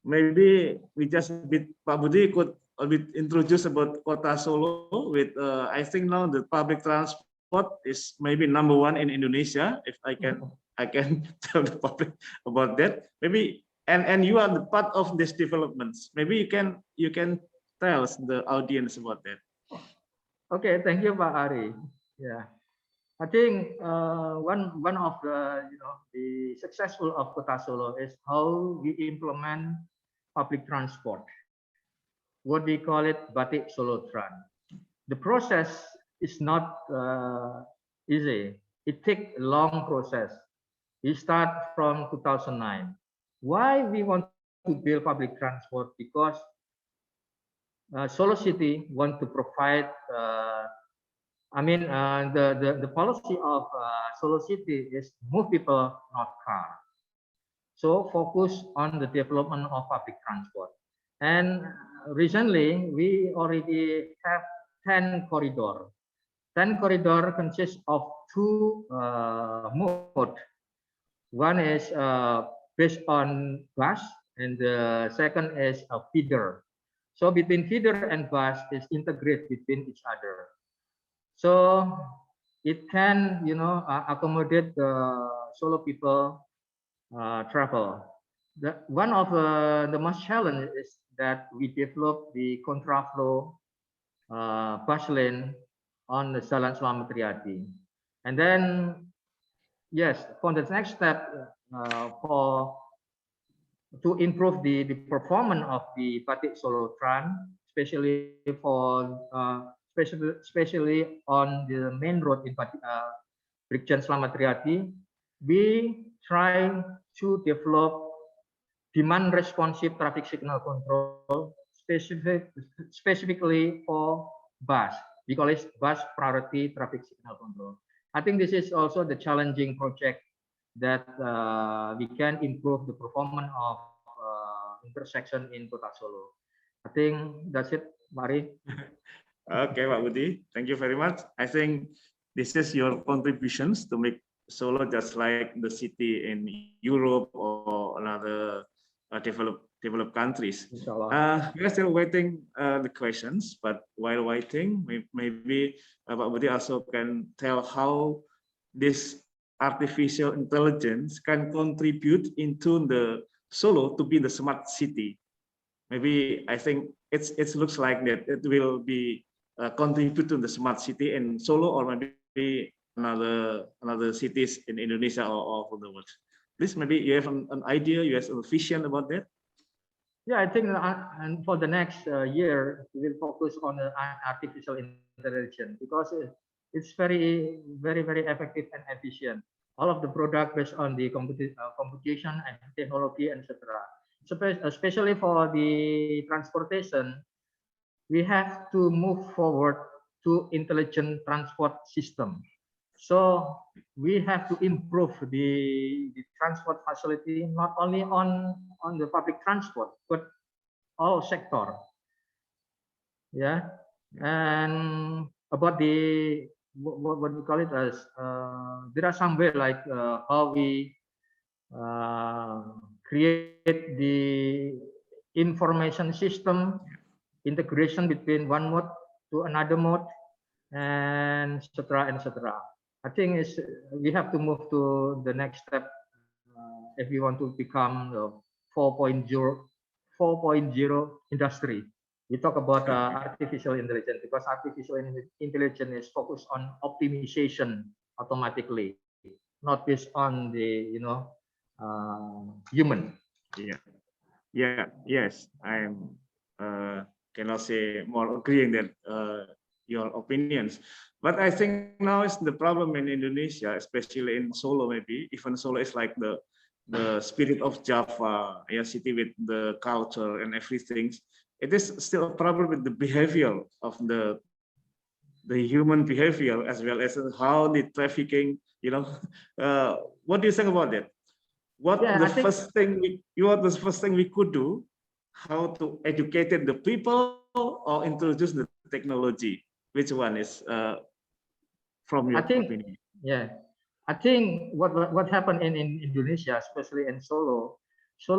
[SPEAKER 10] maybe we just Pak Budi could a bit introduce about Kota Solo with I think now the public transport is maybe #1 in Indonesia. If I can tell the public about that. Maybe and you are the part of these developments. Maybe you can tell us the audience about that.
[SPEAKER 11] Okay, thank you, Pak Ari. Yeah, I think one of the successful of Kota Solo is how we implement public transport. What we call it, Batik Solo Tran. The process is not easy. It takes a long process. We start from 2009. Why we want to build public transport? Because Solo City want to provide. The policy of Solo City is move people, not car. So focus on the development of public transport. And recently, we already have 10 corridor. 10 corridor consists of 2 modes. One is based on bus, and the second is a feeder. So between feeder and bus is integrated between each other. So it can, accommodate the solo people travel. One of the most challenge is that we develop the contraflow bus lane on the Jalan Selamat Riyadi. And then, yes, for the next step, to improve the performance of the Batik Solo Tram, especially especially on the main road in Brigjen Selamat Riyadi, we try to develop demand responsive traffic signal control specifically for bus. We call it bus priority traffic signal control. I think this is also the challenging project that we can improve the performance of intersection in Kota Solo. I think that's it, Mari.
[SPEAKER 10] Okay, Pak Budi, thank you very much. I think this is your contributions to make Solo just like the city in Europe or another developed countries. We are still waiting the questions, but while waiting, maybe Pak Budi also can tell how this artificial intelligence can contribute into the Solo to be the smart city. Maybe I think it looks like that it will be contribute to the smart city in Solo or maybe another cities in Indonesia or all over the world. Please, maybe you have an idea, you have a vision about that?
[SPEAKER 11] Yeah, I think and for the next year, we will focus on the artificial intelligence because it's very effective and efficient. All of the product based on the computation and technology, etc. Especially for the transportation, we have to move forward to intelligent transport system. So we have to improve the transport facility not only on the public transport but all sector. Yeah, and about the what we call it as there are some way like how we create the information system integration between one mode to another mode and etc. I think we have to move to the next step if we want to become the 4.0 industry. We talk about artificial intelligence because artificial intelligence is focused on optimization automatically, not based on the human.
[SPEAKER 10] Yes, I'm cannot say more agreeing that your opinions. But I think now is the problem in Indonesia, especially in Solo, maybe even Solo is like the spirit of Java, city with the culture and everything. It is still a problem with the behavior of the human behavior as well as how the trafficking. What do you think about that? What the first thing we could do? How to educate the people or introduce the technology? Which one is from your opinion?
[SPEAKER 11] Yeah, I think what happened in Indonesia, especially in Solo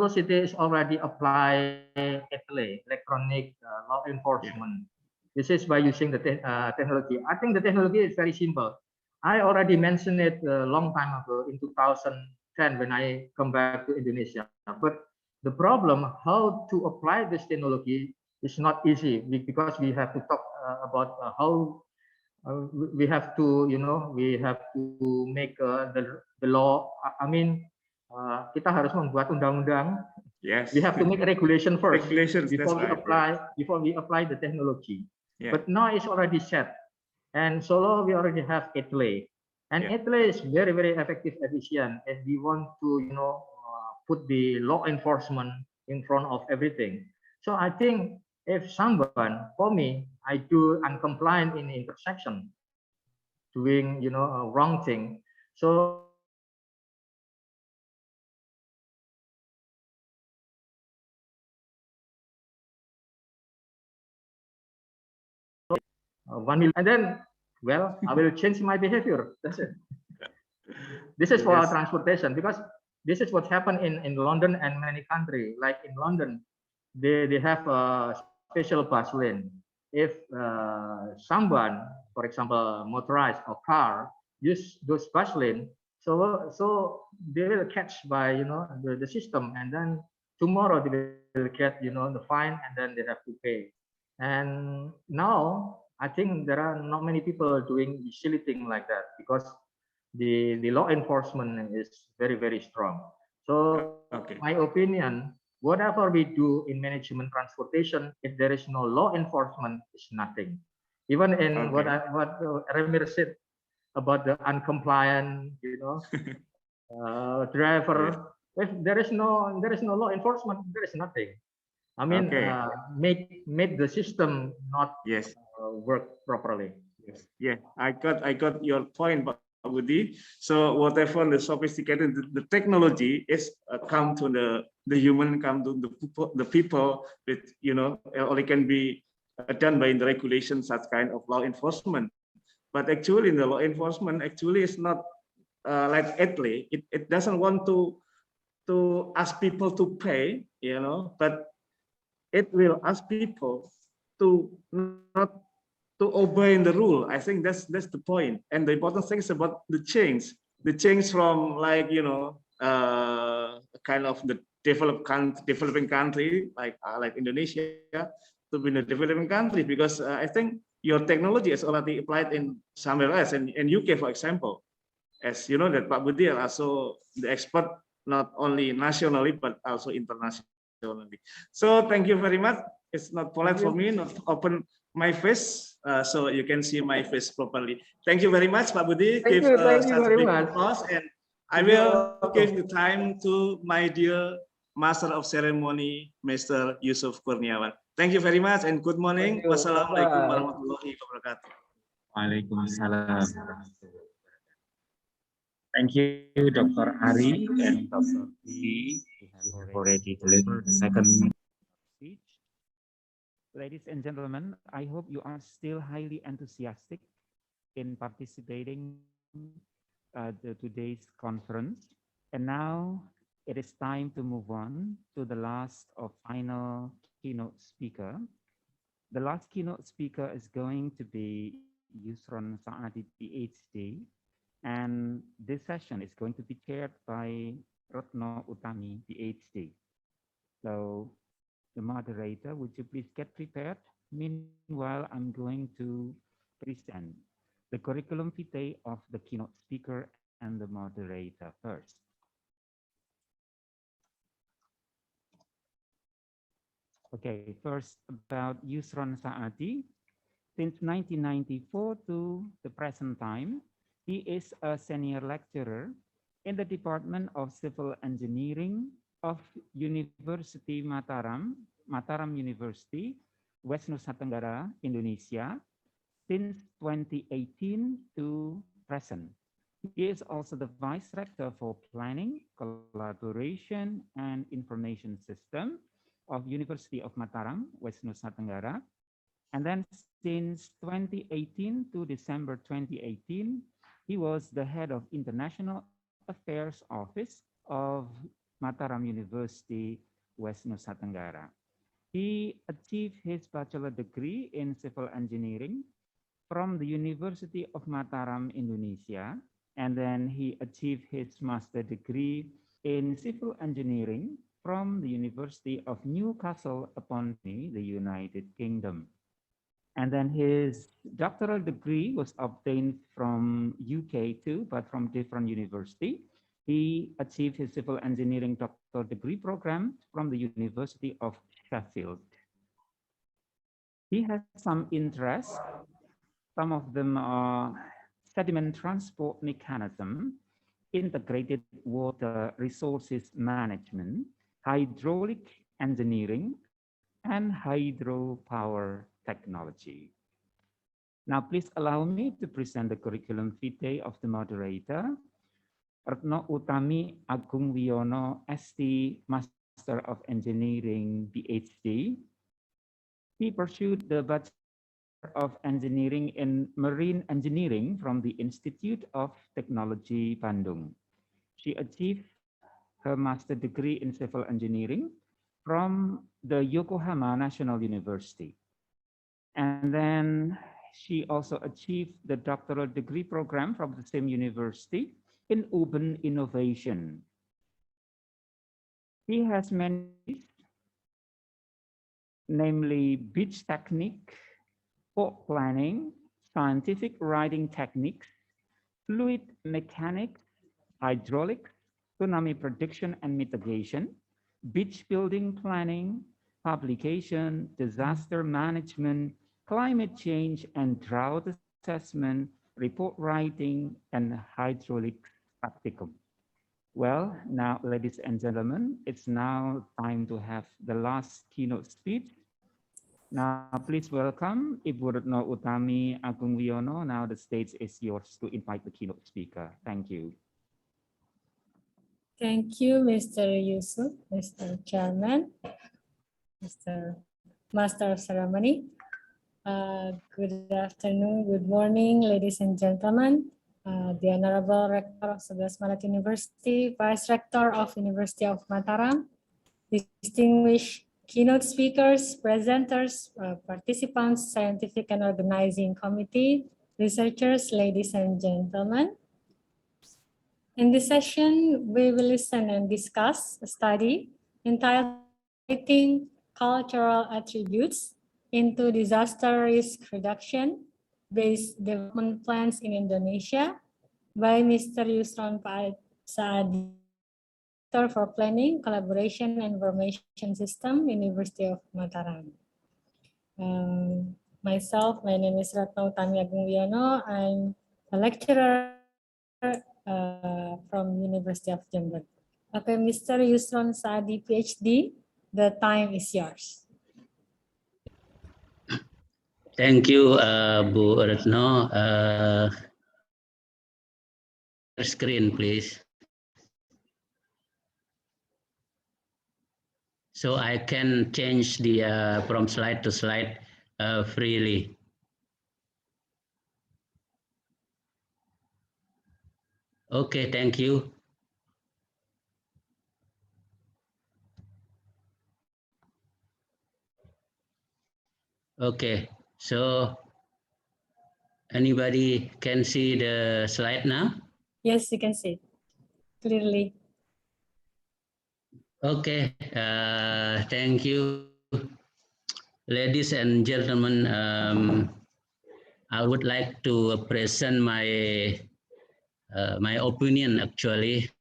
[SPEAKER 11] city is already apply electronic law enforcement. This is by using the technology. I think the technology is very simple. I already mentioned it a long time ago in 2010 when I come back to Indonesia. But the problem, how to apply this technology is not easy because we have to talk about how we have to, make the law. I mean, kita harus membuat undang-undang.
[SPEAKER 10] Yes.
[SPEAKER 11] We have to make a regulation first
[SPEAKER 10] before
[SPEAKER 11] we apply the technology. Yeah. But now it's already set. And Solo, we already have ETLE. And ETLE is very effective, efficient. And we want to, put the law enforcement in front of everything. So I think if someone, for me, I'm compliant in intersection, doing, a wrong thing. So $1 million, and then, well, I will change my behavior. That's it. This is for our transportation because this is what happened in London and many countries. Like in London, they have a special bus lane. if someone, for example, motorized or car, use those bus lane, so they will catch by the system, and then tomorrow they will get the fine, and then they have to pay. And now I think there are not many people doing silly thing like that, because the law enforcement is very strong. So my opinion, whatever we do in management transportation, if there is no law enforcement, it's nothing. Even in what Remir said about the uncompliant, driver, if there is no law enforcement, there is nothing. I mean, make the system not work properly.
[SPEAKER 10] Yes. Yeah, I got your point, Pak Budi. So whatever the sophisticated the technology is come to the human, come to the people with or it can be done by the regulation, such kind of law enforcement. But actually, the law enforcement actually is not like athlete. It doesn't want to ask people to pay, but it will ask people to not to obey the rule. I think that's the point. And the important thing is about the change from like kind of the developing country like Indonesia to be a developing country, because I think your technology is already applied in somewhere else, in UK, for example. As you know that Pak Budi are also the expert not only nationally but also internationally. So thank you very much. It's not polite for me not to open my face so you can see my face properly. Thank you very much, Pak Budi.
[SPEAKER 11] Thank you very much.
[SPEAKER 10] Applause, and I will give the time to my dear Master of Ceremony, Mr. Yusuf Kurniawan. Thank you very much and good morning. Wassalamualaikum warahmatullahi wabarakatuh.
[SPEAKER 8] Waalaikumsalam. Thank you, Dr. Ari and Dr. B. We have already delivered the second speech. Ladies and gentlemen, I hope you are still highly enthusiastic in participating today's conference. And now it is time to move on to the last or final keynote speaker. The last keynote speaker is going to be Yusron Saadi, PhD. And this session is going to be chaired by Retno Utami, PhD. So the moderator, would you please get prepared? Meanwhile, I'm going to present the curriculum vitae of the keynote speaker and the moderator first. Okay, first about Yusron Saadi. Since 1994 to the present time, he is a senior lecturer in the Department of Civil Engineering of University Mataram University, West Nusa Tenggara, Indonesia, since 2018 to present. He is also the Vice Rector for Planning, Collaboration, and Information System of University of Mataram, West Nusa Tenggara. And then since 2018 to December 2018, he was the head of International Affairs Office of Mataram University, West Nusa Tenggara. He achieved his bachelor degree in civil engineering from the University of Mataram, Indonesia. And then he achieved his master degree in civil engineering from the University of Newcastle upon Tyne, the United Kingdom. And then his doctoral degree was obtained from UK too, but from different university. He achieved his civil engineering doctoral degree program from the University of Sheffield. He has some interests. Some of them are sediment transport mechanism, integrated water resources management, hydraulic engineering, and hydropower technology. Now, please allow me to present the curriculum vitae of the moderator, Retno Utami Agung Wiono, ST Master of Engineering, PhD. He pursued the Bachelor of Engineering in Marine Engineering from the Institute of Technology, Bandung. She achieved her master degree in civil engineering from the Yokohama National University.
[SPEAKER 7] And then she also achieved the doctoral degree program from the same university in urban innovation. He has many, namely beach technique, port planning, scientific writing techniques, fluid mechanics, hydraulics, tsunami prediction and mitigation, beach building planning, publication, disaster management, climate change and drought assessment, report writing, and hydraulics practicum. Well, now, ladies and gentlemen, it's now time to have the last keynote speech. Now, please welcome Ibu Retno Utami Agung Wiono. Now the stage is yours to invite the keynote speaker. Thank you.
[SPEAKER 13] Thank you, Mr. Yusuf, Mr. Chairman, Mr. Master of Ceremony. Good afternoon, good morning, ladies and gentlemen. The Honorable Rector of 11 Maret University, Vice Rector of University of Mataram, distinguished keynote speakers, presenters, participants, scientific and organizing committee, researchers, ladies and gentlemen. In this session, we will listen and discuss a study entitled Cultural Attributes into Disaster Risk Reduction Based Development Plans in Indonesia by Mr. Yusron Saadi, Director for Planning, Collaboration, and Information System, University of Mataram. Myself, my name is Retno Utami Agung Wiono. I'm a lecturer from University of Jember. Okay, Mr. Yusron Saadi, PhD, the time is yours.
[SPEAKER 14] Thank you, Bu Retno. Screen, please. So I can change the from slide to slide freely. Okay, thank you. Okay, so anybody can see the slide now?
[SPEAKER 13] Yes, you can see it clearly.
[SPEAKER 14] Okay, thank you. Ladies and gentlemen, I would like to present my opinion actually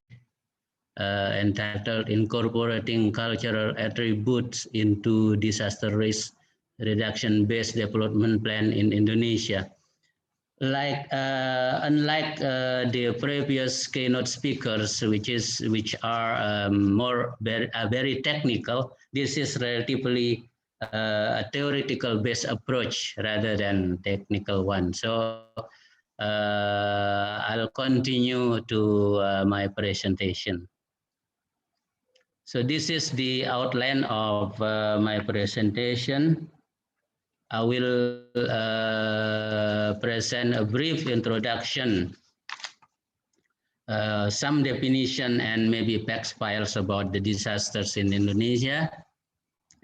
[SPEAKER 14] entitled Incorporating Cultural Attributes into Disaster Risk Reduction Based Development Plan in Indonesia. Unlike the previous keynote speakers, which are very technical, this is relatively a theoretical based approach rather than technical one. So I'll continue to my presentation. So this is the outline of my presentation. I will present a brief introduction, some definition and maybe facts files about the disasters in Indonesia.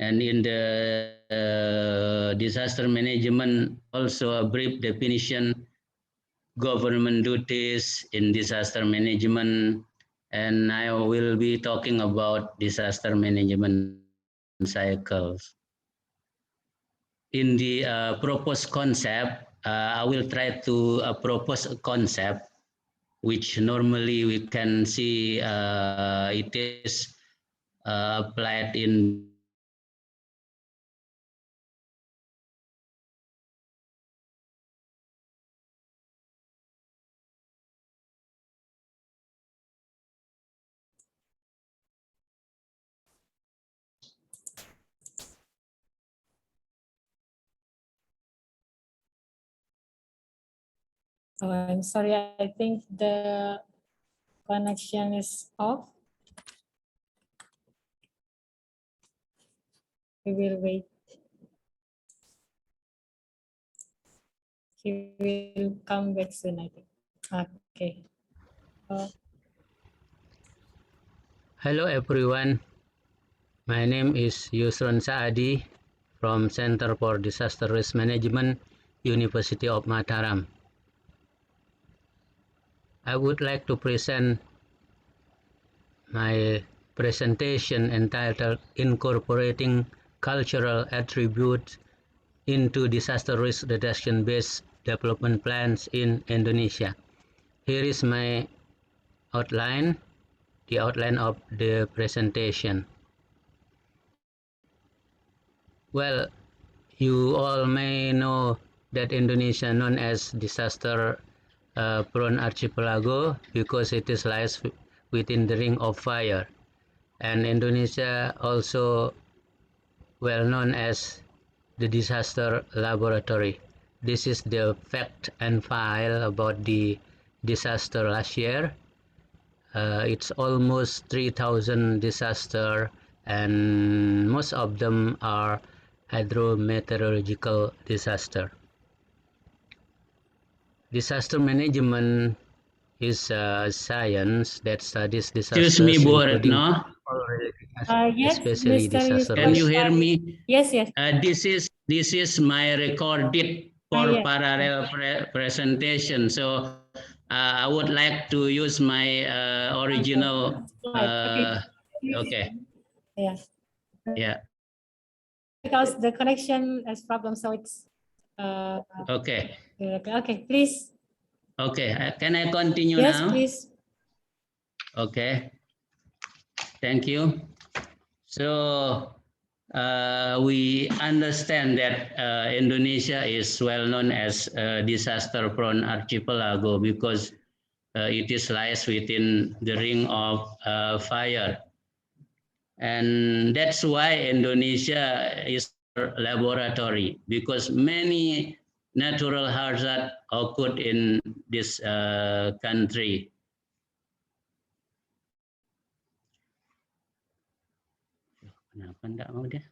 [SPEAKER 14] And in the disaster management, also a brief definition, government duties in disaster management, and I will be talking about disaster management cycles. In the proposed concept, I will try to propose a concept which normally we can see it is applied in
[SPEAKER 13] Oh, I'm sorry, I think the connection is off. We will wait. He will come back soon, I think. Okay.
[SPEAKER 14] Hello everyone. My name is Yusron Saadi. from Center for Disaster Risk Management, University of Mataram. I would like to present my presentation entitled Incorporating Cultural Attributes into Disaster Risk Reduction Based Development Plans in Indonesia. Here is my outline, the outline of the presentation. Well, you all may know that Indonesia known as disaster prone archipelago because it is lies within the ring of fire, and Indonesia also well known as the disaster laboratory. This is the fact and file about the disaster last year. It's almost 3,000 disaster, and most of them are hydrometeorological disaster. Disaster management is a science that studies disasters,
[SPEAKER 13] Excuse me, Bu
[SPEAKER 14] including
[SPEAKER 13] Retno. Yes,
[SPEAKER 14] especially
[SPEAKER 13] Mr.
[SPEAKER 14] disaster.
[SPEAKER 13] Can you hear me? Yes, yes.
[SPEAKER 14] This is my recorded for
[SPEAKER 13] Yes.
[SPEAKER 14] parallel presentation. So I would like to use my original. Okay.
[SPEAKER 13] Yeah.
[SPEAKER 14] Yeah.
[SPEAKER 13] Because the connection has problem, so it's.
[SPEAKER 14] Okay.
[SPEAKER 13] Okay, please.
[SPEAKER 14] Okay. Can I continue
[SPEAKER 13] yes,
[SPEAKER 14] now?
[SPEAKER 13] Yes, please.
[SPEAKER 14] Okay. Thank you. So we understand that Indonesia is well known as a disaster-prone archipelago because it is lies within the ring of fire. And that's why Indonesia is a laboratory, because many natural hazards occurred in this country. Kenapa enggak mau dia?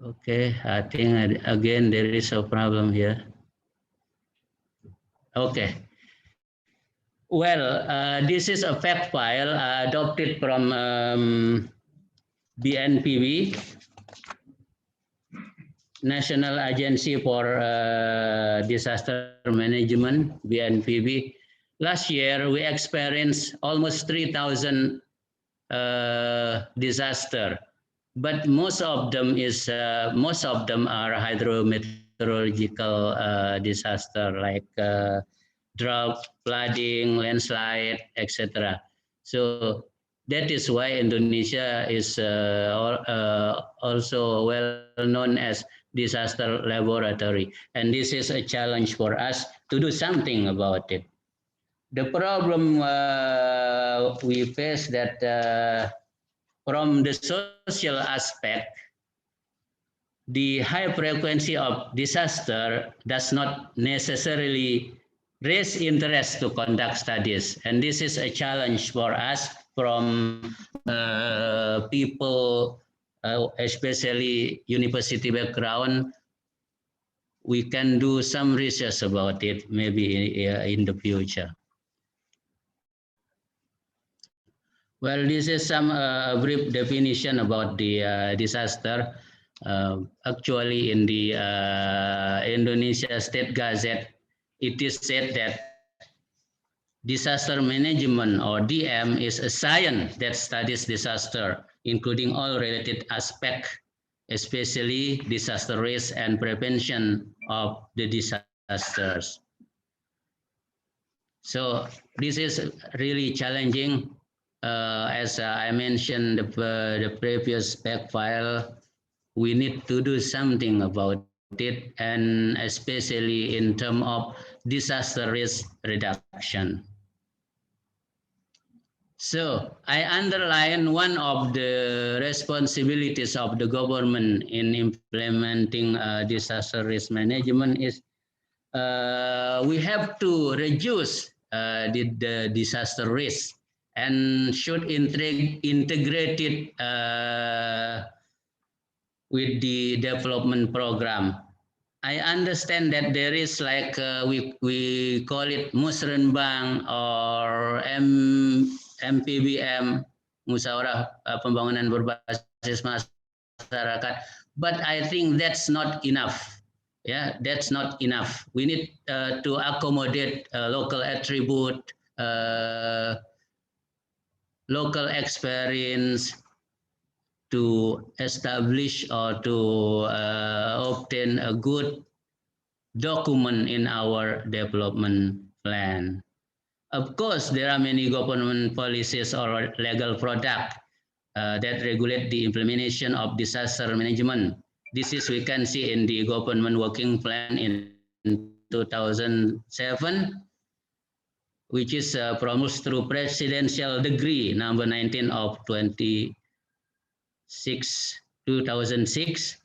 [SPEAKER 14] Okay, I think again there is a problem here. Okay. Well, this is a fact file adopted from BNPB, National Agency for Disaster Management, BNPB. Last year, we experienced almost 3,000 disaster, but most of them are hydrometeorological disaster like drought, flooding, landslide, etc. So that is why Indonesia is also well known as disaster laboratory, and this is a challenge for us to do something about it. The problem we face that from the social aspect, the high frequency of disaster does not necessarily raise interest to conduct studies. And this is a challenge for us from people, especially university background. We can do some research about it maybe in the future. Well, this is some brief definition about the disaster. Actually, in the Indonesia State Gazette, it is said that disaster management, or DM, is a science that studies disaster, including all related aspects, especially disaster risk and prevention of the disasters. So this is really challenging. As I mentioned the previous back file, we need to do something about it, and especially in terms of disaster risk reduction. So I underline one of the responsibilities of the government in implementing disaster risk management is we have to reduce the disaster risk and should integrate it with the development program. I understand that there is like we call it musrenbang or MPBM, musyawarah pembangunan berbasis masyarakat. But I think that's not enough. Yeah, that's not enough. We need to accommodate local attribute, local experience to establish or to obtain a good document in our development plan. Of course, there are many government policies or legal products that regulate the implementation of disaster management. This is we can see in the government working plan in 2007, which is promised through Presidential Decree number 19 of 2006,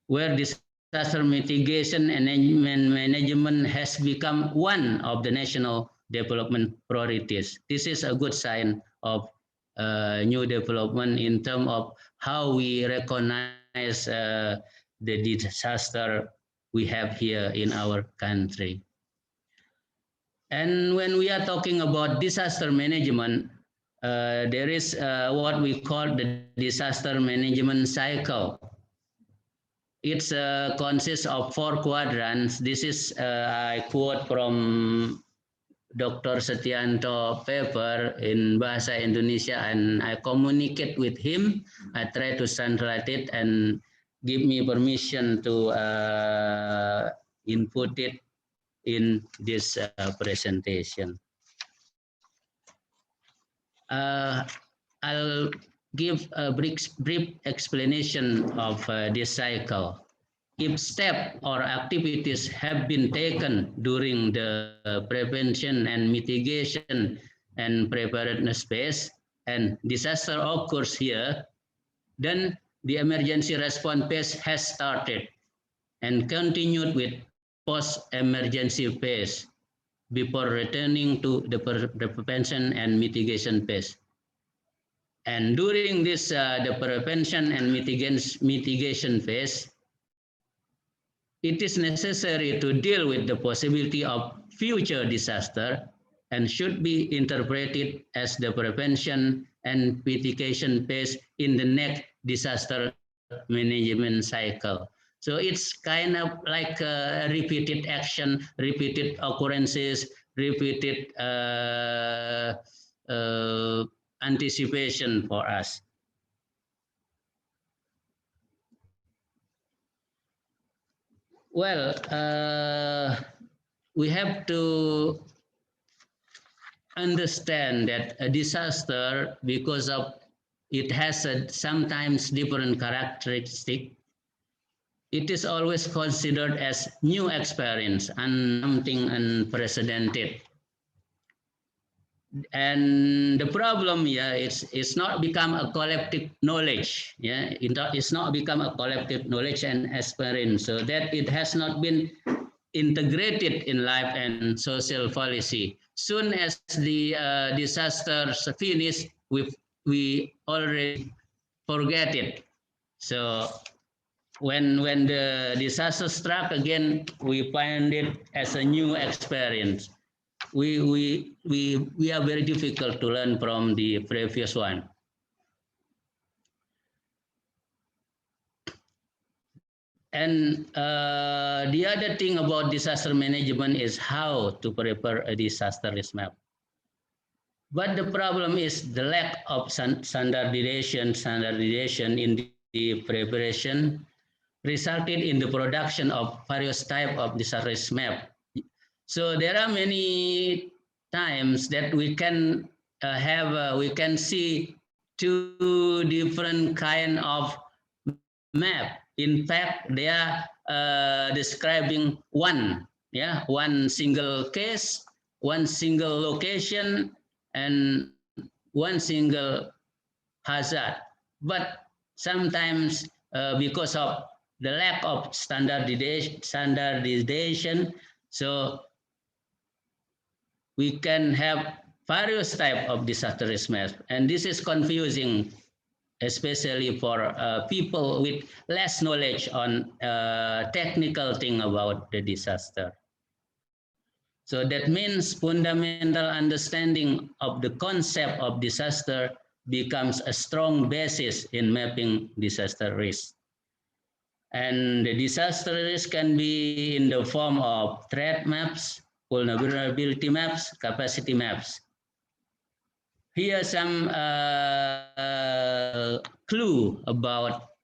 [SPEAKER 14] where disaster mitigation and management has become one of the national development priorities. This is a good sign of new development in terms of how we recognize the disaster we have here in our country. And when we are talking about disaster management, there is what we call the disaster management cycle. It consists of 4 quadrants. This is I quote from Dr. Setianto paper in Bahasa Indonesia, and I communicate with him. I try to translate it and give me permission to input it in this presentation. I'll give a brief explanation of this cycle. If steps or activities have been taken during the prevention and mitigation and preparedness phase, and disaster occurs here, then the emergency response phase has started and continued with post-emergency phase before returning to the prevention and mitigation phase. And during this, the prevention and mitigation phase, it is necessary to deal with the possibility of future disaster and should be interpreted as the prevention and mitigation phase in the next disaster management cycle. So it's kind of like a repeated action, repeated occurrences, repeated anticipation for us. Well, we have to understand that a disaster, because of it has a sometimes different characteristic, it is always considered as new experience and something unprecedented. And the problem here is it's not become a collective knowledge. Yeah, it's not become a collective knowledge and experience, so that it has not been integrated in life and social policy. Soon as the disasters finish, we already forget it. So when the disaster struck again, we find it as a new experience. We are very difficult to learn from the previous one. And the other thing about disaster management is how to prepare a disaster risk map. But the problem is the lack of standardization in the preparation resulted in the production of various types of disaster risk map. So there are many times that we can we can see 2 different kind of map. In fact, they are describing one single case, one single location, and one single hazard. But sometimes because of the lack of standardization, so we can have various types of disaster risk map, and this is confusing, especially for people with less knowledge on technical thing about the disaster. So that means fundamental understanding of the concept of disaster becomes a strong basis in mapping disaster risk. And the disaster risk can be in the form of threat maps, vulnerability maps, capacity maps. Here some clue about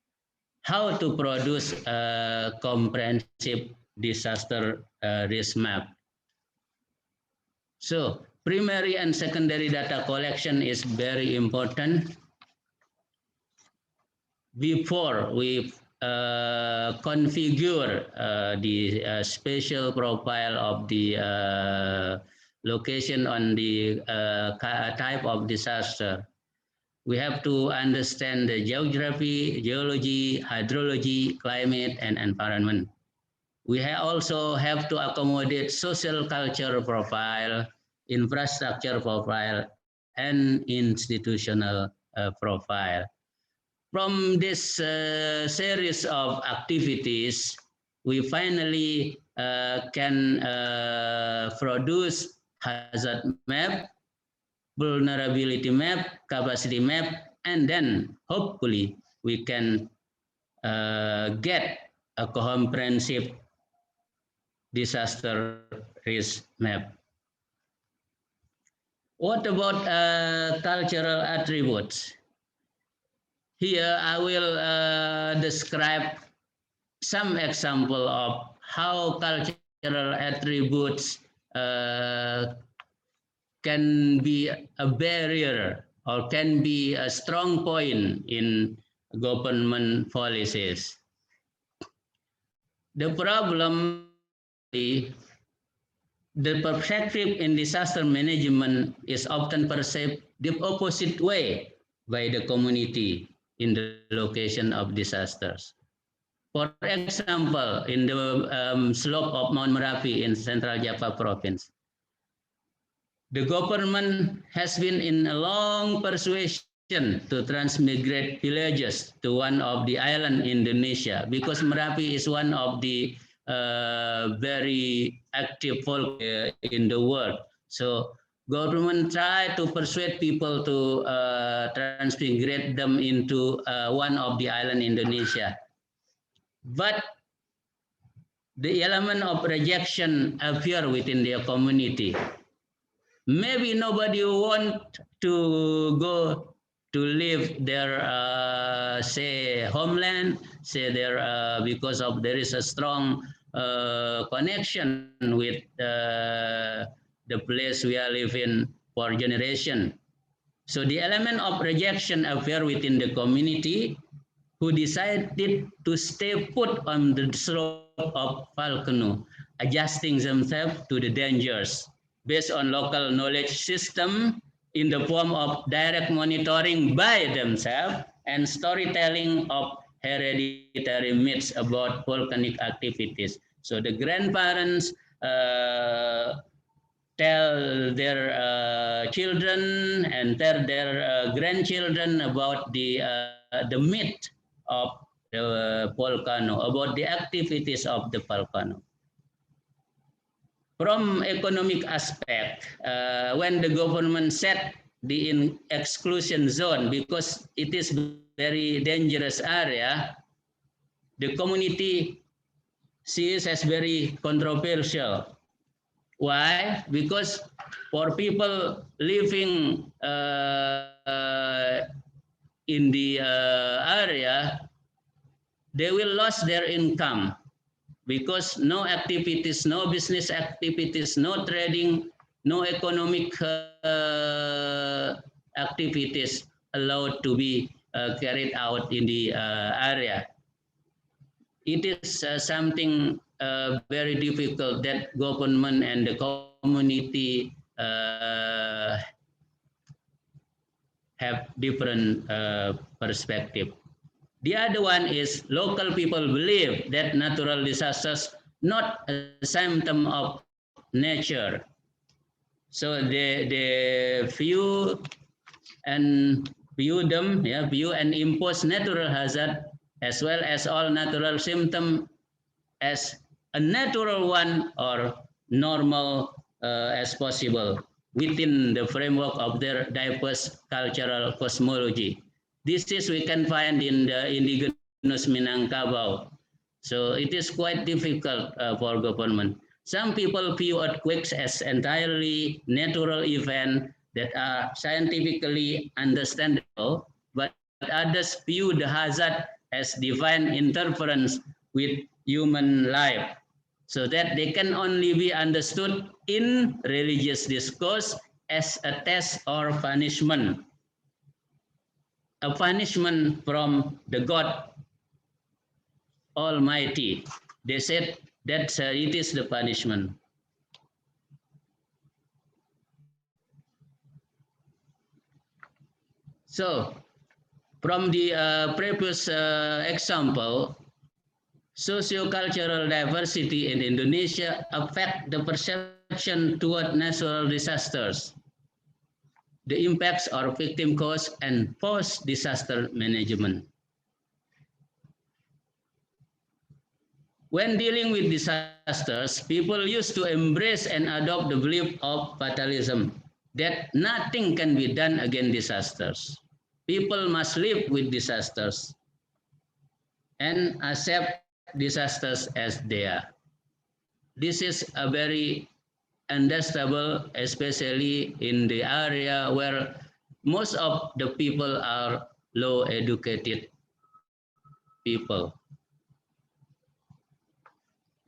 [SPEAKER 14] how to produce a comprehensive disaster risk map. So primary and secondary data collection is very important before we configure the spatial profile of the location on the type of disaster. We have to understand the geography, geology, hydrology, climate, and environment. We also have to accommodate social culture profile, infrastructure profile, and institutional profile. From this series of activities, we finally can produce hazard map, vulnerability map, capacity map, and then hopefully we can get a comprehensive disaster risk map. What about cultural attributes? Here I will describe some example of how cultural attributes can be a barrier or can be a strong point in government policies. The problem, the perspective in disaster management is often perceived the opposite way by the community in the location of disasters. For example, in the slope of Mount Merapi in Central Java province, the government has been in a long persuasion to transmigrate villages to one of the island in Indonesia because Merapi is one of the very active folk in the world. So government try to persuade people to transmigrate them into one of the island in Indonesia. But the element of rejection appear within their community. Maybe nobody want to go to live their say homeland, say their because of there is a strong connection with the place we are living for generation. So the element of rejection appear within the community who decided to stay put on the slope of volcano, adjusting themselves to the dangers based on local knowledge system in the form of direct monitoring by themselves and storytelling of hereditary myths about volcanic activities. So the grandparents tell their children and tell their grandchildren about the myth of the volcano, about the activities of the volcano. From economic aspect, when the government set the exclusion zone because it is very dangerous area, the community sees as very controversial. Why? Because for people living in the area, they will lose their income because no activities, no business activities, no trading, no economic activities allowed to be carried out in the area. It is something very difficult that government and the community have different perspective. The other one is local people believe that natural disasters not a symptom of nature. So they view and impose natural hazard as well as all natural symptom as a natural one or normal as possible within the framework of their diverse cultural cosmology. This is we can find in the indigenous Minangkabau. So it is quite difficult for government. Some people view earthquakes as entirely natural events that are scientifically understandable, but others view the hazard as divine interference with human life, so that they can only be understood in religious discourse as a test or punishment, a punishment from the God Almighty. They said that it is the punishment. So, from the previous example, sociocultural diversity in Indonesia affect the perception toward natural disasters, the impacts or victim cause, and post-disaster management. When dealing with disasters, people used to embrace and adopt the belief of fatalism, that nothing can be done against disasters. People must live with disasters and accept disasters as they are. This is a very understandable, especially in the area where most of the people are low educated people.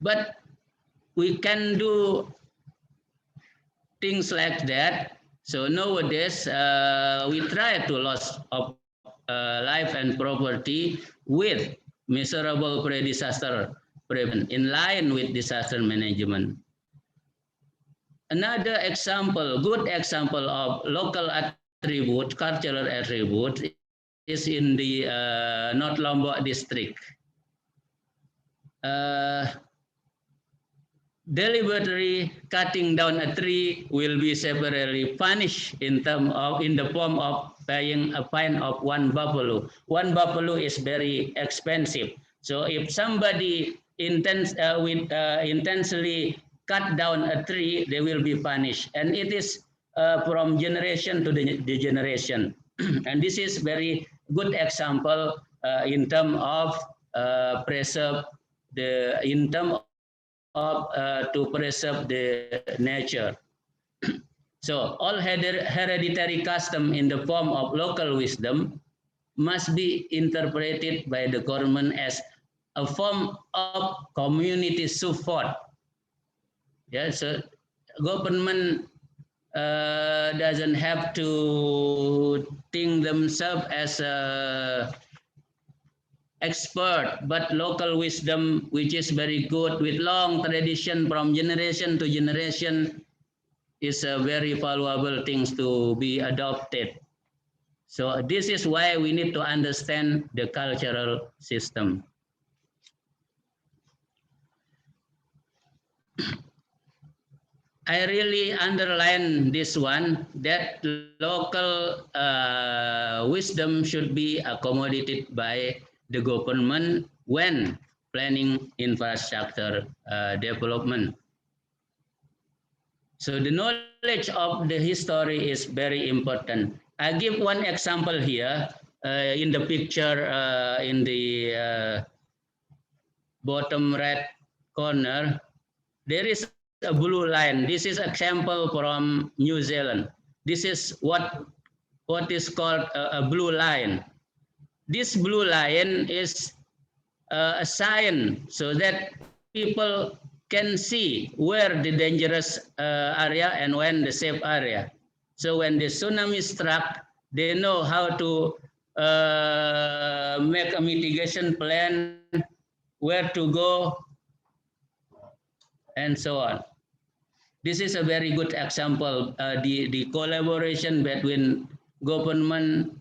[SPEAKER 14] But we can do things like that. So nowadays, we try to loss of life and property with measurable pre-disaster prevention in line with disaster management. Another example, good example of local attribute, cultural attribute, is in the North Lombok district. Deliberately cutting down a tree will be severely punished in the form of paying a fine of 1 buffalo. 1 buffalo is very expensive. So if somebody intensely cut down a tree, they will be punished. And it is from generation to the generation. And this is very good example in terms of preserve the to preserve the nature. So all hereditary custom in the form of local wisdom must be interpreted by the government as a form of community support. Yeah, so government doesn't have to think themselves as a expert, but local wisdom, which is very good with long tradition from generation to generation, is a very valuable thing to be adopted. So this is why we need to understand the cultural system. I really underline this one, that local wisdom should be accommodated by the government when planning infrastructure development. So the knowledge of the history is very important. I give one example here in the picture in the bottom right corner. There is a blue line. This is example from New Zealand. This is what is called a blue line. This blue line is a sign so that people can see where the dangerous area and when the safe area. So when the tsunami struck, they know how to make a mitigation plan, where to go, and so on. This is a very good example, the collaboration between government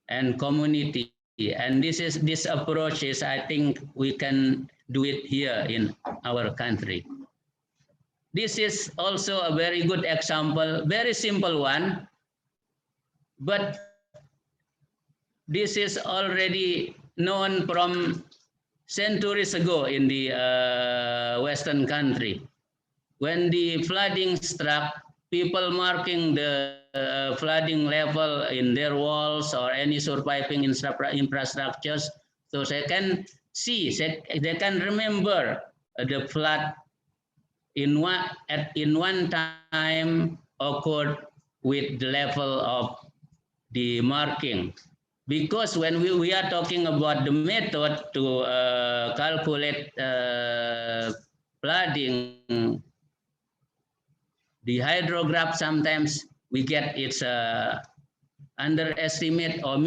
[SPEAKER 14] and community. And this approach is, I think we can do it here in our country. This is also a very good example, very simple one, but this is already known from centuries ago in the Western country. When the flooding struck, people marking the flooding level in their walls or any surviving infrastructures So they can see, they can remember the flood in one time occurred with the level of the marking. Because when we are talking about the method to calculate flooding, the hydrograph sometimes we get its underestimate or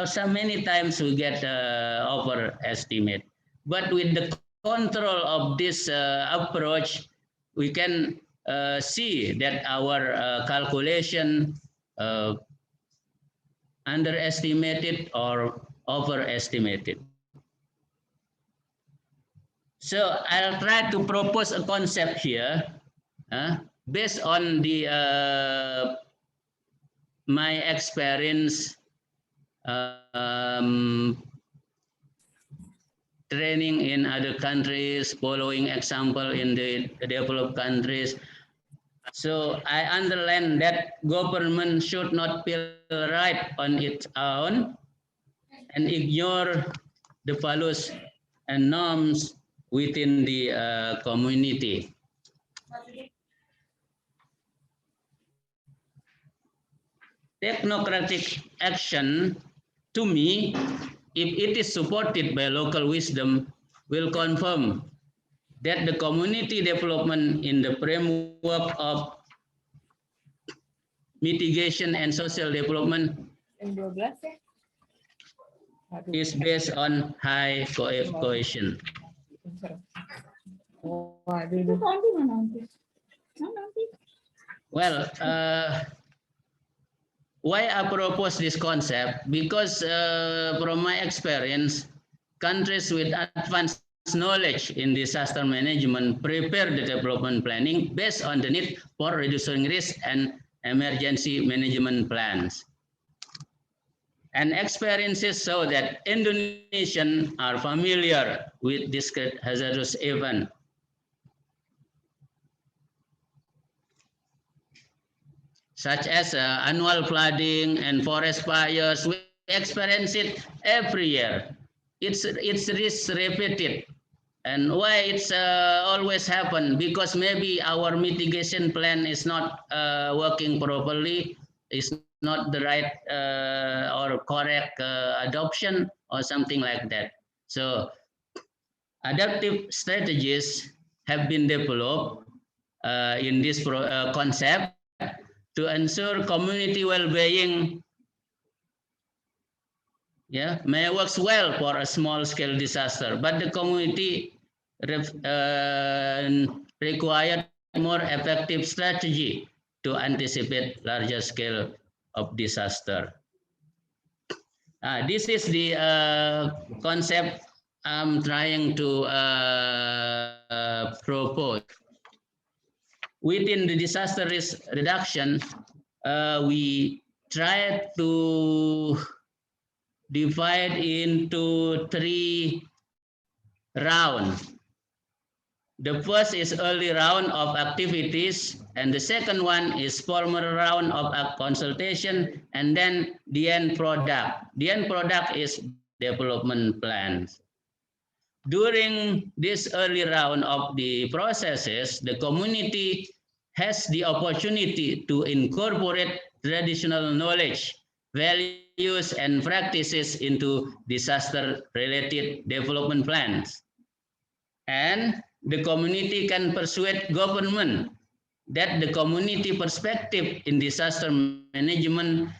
[SPEAKER 14] so many times we get overestimate. But with the control of this approach, we can see that our calculation underestimated or overestimated. So I'll try to propose a concept here based on the my experience training in other countries, following example in the developed countries. So I underline that government should not feel right on its own and ignore the values and norms within the community. Technocratic action, to me, if it is supported by local wisdom, will confirm that the community development in the framework of mitigation and social development is based on high cohesion. Well, why I propose this concept? Because from my experience, countries with advanced knowledge in disaster management prepare the development planning based on the need for reducing risk and emergency management plans. And experiences show that Indonesians are familiar with this hazardous event. Such as annual flooding and forest fires, we experience it every year. It's repeated. And why it's always happen? Because maybe our mitigation plan is not working properly, is not the right or correct adoption or something like that. So adaptive strategies have been developed in this concept to ensure community well-being. Yeah, may works well for a small-scale disaster, but the community required more effective strategy to anticipate larger scale of disaster. This is the concept I'm trying to propose. Within the disaster risk reduction, we try to divide into 3 rounds. The first is early round of activities, and the second one is formal round of consultation, and then the end product. The end product is development plans. During this early round of the processes, the community has the opportunity to incorporate traditional knowledge, values, and practices into disaster-related development plans. And the community can persuade government that the community perspective in disaster management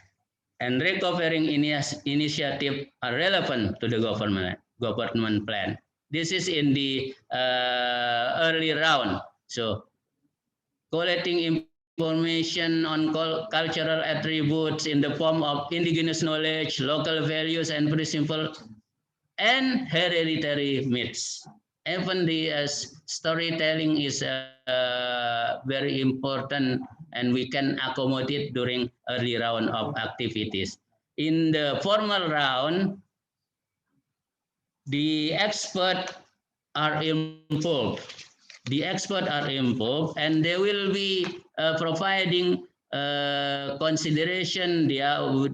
[SPEAKER 14] and recovering initiative are relevant to the government plan. This is in the early round. So collecting information on cultural attributes in the form of indigenous knowledge, local values and principles, and hereditary myths. Even the storytelling is very important, and we can accommodate during early round of activities. In the formal round, the experts are involved. The experts are involved, and they will be providing consideration. They are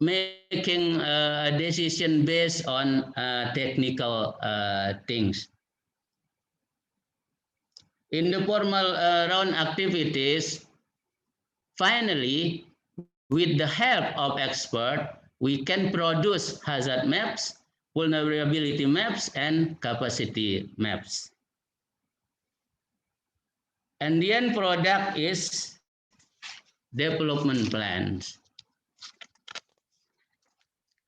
[SPEAKER 14] making a decision based on technical things. In the formal round activities, finally, with the help of experts, we can produce hazard maps, vulnerability maps, and capacity maps. And the end product is development plans.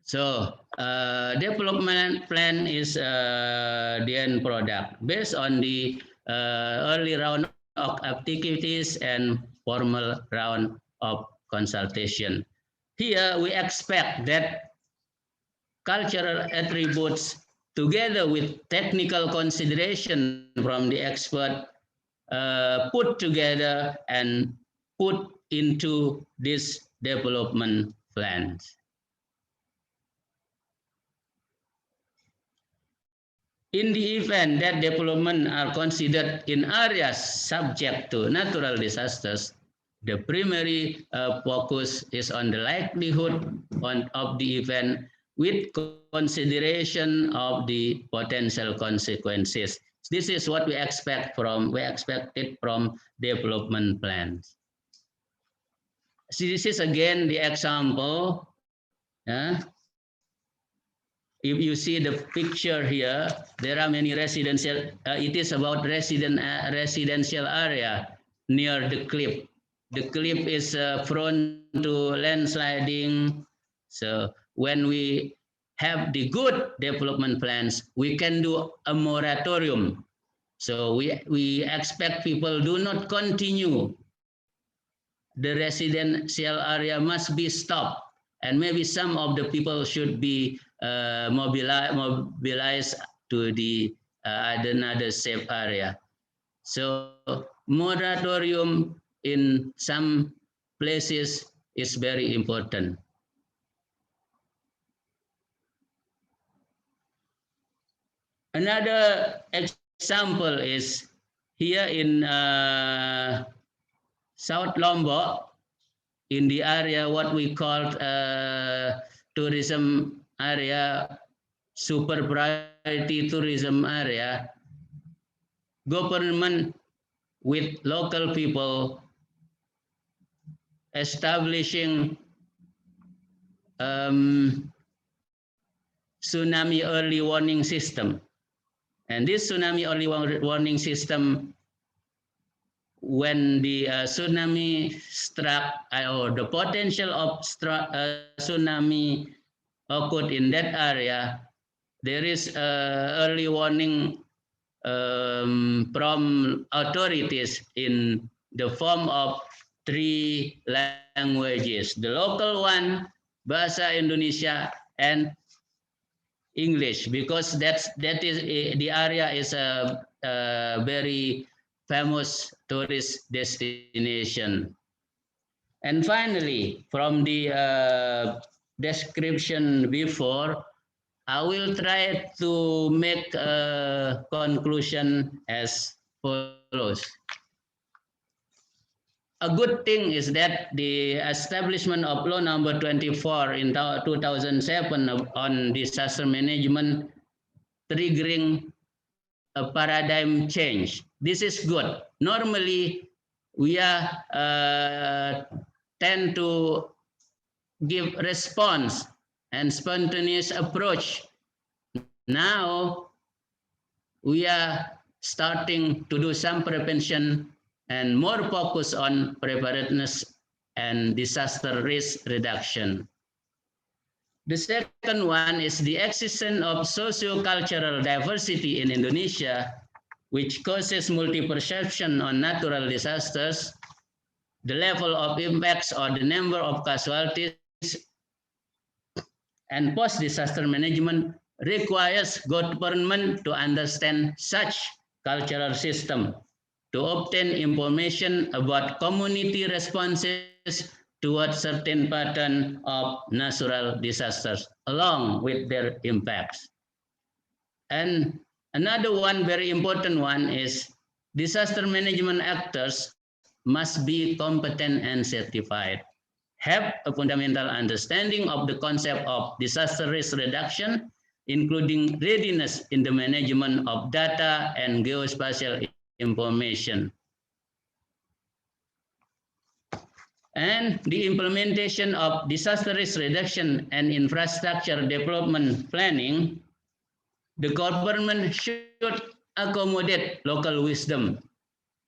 [SPEAKER 14] So development plan is the end product based on the early round of activities and formal round of consultation. Here we expect that cultural attributes together with technical consideration from the expert put together and put into this development plans. In the event that development are considered in areas subject to natural disasters, the primary focus is on the likelihood of the event with consideration of the potential consequences. This is what we expected from development plans. So this is again the example. If you see the picture here, there are many residential. It is about residential area near the cliff. The cliff is prone to landsliding. So when we have the good development plans, we can do a moratorium. So we expect people do not continue. The residential area must be stopped, and maybe some of the people should be mobilized to the another safe area. So moratorium in some places is very important. Another example is here in South Lombok, in the area what we call tourism area, super priority tourism area, government with local people establishing tsunami early warning system. And this tsunami early warning system, when the tsunami struck, or the potential of tsunami occurred in that area, there is early warning from authorities in the form of 3 languages. The local one, Bahasa Indonesia, and English, because that is the area is a very famous tourist destination. And finally, from the description before, I will try to make a conclusion as follows. A good thing is that the establishment of law number 24 in 2007 on disaster management triggering a paradigm change. This is good. Normally, we are tend to give response and spontaneous approach. Now, we are starting to do some prevention and more focus on preparedness and disaster risk reduction. The second one is the existence of socio-cultural diversity in Indonesia, which causes multi-perception on natural disasters, the level of impacts or the number of casualties, and post-disaster management requires government to understand such cultural system to obtain information about community responses towards certain pattern of natural disasters along with their impacts. And another one, very important one, is disaster management actors must be competent and certified. have a fundamental understanding of the concept of disaster risk reduction, including readiness in the management of data and geospatial information. And the implementation of disaster risk reduction and infrastructure development planning, the government should accommodate local wisdom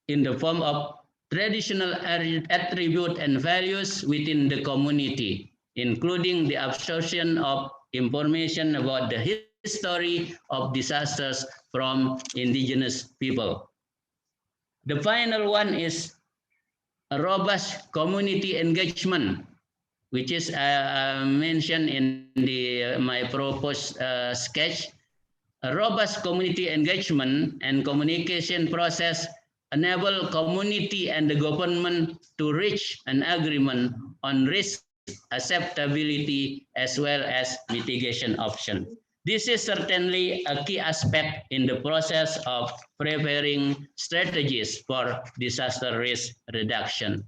[SPEAKER 14] in the form of traditional attribute and values within the community, including the absorption of information about the history of disasters from indigenous people. The final one is a robust community engagement, which is mentioned in my proposed sketch. A robust community engagement and communication process enable community and the government to reach an agreement on risk acceptability as well as mitigation option. This is certainly a key aspect in the process of preparing strategies for disaster risk reduction.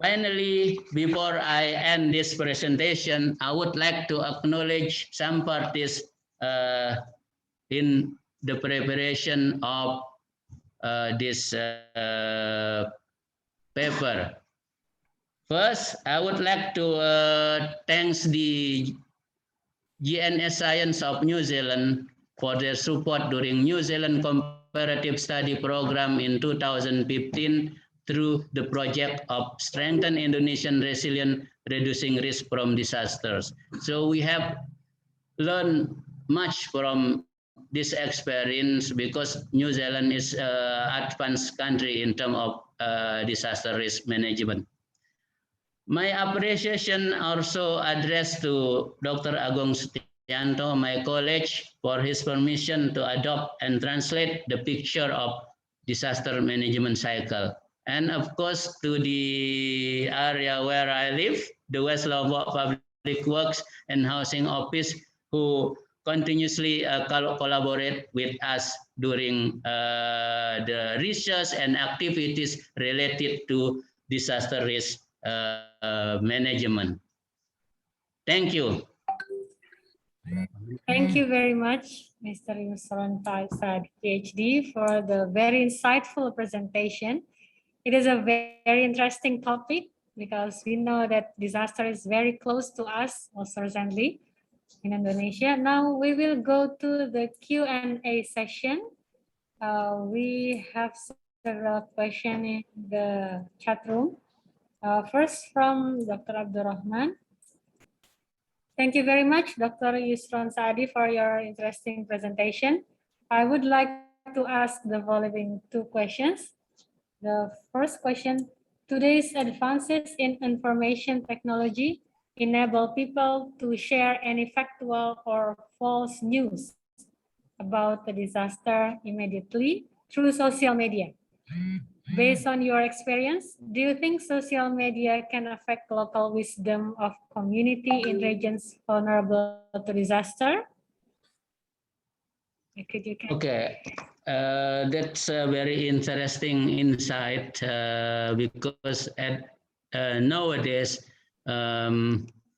[SPEAKER 14] Finally, before I end this presentation, I would like to acknowledge some parties in the preparation of this paper. First, I would like to thank the GNS Science of New Zealand for their support during New Zealand Comparative Study Program in 2015 through the project of Strengthen Indonesian Resilience, Reducing Risk from Disasters. So we have learned much from this experience because New Zealand is an advanced country in terms of disaster risk management. My appreciation also addressed to Dr. Agung Setianto, my colleague, for his permission to adopt and translate the picture of disaster management cycle. And of course, to the area where I live, the West Lombok Public Works and Housing Office, who continuously collaborate with us during the research and activities related to disaster risk management. Thank you.
[SPEAKER 13] Thank you very much, Mr. Yusron Taisad, PhD, for the very insightful presentation. It is a very interesting topic because we know that disaster is very close to us also recently in Indonesia. Now we will go to the Q&A session. We have several questions in the chat room. First from Dr. Abdurrahman. Thank you very much, Dr. Yusron Saadi, for your interesting presentation. I would like to ask the following two questions. The first question, today's advances in information technology enable people to share any factual or false news about the disaster immediately through social media. Based on your experience, do you think social media can affect local wisdom of community in regions vulnerable to disaster?
[SPEAKER 14] Okay, that's a very interesting insight because nowadays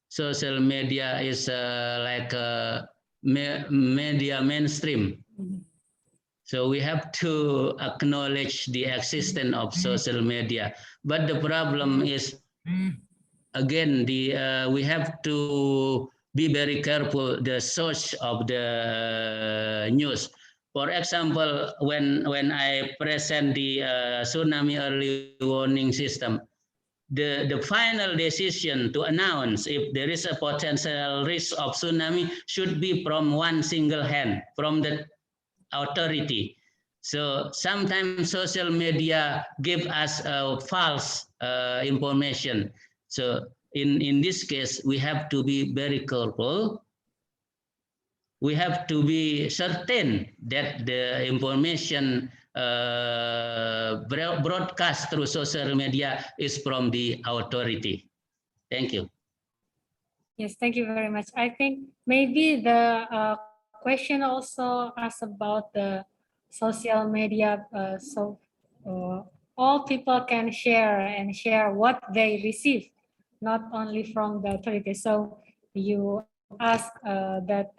[SPEAKER 14] social media is like a media mainstream. So we have to acknowledge the existence of social media. But the problem is, again, we have to be very careful the source of the news. For example, when I present the tsunami early warning system, the final decision to announce if there is a potential risk of tsunami should be from one single hand, from the authority. So sometimes social media give us false information. So in this case, we have to be very careful. We have to be certain that the information broadcast through social media is from the authority. Thank you.
[SPEAKER 13] Yes, thank you very much. I think maybe the question also asks about the social media. All people can share what they receive. not only from the authority. So you ask that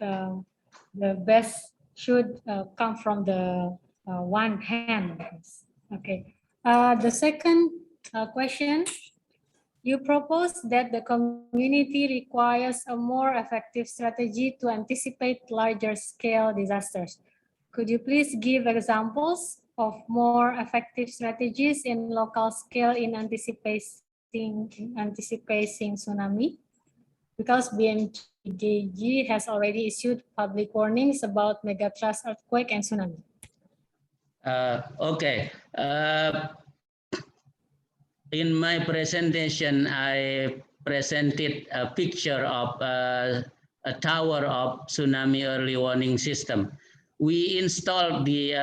[SPEAKER 13] the best should come from the one hand. Okay. The second question, you propose that the community requires a more effective strategy to anticipate larger scale disasters. Could you please give examples of more effective strategies in local scale in anticipating tsunami? Because BMKG has already issued public warnings about megatrust earthquake and tsunami.
[SPEAKER 14] Okay. In my presentation, I presented a picture of a tower of tsunami early warning system. We installed the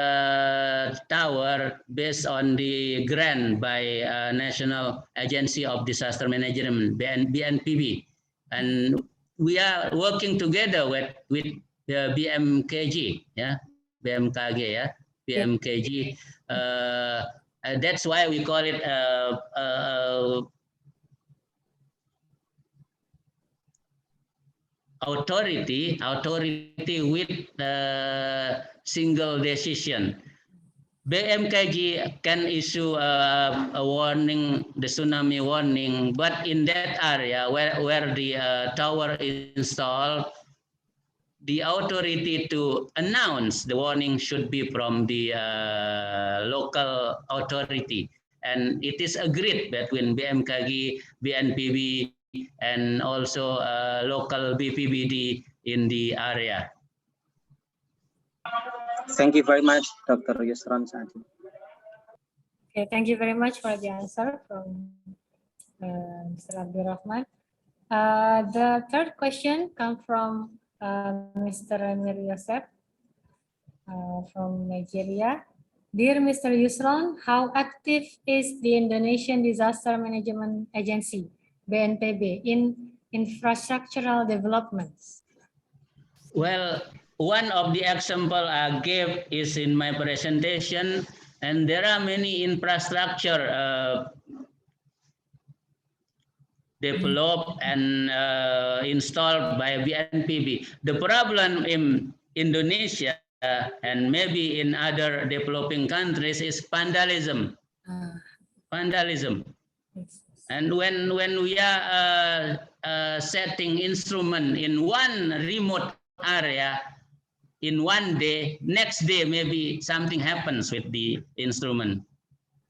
[SPEAKER 14] tower based on the grant by National Agency of Disaster Management, BNPB. And we are working together with the BMKG, yeah, BMKG, yeah, BMKG. That's why we call it authority with single decision. BMKG can issue a warning, the tsunami warning, but in that area where the tower is installed, the authority to announce the warning should be from the local authority. And it is agreed between BMKG, BNPB, and also local BPBD in the area.
[SPEAKER 15] Thank you very much, Dr. Yusron Sati.
[SPEAKER 13] Okay, thank you very much for the answer from Mr. Abdul Rahman. The third question comes from Mr. Amir Yosef from Nigeria. Dear Mr. Yusron, how active is the Indonesian Disaster Management Agency, BNPB, in infrastructural developments?
[SPEAKER 14] Well, one of the example I gave is in my presentation, and there are many infrastructure developed and installed by BNPB. The problem in Indonesia and maybe in other developing countries is vandalism. Vandalism. And when we are setting instrument in one remote area, in one day, next day maybe something happens with the instrument.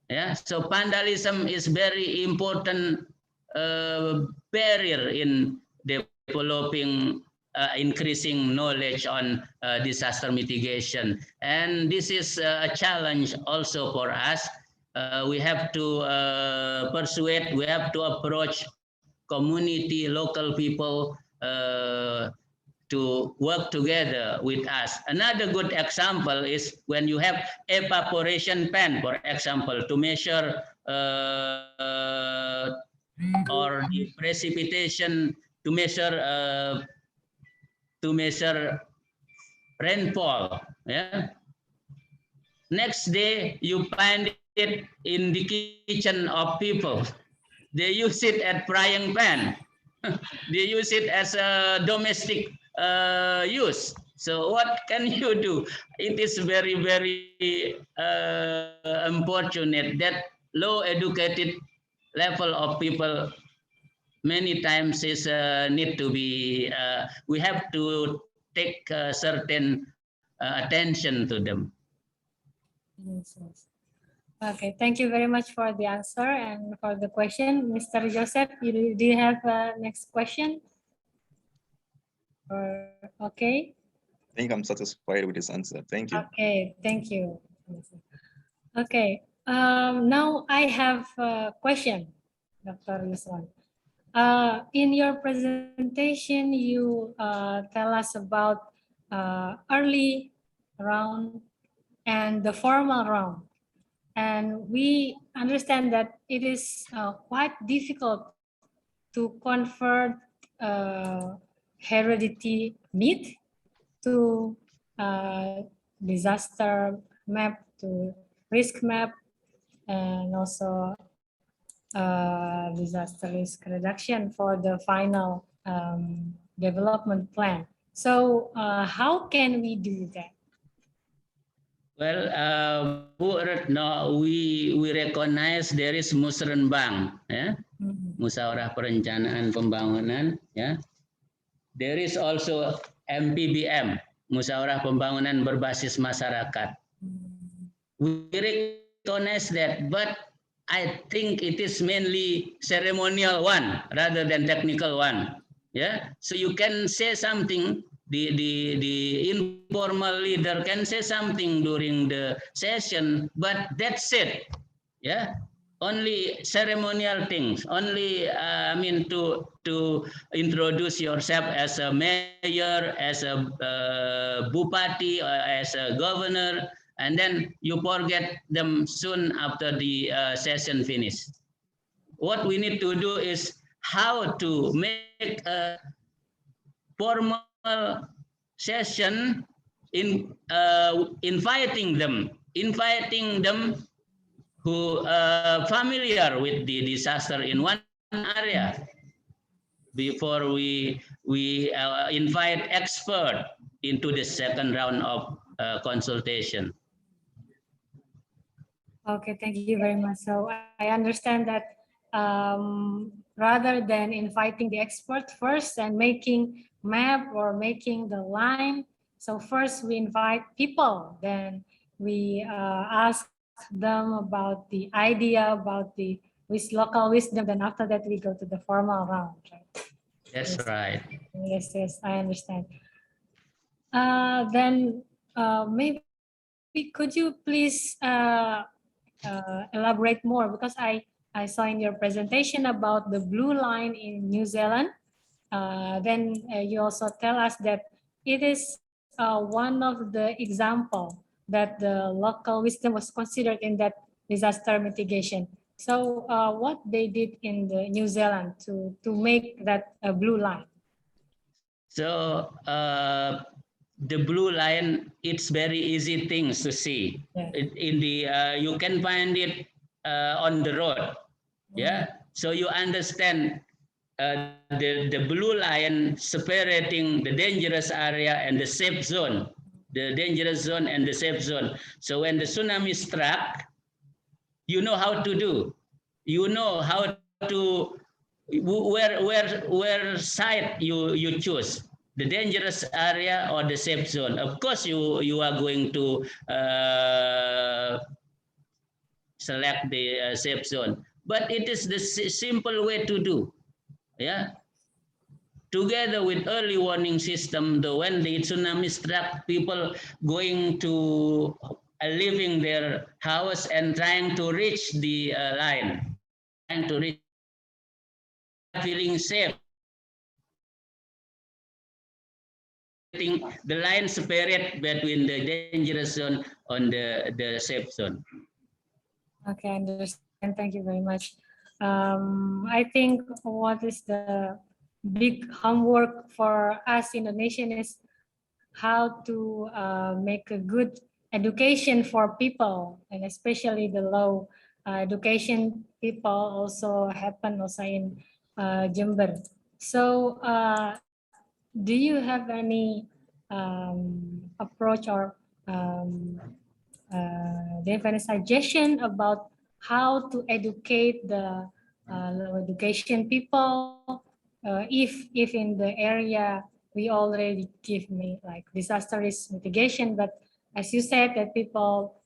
[SPEAKER 14] Yeah, so vandalism is very important barrier in developing, increasing knowledge on disaster mitigation. And this is a challenge also for us. We have to persuade, we have to approach community, local people to work together with us. Another good example is when you have evaporation pan, for example, to measure or the precipitation, to measure rainfall. Yeah. Next day you find it in the kitchen of people. They use it as frying pan. They use it as a domestic use. So what can you do? It is very, very unfortunate that low educated level of people many times is need to be, we have to take certain attention to them.
[SPEAKER 13] Yes, yes. Okay, thank you very much for the answer and for the question. Mr. Joseph, do you have a next question? Or, okay.
[SPEAKER 12] I think I'm satisfied with this answer. Thank you.
[SPEAKER 13] Okay, thank you. Okay, now I have a question, Dr. Yusron. In your presentation, you tell us about early round and the formal round. And we understand that it is quite difficult to convert heredity myth to disaster map, to risk map, and also disaster risk reduction for the final development plan. So how can we do that?
[SPEAKER 14] Well, Bu Retno, we recognize there is musrenbang, ya, musyawarah perencanaan pembangunan, ya. There is also MPBM, musyawarah pembangunan berbasis masyarakat. We recognize that, but I think it is mainly ceremonial one rather than technical one. Yeah, so you can say something. The informal leader can say something during the session, but that's it. Yeah, only ceremonial things. Only I mean to introduce yourself as a mayor, as a bupati, or as a governor, and then you forget them soon after the session finish. What we need to do is how to make a formal session in inviting them who familiar with the disaster in one area before we invite expert into the second round of consultation.
[SPEAKER 13] Okay, thank you very much. So I understand that rather than inviting the expert first and making map or making the line, so first we invite people, then we ask them about the idea, about the local wisdom, then after that we go to the formal round, right?
[SPEAKER 14] That's right.
[SPEAKER 13] Yes, yes, I understand. Then maybe could you please elaborate more, because I saw in your presentation about the blue line in New Zealand. Then you also tell us that it is one of the example that the local wisdom was considered in that disaster mitigation. So what they did in the New Zealand to make that blue line?
[SPEAKER 14] So the blue line, it's very easy things to see. Yeah. In the you can find it on the road. Yeah. So you understand the blue line separating the dangerous area and the safe zone, the dangerous zone and the safe zone. So when the tsunami struck, you know how to do. You know how to where side you choose, the dangerous area or the safe zone. Of course, you are going to select the safe zone, but it is the simple way to do. Yeah. Together with early warning system, when the tsunami struck, people going to leaving their house and trying to reach the line, trying to reach, feeling safe. The line separate between the dangerous zone and the safe zone.
[SPEAKER 13] Okay, I understand. Thank you very much. I think what is the big homework for us Indonesian is how to make a good education for people, and especially the low education people also happen also in Jember. So do you have any approach or do you have any suggestion about how to educate the low education people if in the area we already give me like disaster risk mitigation, but as you said that people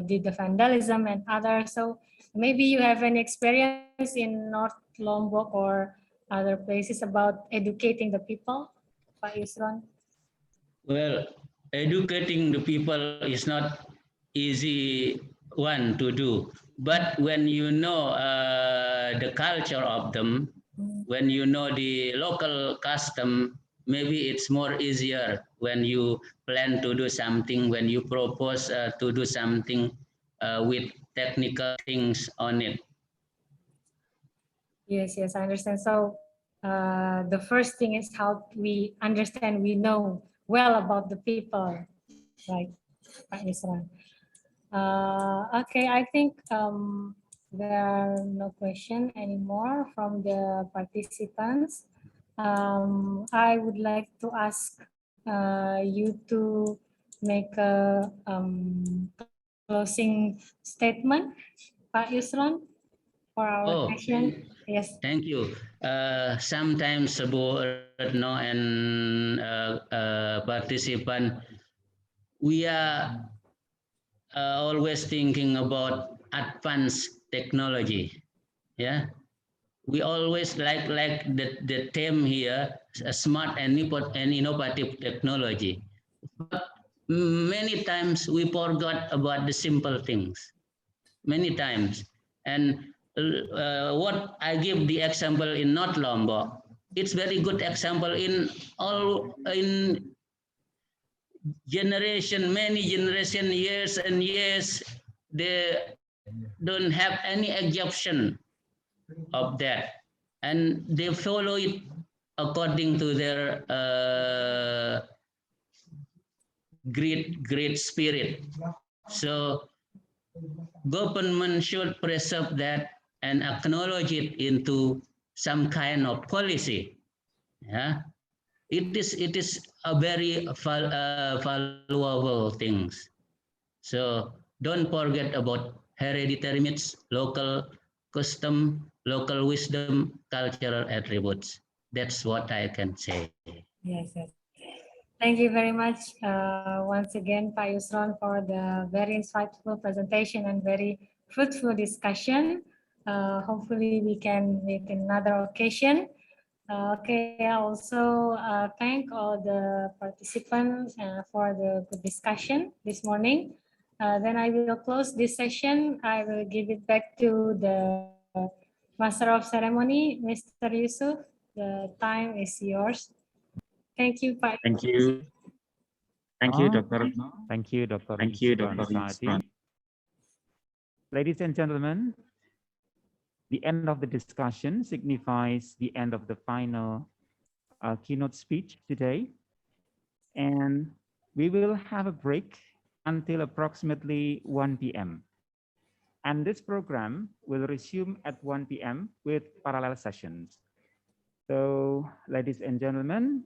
[SPEAKER 13] did the vandalism and others, so maybe you have any experience in North Lombok or other places about educating the people, Pak Yusron?
[SPEAKER 14] Well, educating the people is not easy one to do, but when you know the culture of them, when you know the local custom, maybe it's more easier when you plan to do something, when you propose to do something with technical things on it.
[SPEAKER 13] Yes, yes, I understand. So the first thing is how we understand, we know well about the people, like Pak Yusran. Okay, I think there are no question anymore from the participants. I would like to ask you to make a closing statement, Pak Yusron, for our session. Yes.
[SPEAKER 14] Thank you. Sometimes Bo Retno and participant, we are always thinking about advanced technology. Yeah, we always like the theme here, smart and innovative technology. But many times we forgot about the simple things. Many times, and what I give the example in North Lombok, it's very good example in all in generation, many generation, years and years, they don't have any exemption of that, and they follow it according to their great spirit. So government should preserve that and acknowledge it into some kind of policy. Yeah, it is a very valuable things. So don't forget about hereditary myths, local custom, local wisdom, cultural attributes. That's what I can say.
[SPEAKER 13] Yes, yes. Thank you very much once again, Pak Yusron, for the very insightful presentation and very fruitful discussion. Hopefully we can meet in another occasion. Okay, I also thank all the participants for the good discussion this morning. Then I will close this session. I will give it back to the Master of Ceremony, Mr. Yusuf. The time is yours. Thank you, Pak.
[SPEAKER 8] Thank you. Thank you, Dr.
[SPEAKER 7] Thank you, Dr.
[SPEAKER 8] Thank you, Dr.
[SPEAKER 7] Saadi. Ladies and gentlemen, the end of the discussion signifies the end of the final keynote speech today. And we will have a break until approximately 1 p.m. And this program will resume at 1 p.m. with parallel sessions. So, ladies and gentlemen,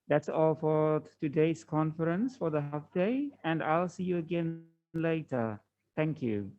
[SPEAKER 7] that's all for today's conference for the half day, and I'll see you again later. Thank you.